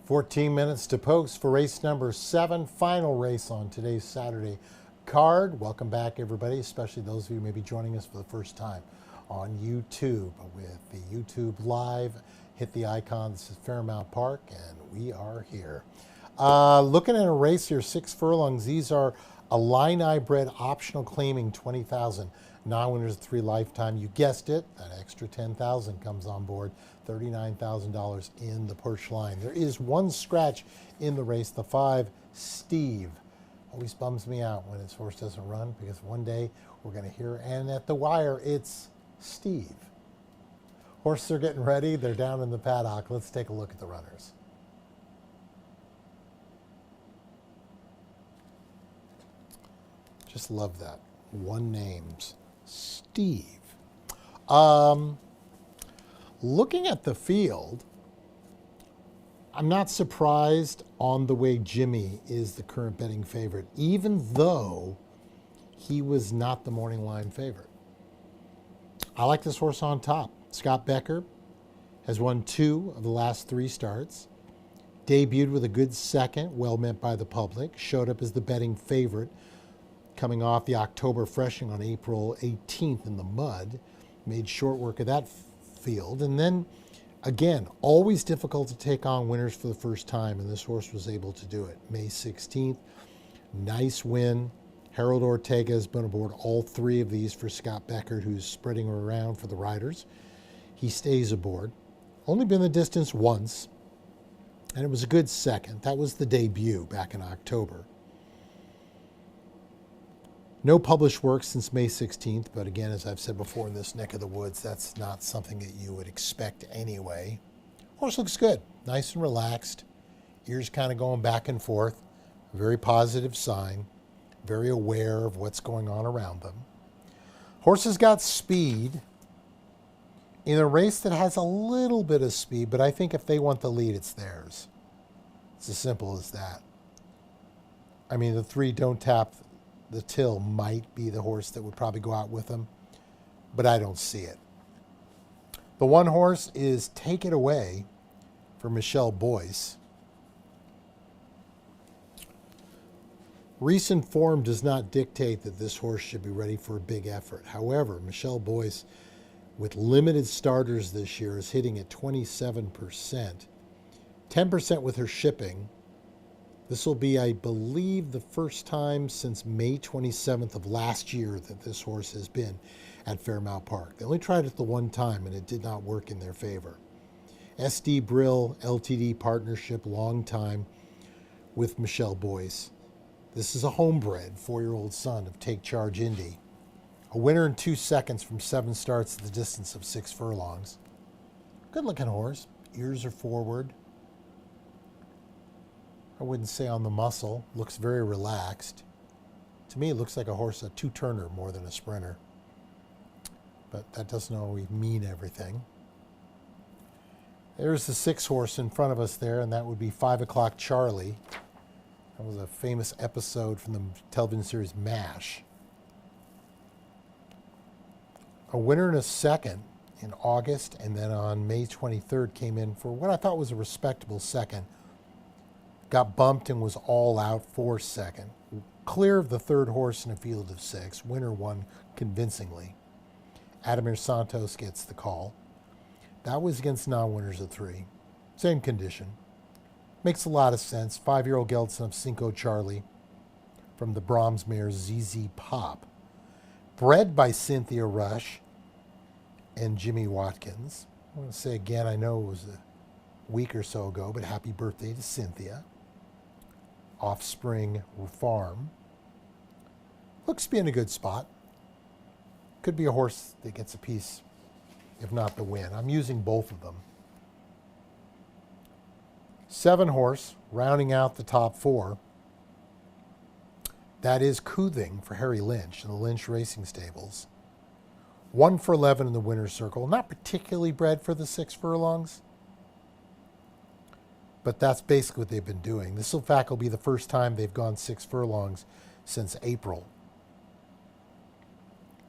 14 minutes to post for race number 7, final race on today's Saturday card. Welcome back, everybody, especially those of you who may be joining us for the first time on YouTube. With the YouTube Live, hit the icon. This is Fairmount Park, and we are here. Looking at a race here, 6 furlongs. These are Illini bred optional claiming 20,000. Non-winners 3 lifetime. You guessed it, that extra 10,000 comes on board. $39,000 in the Porsche line. There is one scratch in the race, the 5, Steve. Always bums me out when his horse doesn't run, because one day we're going to hear, and at the wire, it's Steve. Horses are getting ready. They're down in the paddock. Let's take a look at the runners. Just love that. One name's Steve. Looking at the field, I'm not surprised on the way Jimmy is the current betting favorite, even though he was not the morning line favorite. I like this horse on top. Scott Becker has won 2 of the last 3 starts. Debuted with a good second, well met by the public. Showed up as the betting favorite, coming off the October freshing on April 18th in the mud. Made short work of that field. And then, again, always difficult to take on winners for the first time, and this horse was able to do it. May 16th, nice win. Harold Ortega has been aboard all 3 of these for Scott Becker, who's spreading around for the riders. He stays aboard. Only been the distance once, and it was a good second. That was the debut back in October. No published work since May 16th, but again, as I've said before, in this neck of the woods, that's not something that you would expect anyway. Horse looks good, nice and relaxed. Ears kind of going back and forth. Very positive sign. Very aware of what's going on around them. Horse has got speed in a race that has a little bit of speed, but I think if they want the lead, it's theirs. It's as simple as that. I mean, the 3 Don't Tap the Till might be the horse that would probably go out with them, but I don't see it. The 1 horse is Take It Away for Michelle Boyce. Recent form does not dictate that this horse should be ready for a big effort. However, Michelle Boyce, with limited starters this year, is hitting at 27%. 10% with her shipping. This will be, I believe, the first time since May 27th of last year that this horse has been at Fairmount Park. They only tried it the one time, and it did not work in their favor. SD Brill LTD partnership, long time with Michelle Boyce. This is a homebred, 4-year-old son of Take Charge Indy. A winner in 2 seconds from 7 starts at the distance of 6 furlongs. Good-looking horse. Ears are forward. I wouldn't say on the muscle. Looks very relaxed. To me, it looks like a horse, a 2-turner more than a sprinter. But that doesn't always mean everything. There's the 6 horse in front of us there, and that would be 5 O'Clock Charlie. That was a famous episode from the television series MASH. A winner in a second in August, and then on May 23rd came in for what I thought was a respectable second. Got bumped and was all out for second. Clear of the 3rd horse in a field of 6. Winner won convincingly. Adamir Santos gets the call. That was against non-winners of 3. Same condition. Makes a lot of sense. 5-year-old geldson of Cinco Charlie from the Brahms mare ZZ Pop. Bred by Cynthia Rush and Jimmy Watkins. I want to say again, I know it was a week or so ago, but happy birthday to Cynthia. Offspring Farm. Looks to be in a good spot. Could be a horse that gets a piece, if not the win. I'm using both of them. 7 horse, rounding out the top 4. That is Coothing for Harry Lynch in the Lynch Racing Stables. 1 for 11 in the winner's circle. Not particularly bred for the 6 furlongs, but that's basically what they've been doing. This, in fact, will be the first time they've gone 6 furlongs since April.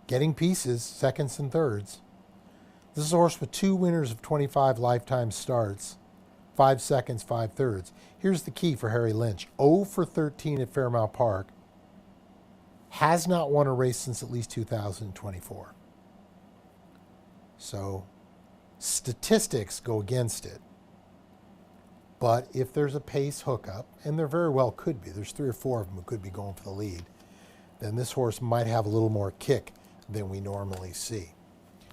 Getting pieces, seconds and thirds. This is a horse with 2 winners of 25 lifetime starts. 5 seconds, 5/3. Here's the key for Harry Lynch: 0 for 13 at Fairmount Park. Has not won a race since at least 2024. So statistics go against it. But if there's a pace hookup, and there very well could be, there's 3 or 4 of them who could be going for the lead, then this horse might have a little more kick than we normally see.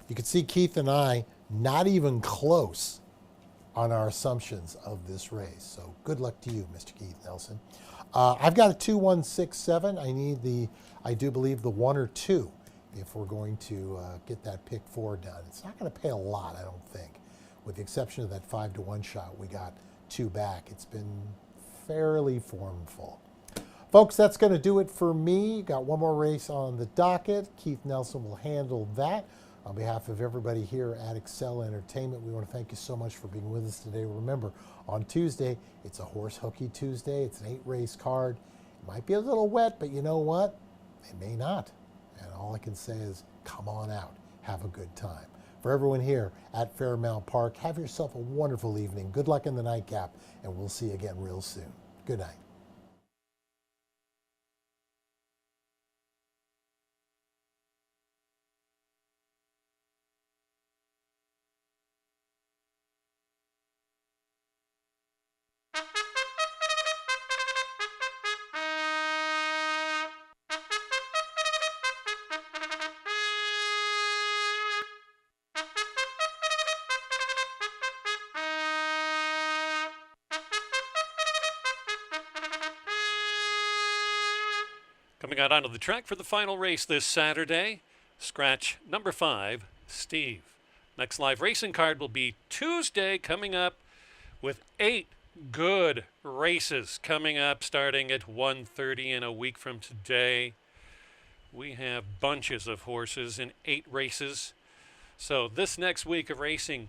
You can see Keith and I not even close on our assumptions of this race. So good luck to you, Mr. Keith Nelson. I've got a 2-1-6-7. I do believe the 1 or 2 if we're going to get that pick 4 done. It's not going to pay a lot, I don't think. With the exception of that 5-1 shot we got 2 back. It's been fairly formful. Folks, that's going to do it for me. Got one more race on the docket. Keith Nelson will handle that. On behalf of everybody here at Excel Entertainment, we want to thank you so much for being with us today. Remember, on Tuesday, it's a Horse Hooky Tuesday. It's an 8-race card. It might be a little wet, but you know what? It may not. And all I can say is, come on out. Have a good time. For everyone here at Fairmount Park, have yourself a wonderful evening. Good luck in the nightcap, and we'll see you again real soon. Good night. Coming out onto the track for the final race this Saturday, scratch number 5, Steve. Next live racing card will be Tuesday, coming up with 8 good races coming up starting at 1:30 in a week from today. We have bunches of horses in 8 races. So this next week of racing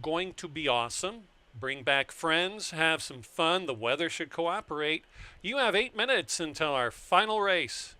going to be awesome. Bring back friends, have some fun. The weather should cooperate. You have 8 minutes until our final race.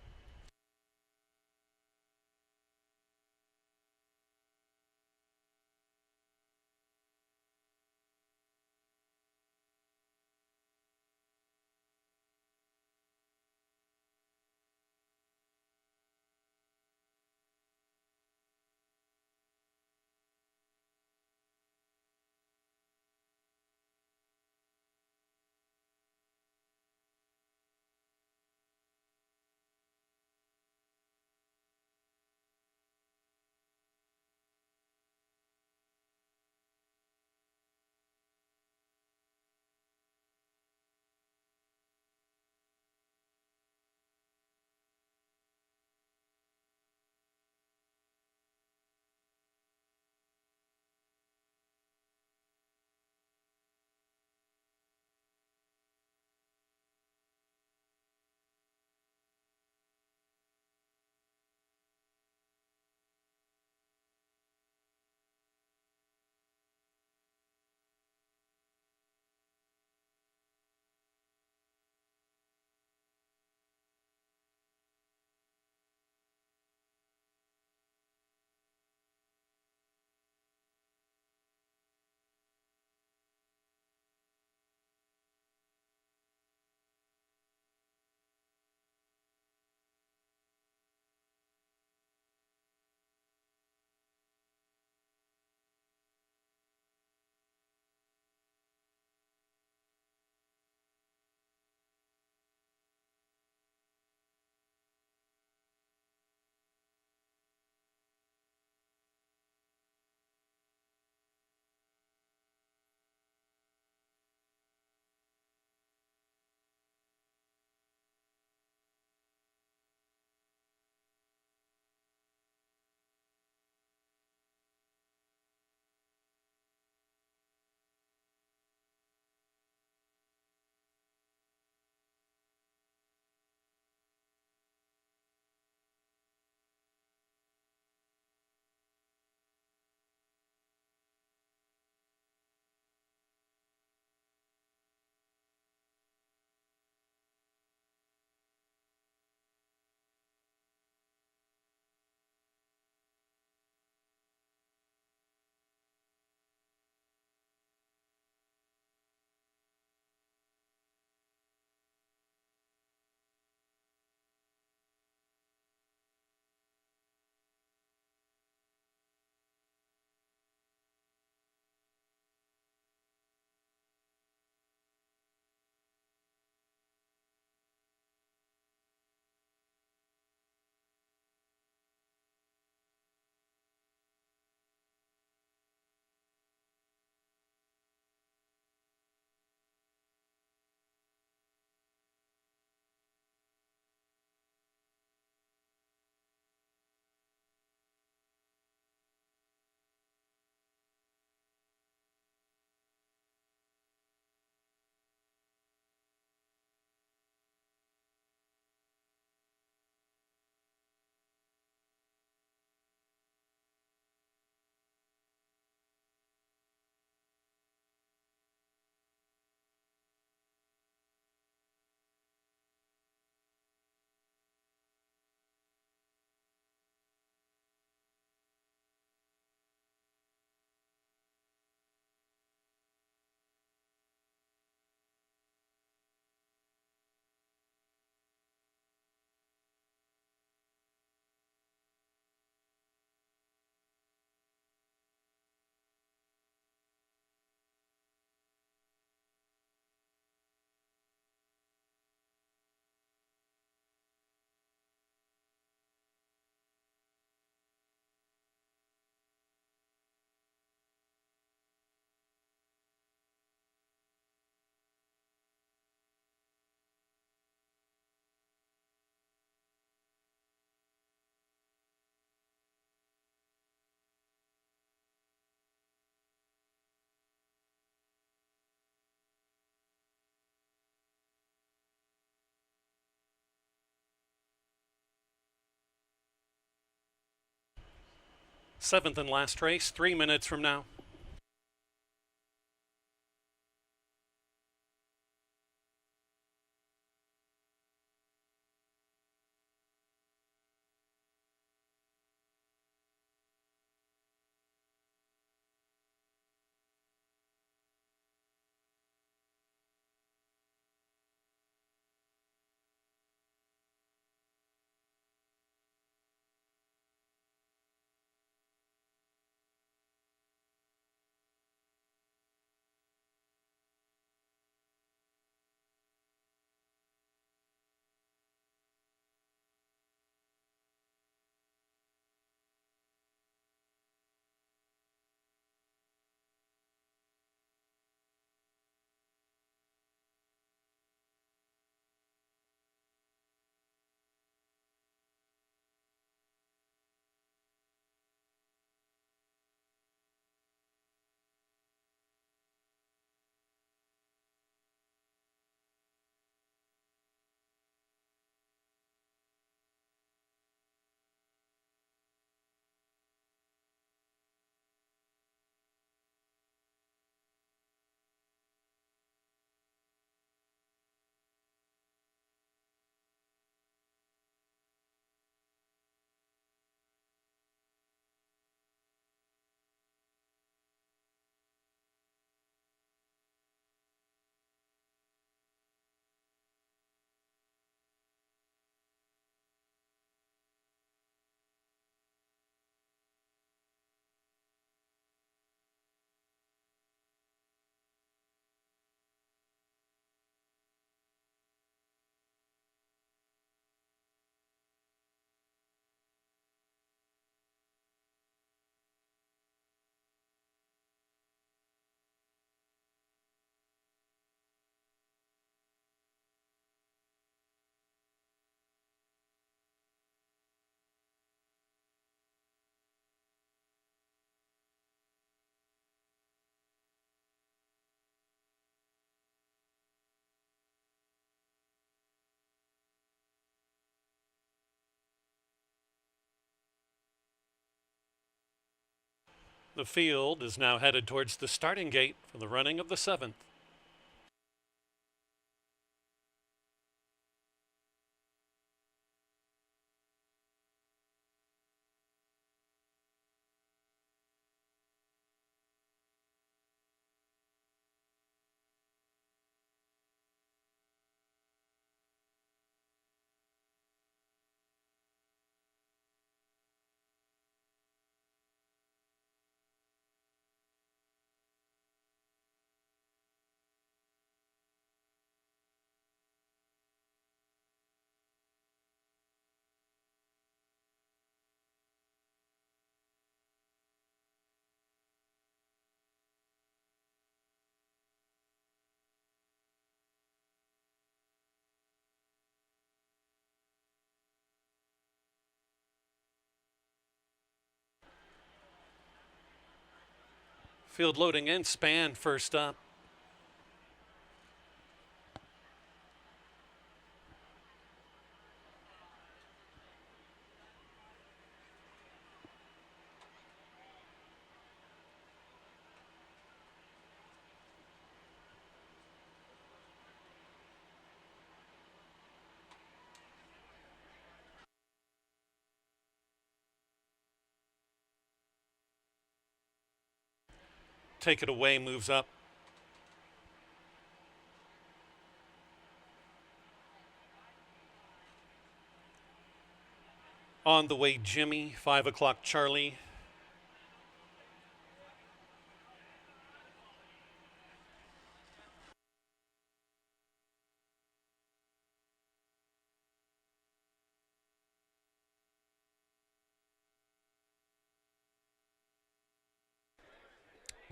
Seventh and last race, 3 minutes from now. The field is now headed towards the starting gate for the running of the 7th. Field loading in, Span first up. Take It Away moves up. On the way, Jimmy, 5 o'clock, Charlie.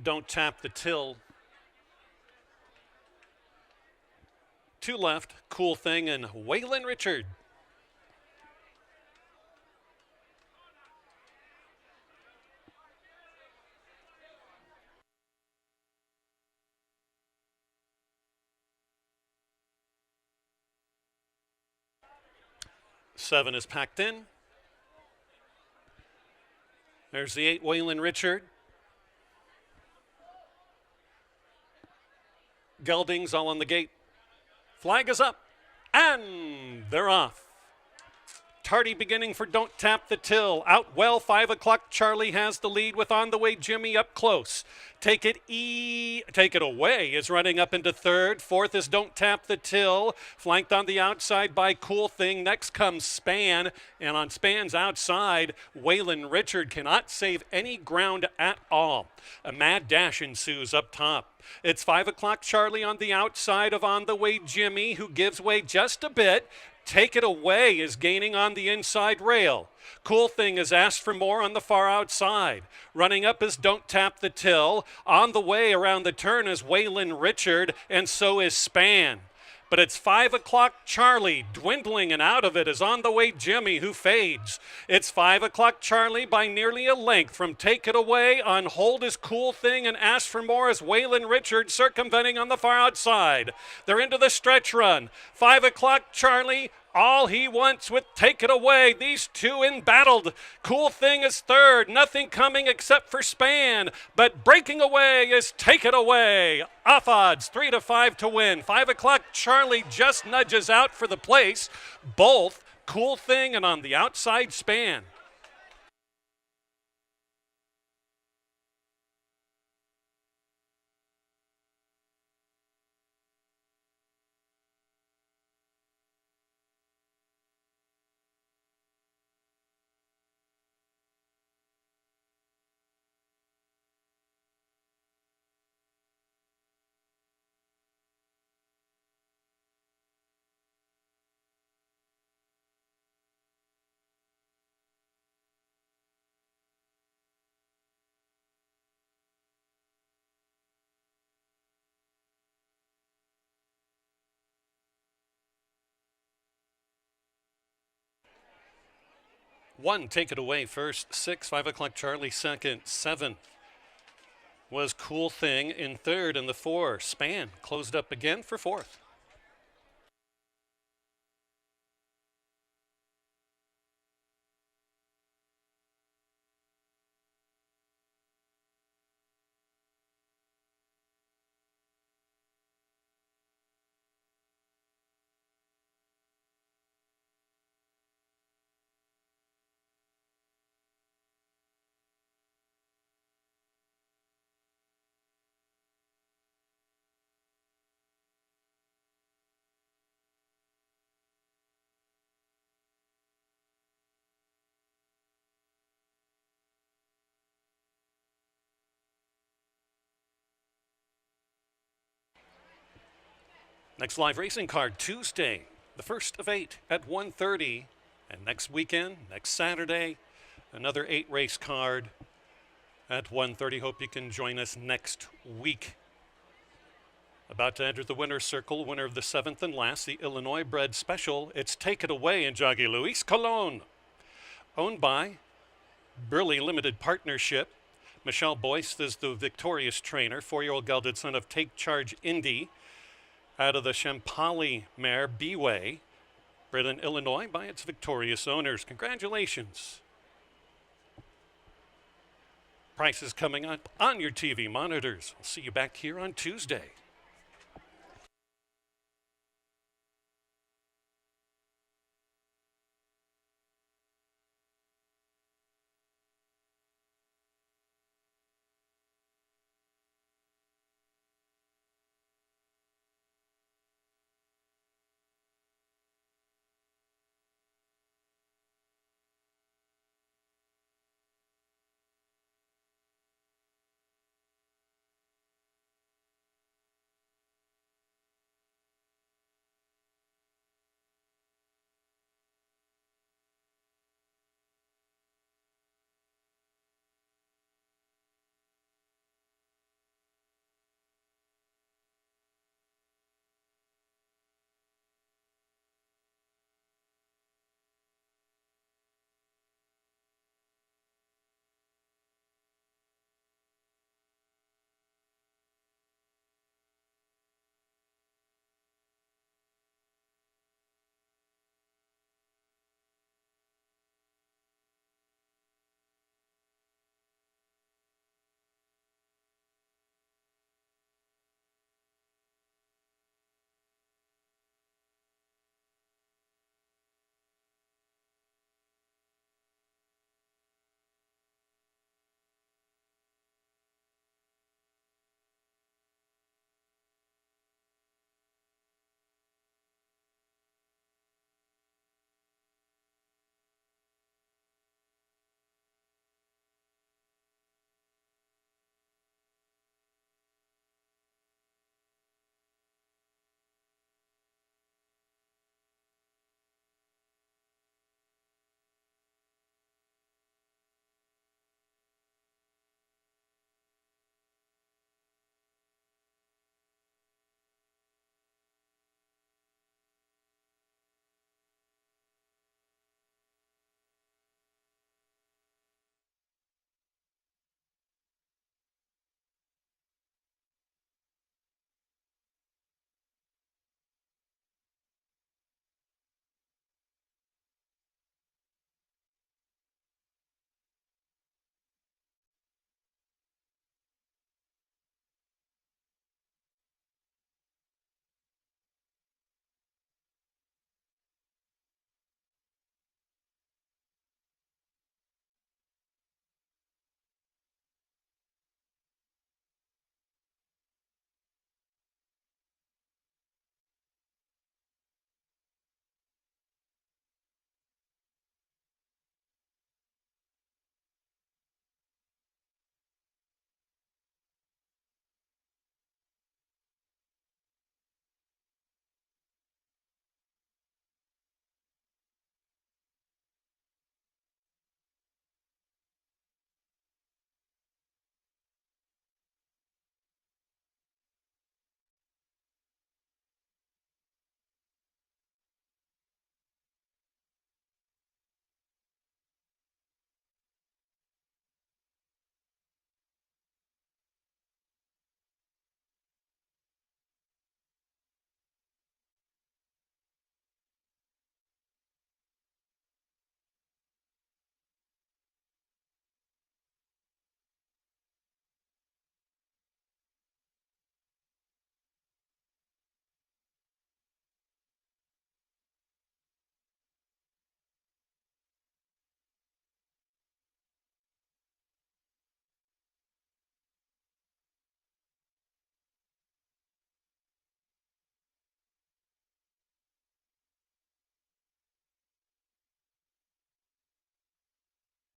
Don't Tap the Till. 2 left, Cool Thing and Waylon Richard. Seven is packed in. There's the 8, Waylon Richard. Geldings all on the gate. Flag is up, and they're off. Tardy beginning for Don't Tap the Till. Out well, 5 o'clock. Charlie has the lead with On the Way Jimmy up close. Take It Away is running up into third. Fourth is Don't Tap the Till. Flanked on the outside by Cool Thing. Next comes Span. And on Span's outside, Waylon Richard cannot save any ground at all. A mad dash ensues up top. It's 5 o'clock. Charlie on the outside of On the Way Jimmy, who gives way just a bit. Take It Away is gaining on the inside rail. Cool Thing is Asked for More on the far outside. Running up is Don't Tap the Till. On the way around the turn is Waylon Richard, and so is Span. But it's 5 o'clock. Charlie dwindling, and out of it is On the Way Jimmy, who fades. It's 5 o'clock. Charlie by nearly a length from Take It Away. On hold is Cool Thing, and Asked for More is Waylon Richard circumventing on the far outside. They're into the stretch run. 5 o'clock. Charlie all he wants with Take It Away. These two embattled. Cool Thing is third. Nothing coming except for Span. But breaking away is Take It Away. Off odds, 3-5 to win. 5 o'clock, Charlie just nudges out for the place. Both Cool Thing and on the outside Span. One, Take It Away first. 6, 5 o'clock, Charlie second. 7 was Cool Thing in third, and the 4, Span, closed up again for fourth. Next live racing card, Tuesday, the first of 8 at 1:30. And next weekend, next Saturday, another 8 race card at 1:30. Hope you can join us next week. About to enter the winner's circle, winner of the 7th and last, the Illinois bred special. It's Take It Away in jockey Luis Colon. Owned by Burley Limited Partnership. Michelle Boyce is the victorious trainer, 4-year-old gelded son of Take Charge Indy, out of the Champali mare B-Way, bred in Illinois by its victorious owners. Congratulations. Prices coming up on your TV monitors. I'll see you back here on Tuesday.